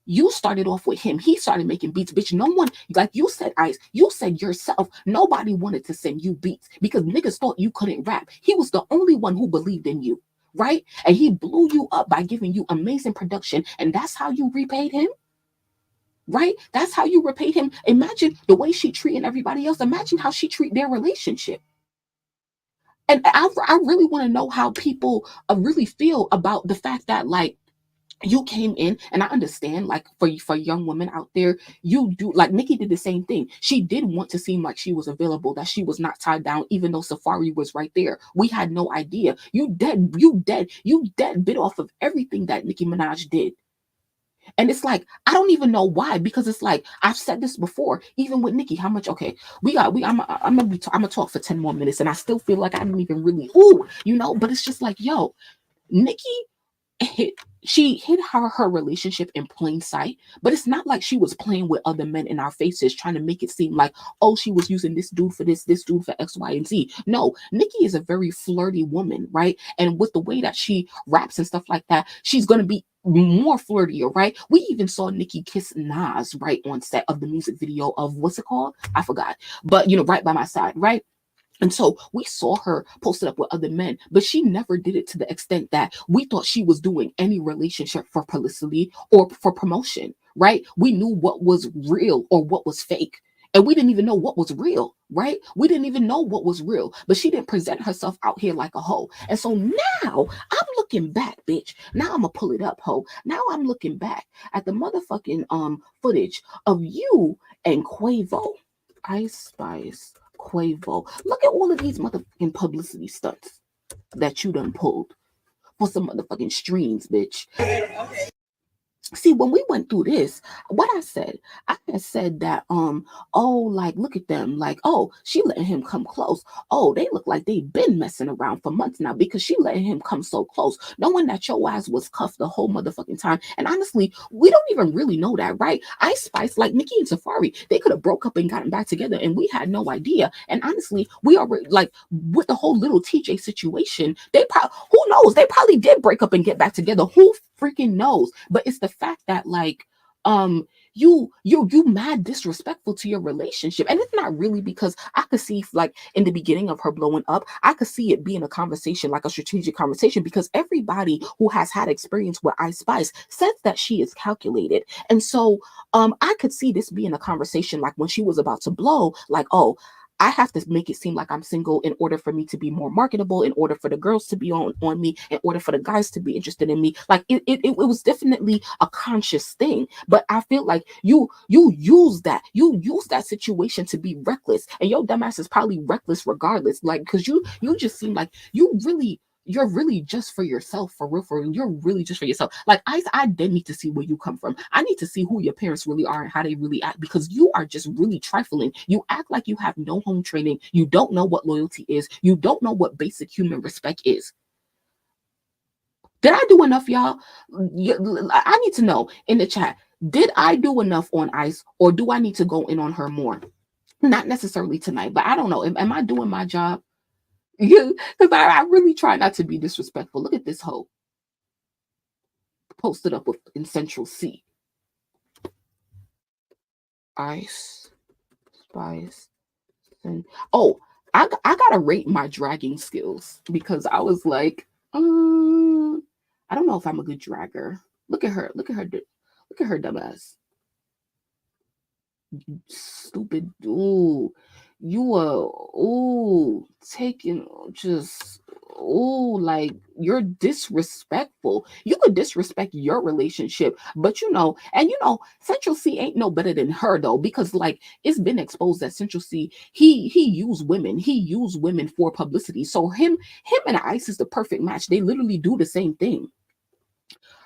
A: you started off with him. He started making beats, bitch. No one, like you said, Ice, you said yourself, nobody wanted to send you beats because niggas thought you couldn't rap. He was the only one who believed in you, right? And he blew you up by giving you amazing production. And that's how you repaid him, right? That's how you repaid him. Imagine the way she treating everybody else. Imagine how she treat their relationship. And I really want to know how people really feel about the fact that, like, you came in, and I understand, like, for young women out there, you do, like Nicki did the same thing. She did want to seem like she was available, that she was not tied down, even though Safari was right there. We had no idea. You dead bit off of everything that Nicki Minaj did. And it's like, I don't even know why, because it's like, I've said this before, even with Nicki, how much, okay, I'm gonna talk for 10 more minutes, and I still feel like I didn't even really, but it's just like, yo, Nicki, she hid her relationship in plain sight, but it's not like she was playing with other men in our faces trying to make it seem like, oh, she was using this dude for this dude for X, Y, and Z. No, Nicki is a very flirty woman, right? And with the way that she raps and stuff like that, she's gonna be more flirtier, right? We even saw Nicki kiss Nas right on set of the music video of, what's it called? I forgot, but Right by My Side, right? And so we saw her posted up with other men, but she never did it to the extent that we thought she was doing any relationship for publicity or for promotion, right? We knew what was real or what was fake. And we didn't even know what was real, right? We didn't even know what was real, but she didn't present herself out here like a hoe. And so now I'm looking back, bitch. Now I'm gonna pull it up, hoe. Now I'm looking back at the motherfucking footage of you and Quavo, Ice Spice, Quavo. Look at all of these motherfucking publicity stunts that you done pulled for some motherfucking streams, bitch. see, when we went through this, what I had said that, oh, like, look at them, like, oh, she letting him come close. Oh, they look like they've been messing around for months now because she letting him come so close, knowing that your ass was cuffed the whole motherfucking time. And honestly, we don't even really know that, right? Ice Spice, like Nicki and Safari, they could have broke up and gotten back together, and we had no idea. And honestly, we already, like, with the whole little TJ situation, they probably, who knows, they probably did break up and get back together. Who freaking knows? But it's the fact that, like, you mad disrespectful to your relationship. And it's not really, because I could see, like, in the beginning of her blowing up, I could see it being a conversation, like a strategic conversation, because everybody who has had experience with Ice Spice says that she is calculated. And so I could see this being a conversation, like when she was about to blow, like, oh, I have to make it seem like I'm single in order for me to be more marketable, in order for the girls to be on me, in order for the guys to be interested in me. Like, it was definitely a conscious thing. But I feel like you use that situation to be reckless, and your dumbass is probably reckless regardless. Like, because you just seem like you're really just for yourself, for real, for real. You're really just for yourself. Like, I did need to see where you come from. I need to see who your parents really are and how they really act, because you are just really trifling. You act like you have no home training. You don't know what loyalty is. You don't know what basic human respect is. Did I do enough, y'all? I need to know in the chat. Did I do enough on Ice, or do I need to go in on her more? Not necessarily tonight, but I don't know. Am I doing my job? Because I really try not to be disrespectful. Look at this hoe posted up with in Central C. Ice Spice. And oh, I gotta rate my dragging skills, because I was like, I don't know if I'm a good dragger. Look at her dumbass. Stupid. Ooh. You are taking just like, you're disrespectful. You could disrespect your relationship, but Central C ain't no better than her though, because like, it's been exposed that Central C, he used women for publicity. So him and Ice is the perfect match. They literally do the same thing.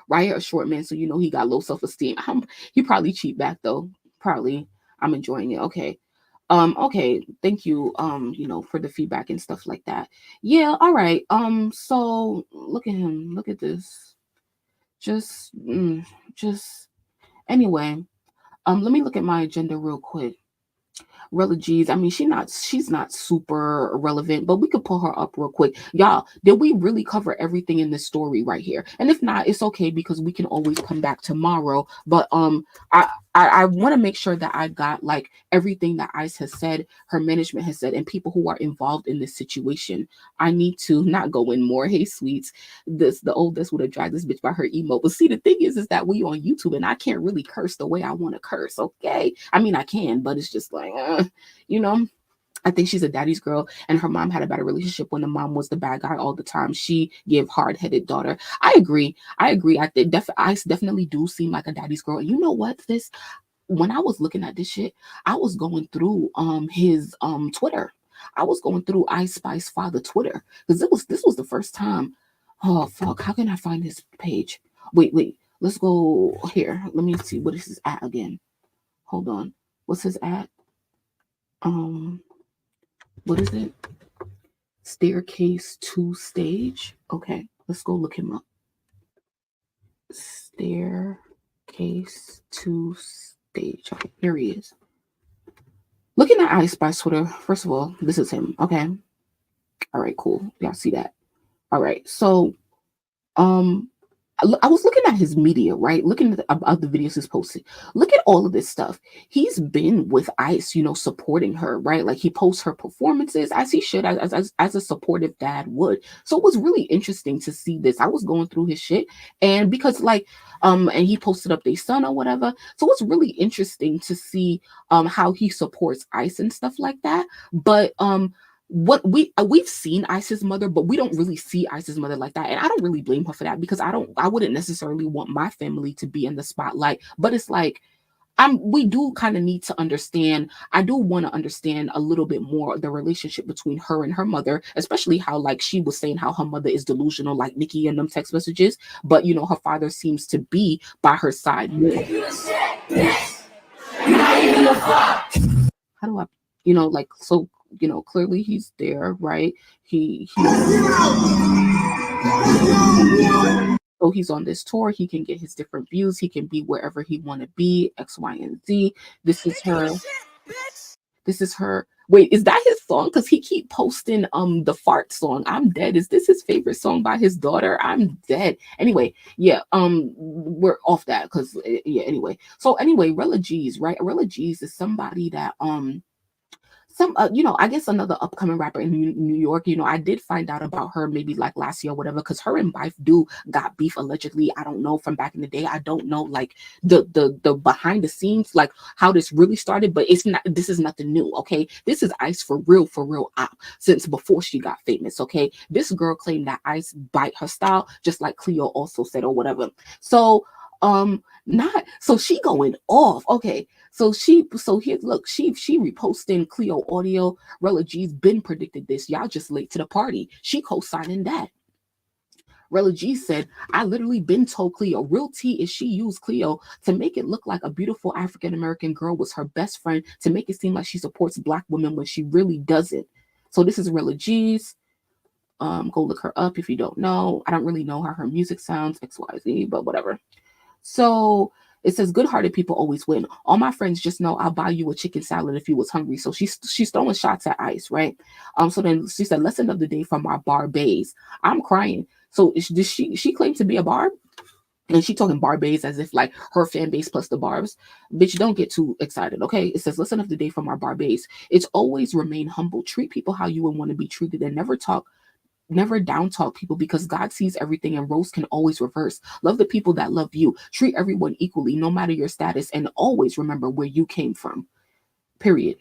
A: Right, a short man, so he got low self-esteem. He probably cheat back though. Probably. I'm enjoying it. Okay. Okay, thank you, for the feedback and stuff like that. Yeah, all right. So look at him, look at this. Just anyway, let me look at my agenda real quick. B'ArBoLoGiE, I mean, she's not super relevant, but we could pull her up real quick. Y'all, did we really cover everything in this story right here? And if not, it's okay, because we can always come back tomorrow. But I want to make sure that I got like everything that Ice has said, her management has said, and people who are involved in this situation. I need to not go in more. Hey, sweets, the oldest would have dragged this bitch by her emo. But see, the thing is that we on YouTube, and I can't really curse the way I want to curse. Okay, I mean, I can, but it's just like, I think she's a daddy's girl, and her mom had a better relationship when the mom was the bad guy all the time. She gave hard-headed daughter. I agree. I think Ice definitely do seem like a daddy's girl. You know what? When I was looking at this shit, I was going through his Twitter. I was going through Ice Spice father Twitter, because this was the first time. Oh fuck! How can I find his page? Wait. Let's go here. Let me see, what is his at again. Hold on. What's his at? What is it? Staircase to stage. Okay, let's go look him up. Staircase to stage. Okay, here he is. Looking at Ice Spice Twitter. First of all, this is him. Okay. All right, cool. Y'all see that? All right. So, I was looking at his media, right? Looking at the videos he's posted. Look at all of this stuff. He's been with Ice, supporting her, right? Like, he posts her performances as he should, as a supportive dad would. So it was really interesting to see this. I was going through his shit, and because and he posted up their son or whatever. So it's really interesting to see how he supports Ice and stuff like that. But what we've seen Ice's mother, but we don't really see Ice's mother like that, and I don't really blame her for that, because I wouldn't necessarily want my family to be in the spotlight. But it's like, we do kind of need to understand. I do want to understand a little bit more the relationship between her and her mother, especially how like she was saying how her mother is delusional, like Nicki in them text messages, but you know her father seems to be by her side more. How do I, you know, like so, you know, clearly he's there, right? So he's on this tour. He can get his different views. He can be wherever he want to be. X, Y, and Z. This is her. This is her. Wait, is that his song? Because he keep posting the fart song. I'm dead. Is this his favorite song by his daughter? I'm dead. Anyway, yeah. We're off that because yeah. Anyway, so anyway, Rella G's, right? Rella G's is somebody that some you know, I guess another upcoming rapper in New York. You know, I did find out about her maybe like last year or whatever, because her and Bife do got beef allegedly. I don't know, from back in the day. I don't know like the behind the scenes, like how this really started, but it's not, this is nothing new. Okay, this is Ice for real op since before she got famous. Okay, this girl claimed that Ice bite her style, just like Cleo also said or whatever. So not so she going off. Okay, so here, look, she reposting Cleo audio. Rella G's been predicted this. Y'all just late to the party. She co-signing that. Rella G said, I literally been told Cleo. Real tea is she used Cleo to make it look like a beautiful African-American girl was her best friend, to make it seem like she supports Black women when she really doesn't. So this is Rella G's. Go look her up if you don't know. I don't really know how her music sounds, XYZ, but whatever. So it says, good-hearted people always win. All my friends just know I'll buy you a chicken salad if you was hungry. So she's throwing shots at Ice, right? So then she said, lesson of the day from our barbase. I'm crying. So does she claim to be a barb? And she talking barbase as if like her fan base plus the barbs. Bitch, don't get too excited, okay? It says, lesson of the day from our barbase. It's always remain humble. Treat people how you would want to be treated, and never down talk people, because God sees everything and roles can always reverse. Love the people that love you. Treat everyone equally, no matter your status, and always remember where you came from. Period.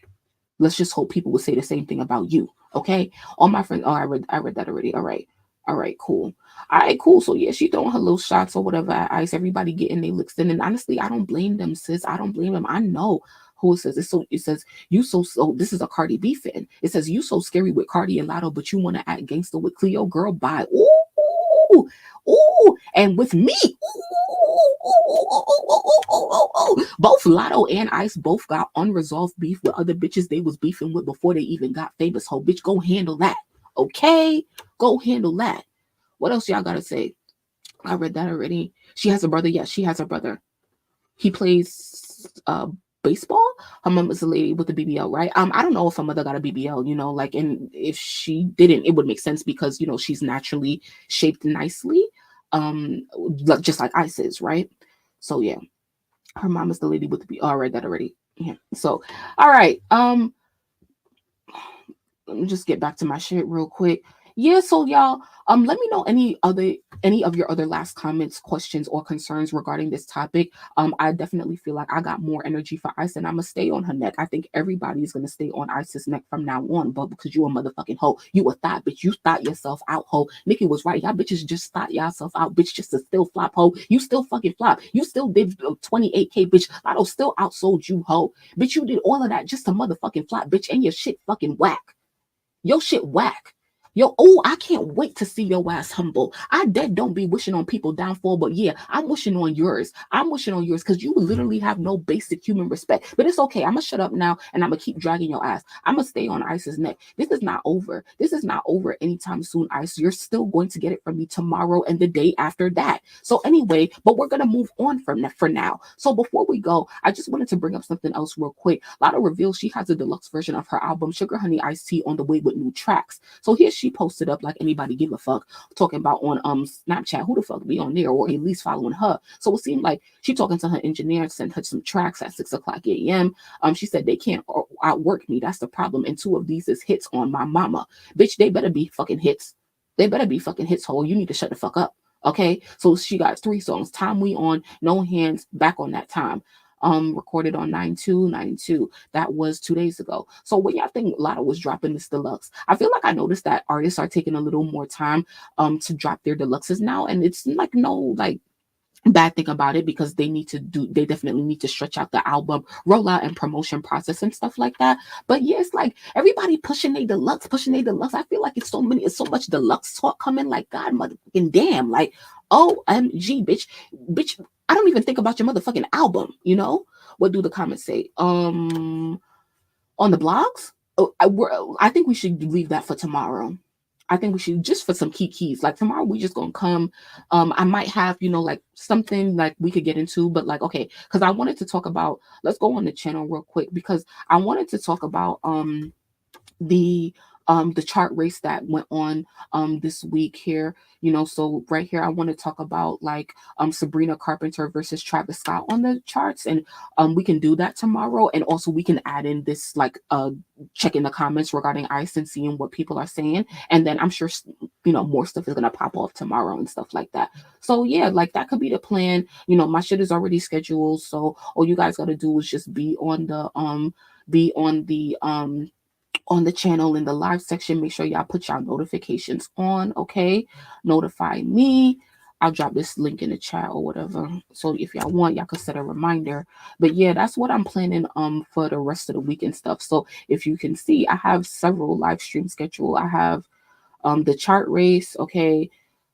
A: Let's just hope people will say the same thing about you. Okay. All my friends. Oh, I read that already. All right. Cool. All right, cool. So yeah, she throwing her little shots or whatever at Ice. Everybody getting their licks in. And honestly, I don't blame them, sis. I don't blame them. I know who it says. It says, you so this is a Cardi B fan. It says, you so scary with Cardi and Lotto, but you want to act gangster with Cleo. Girl, bye. Ooh. And with me. Ooh. Both Lotto and Ice both got unresolved beef with other bitches they was beefing with before they even got famous. Whole bitch, go handle that. Okay? Go handle that. What else y'all gotta say? I read that already. She has a brother. Yes, she has a brother. He plays baseball. Her mom is a lady with a BBL, right? I don't know if her mother got a BBL, you know, like, and if she didn't, it would make sense because, you know, she's naturally shaped nicely, just like Ice is, right? So yeah, her mom is the lady with the BBL. Oh, I read that already. Yeah. So, all right. Let me just get back to my shit real quick. Yeah, so y'all, let me know any of your other last comments, questions, or concerns regarding this topic. I definitely feel like I got more energy for Ice, and I'm gonna stay on her neck. I think everybody is gonna stay on Ice's neck from now on, but because you a motherfucking hoe, you a thought bitch, you thought yourself out, hoe. Nicki was right, y'all bitches just thought yourself out, bitch, just to still flop, hoe. You still fucking flop. You still did 28K, bitch. Lotto still outsold you, hoe. Bitch, you did all of that just to motherfucking flop, bitch, and your shit fucking whack. Your shit whack. Yo, oh, I can't wait to see your ass humble. I dead don't be wishing on people downfall, but yeah, I'm wishing on yours. I'm wishing on yours because you literally have no basic human respect. But it's okay. I'm gonna shut up now and I'm gonna keep dragging your ass. I'm gonna stay on Ice's neck. This is not over. This is not over anytime soon, Ice. You're still going to get it from me tomorrow and the day after that. So anyway, but we're gonna move on from that for now. So before we go, I just wanted to bring up something else real quick. Lotto reveals she has a deluxe version of her album Sugar Honey Iced Tea on the way with new tracks. So here she posted up like anybody give a fuck, talking about on Snapchat, who the fuck be on there, or at least following her. So it seemed like she talking to her engineer, sent her some tracks at 6 o'clock a.m. She said they can't outwork me. That's the problem. And 2 of these is hits on my mama. Bitch, they better be fucking hits. They better be fucking hits, hole. You need to shut the fuck up. Okay. So she got 3 songs. Time We On, No Hands, Back on That Time. Recorded on 9/2/92. That was 2 days ago. So when y'all think Lotto was dropping this deluxe, I feel like I noticed that artists are taking a little more time to drop their deluxes now, and it's like no like bad thing about it, because they definitely need to stretch out the album rollout and promotion process and stuff like that. But yeah, it's like everybody pushing a deluxe. I feel like it's so much deluxe talk coming, like, God motherfucking damn, like, OMG, bitch, I don't even think about your motherfucking album, you know? What do the comments say? On the blogs? I think we should leave that for tomorrow. I think we should, just for some keys. Like, tomorrow we just gonna come. I might have, like, something like we could get into, but like, okay, because I wanted to talk about, let's go on the channel real quick, because I wanted to talk about the chart race that went on this week here. So right here I want to talk about, like, Sabrina Carpenter versus Travis Scott on the charts, and we can do that tomorrow. And also we can add in this, like, checking the comments regarding Ice and seeing what people are saying, and then I'm sure more stuff is gonna pop off tomorrow and stuff like that. So yeah, like, that could be the plan. My shit is already scheduled, so all you guys gotta do is just be on the channel in the live section. Make sure y'all put y'all notifications on, okay? Notify me. I'll drop this link in the chat or whatever. So if y'all want, y'all can set a reminder. But yeah, that's what I'm planning for the rest of the week and stuff. So if you can see, I have several live stream scheduled. I have the chart race, okay,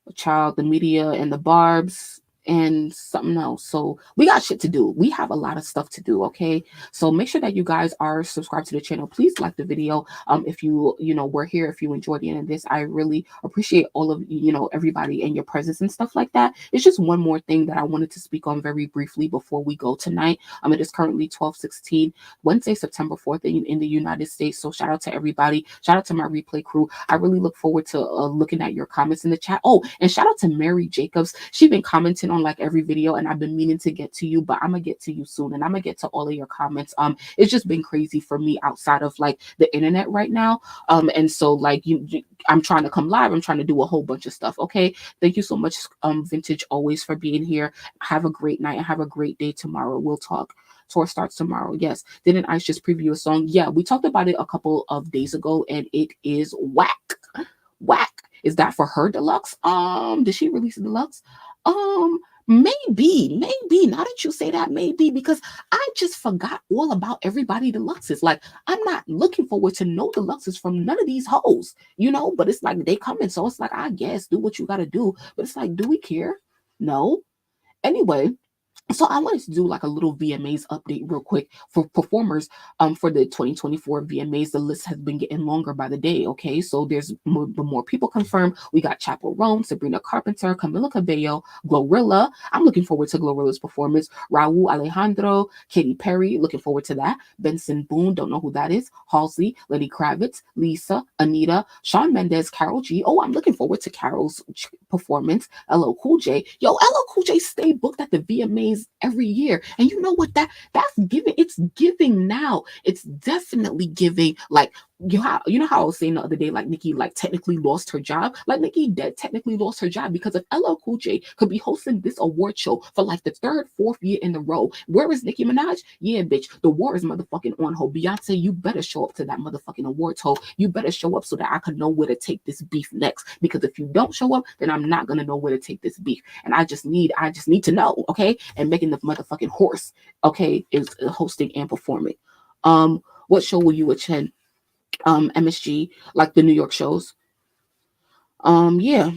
A: the media and the barbs, and something else. So we got shit to do. We have a lot of stuff to do, okay? So make sure that you guys are subscribed to the channel. Please like the video. If you were here, if you enjoyed the end of this, I really appreciate all of everybody and your presence and stuff like that. It's just one more thing that I wanted to speak on very briefly before we go tonight. It is currently 12:16, Wednesday, September 4th in the United States. So shout out to everybody. Shout out to my replay crew. I really look forward to looking at your comments in the chat. Oh, and shout out to Mary Jacobs. She's been commenting on, like, every video, and I've been meaning to get to you, but I'm gonna get to you soon, and I'm gonna get to all of your comments. It's just been crazy for me outside of, like, the internet right now. And so, like, I'm trying to come live. I'm trying to do a whole bunch of stuff. Okay. Thank you so much, Vintage, always, for being here. Have a great night and have a great day tomorrow. We'll talk. Tour starts tomorrow. Yes. Didn't Ice just preview a song? Yeah, we talked about it a couple of days ago, and it is whack. Whack. Is that for her deluxe? Did she release a deluxe? Maybe. Now that you say that, maybe, because I just forgot all about everybody deluxes. Like, I'm not looking forward to no deluxes from none of these hoes, but it's like they coming. So it's like, I guess do what you got to do. But it's like, do we care? No. Anyway. So I wanted to do, like, a little VMAs update real quick for performers for the 2024 VMAs. The list has been getting longer by the day, okay? So there's more people confirmed. We got Chappell Roan, Sabrina Carpenter, Camila Cabello, Glorilla. I'm looking forward to Glorilla's performance. Raul Alejandro, Katy Perry, looking forward to that. Benson Boone, don't know who that is. Halsey, Lenny Kravitz, Lisa, Anita, Shawn Mendes, Karol G. Oh, I'm looking forward to Karol's performance. LL Cool J. Yo, LL Cool J stay booked at the VMAs every year, and you know what, that's giving. It's giving now. It's definitely giving. Like, you know how I was saying the other day, like, Nicki, like, technically lost her job. Like, Nicki technically lost her job because if LL Cool J could be hosting this award show for, like, the third, fourth year in a row, where is Nicki Minaj? Yeah, bitch, the war is motherfucking on, ho. Beyonce, you better show up to that motherfucking awards, ho. You better show up so that I can know where to take this beef next. Because if you don't show up, then I'm not gonna know where to take this beef. And I just need to know, okay? And Megan the motherfucking Horse, okay, is hosting and performing. What show will you attend? MSG, like the New York shows. Yeah.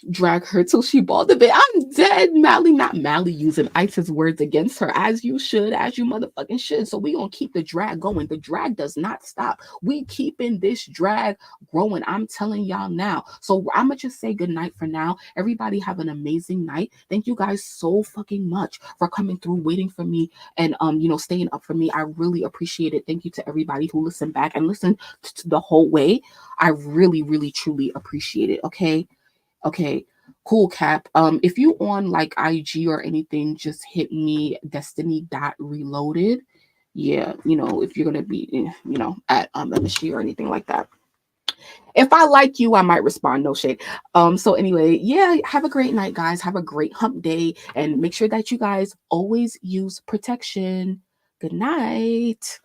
A: Drag her till she bald a bit. I'm dead. Not Mally using Ice's words against her, as you should, as you motherfucking should. So we gonna keep the drag going. The drag does not stop. We keeping this drag growing. I'm telling y'all now. So I'm gonna just say good night for now. Everybody have an amazing night. Thank you guys so fucking much for coming through, waiting for me, and staying up for me. I really appreciate it. Thank you to everybody who listened back and listened to the whole way. I really, really, truly appreciate it. Okay, cool, Cap. If you on, like, IG or anything, just hit me, destiny.reloaded. Yeah, if you're gonna be, at MSG or anything like that. If I like you, I might respond. No shade. So anyway, yeah, have a great night, guys. Have a great hump day, and make sure that you guys always use protection. Good night.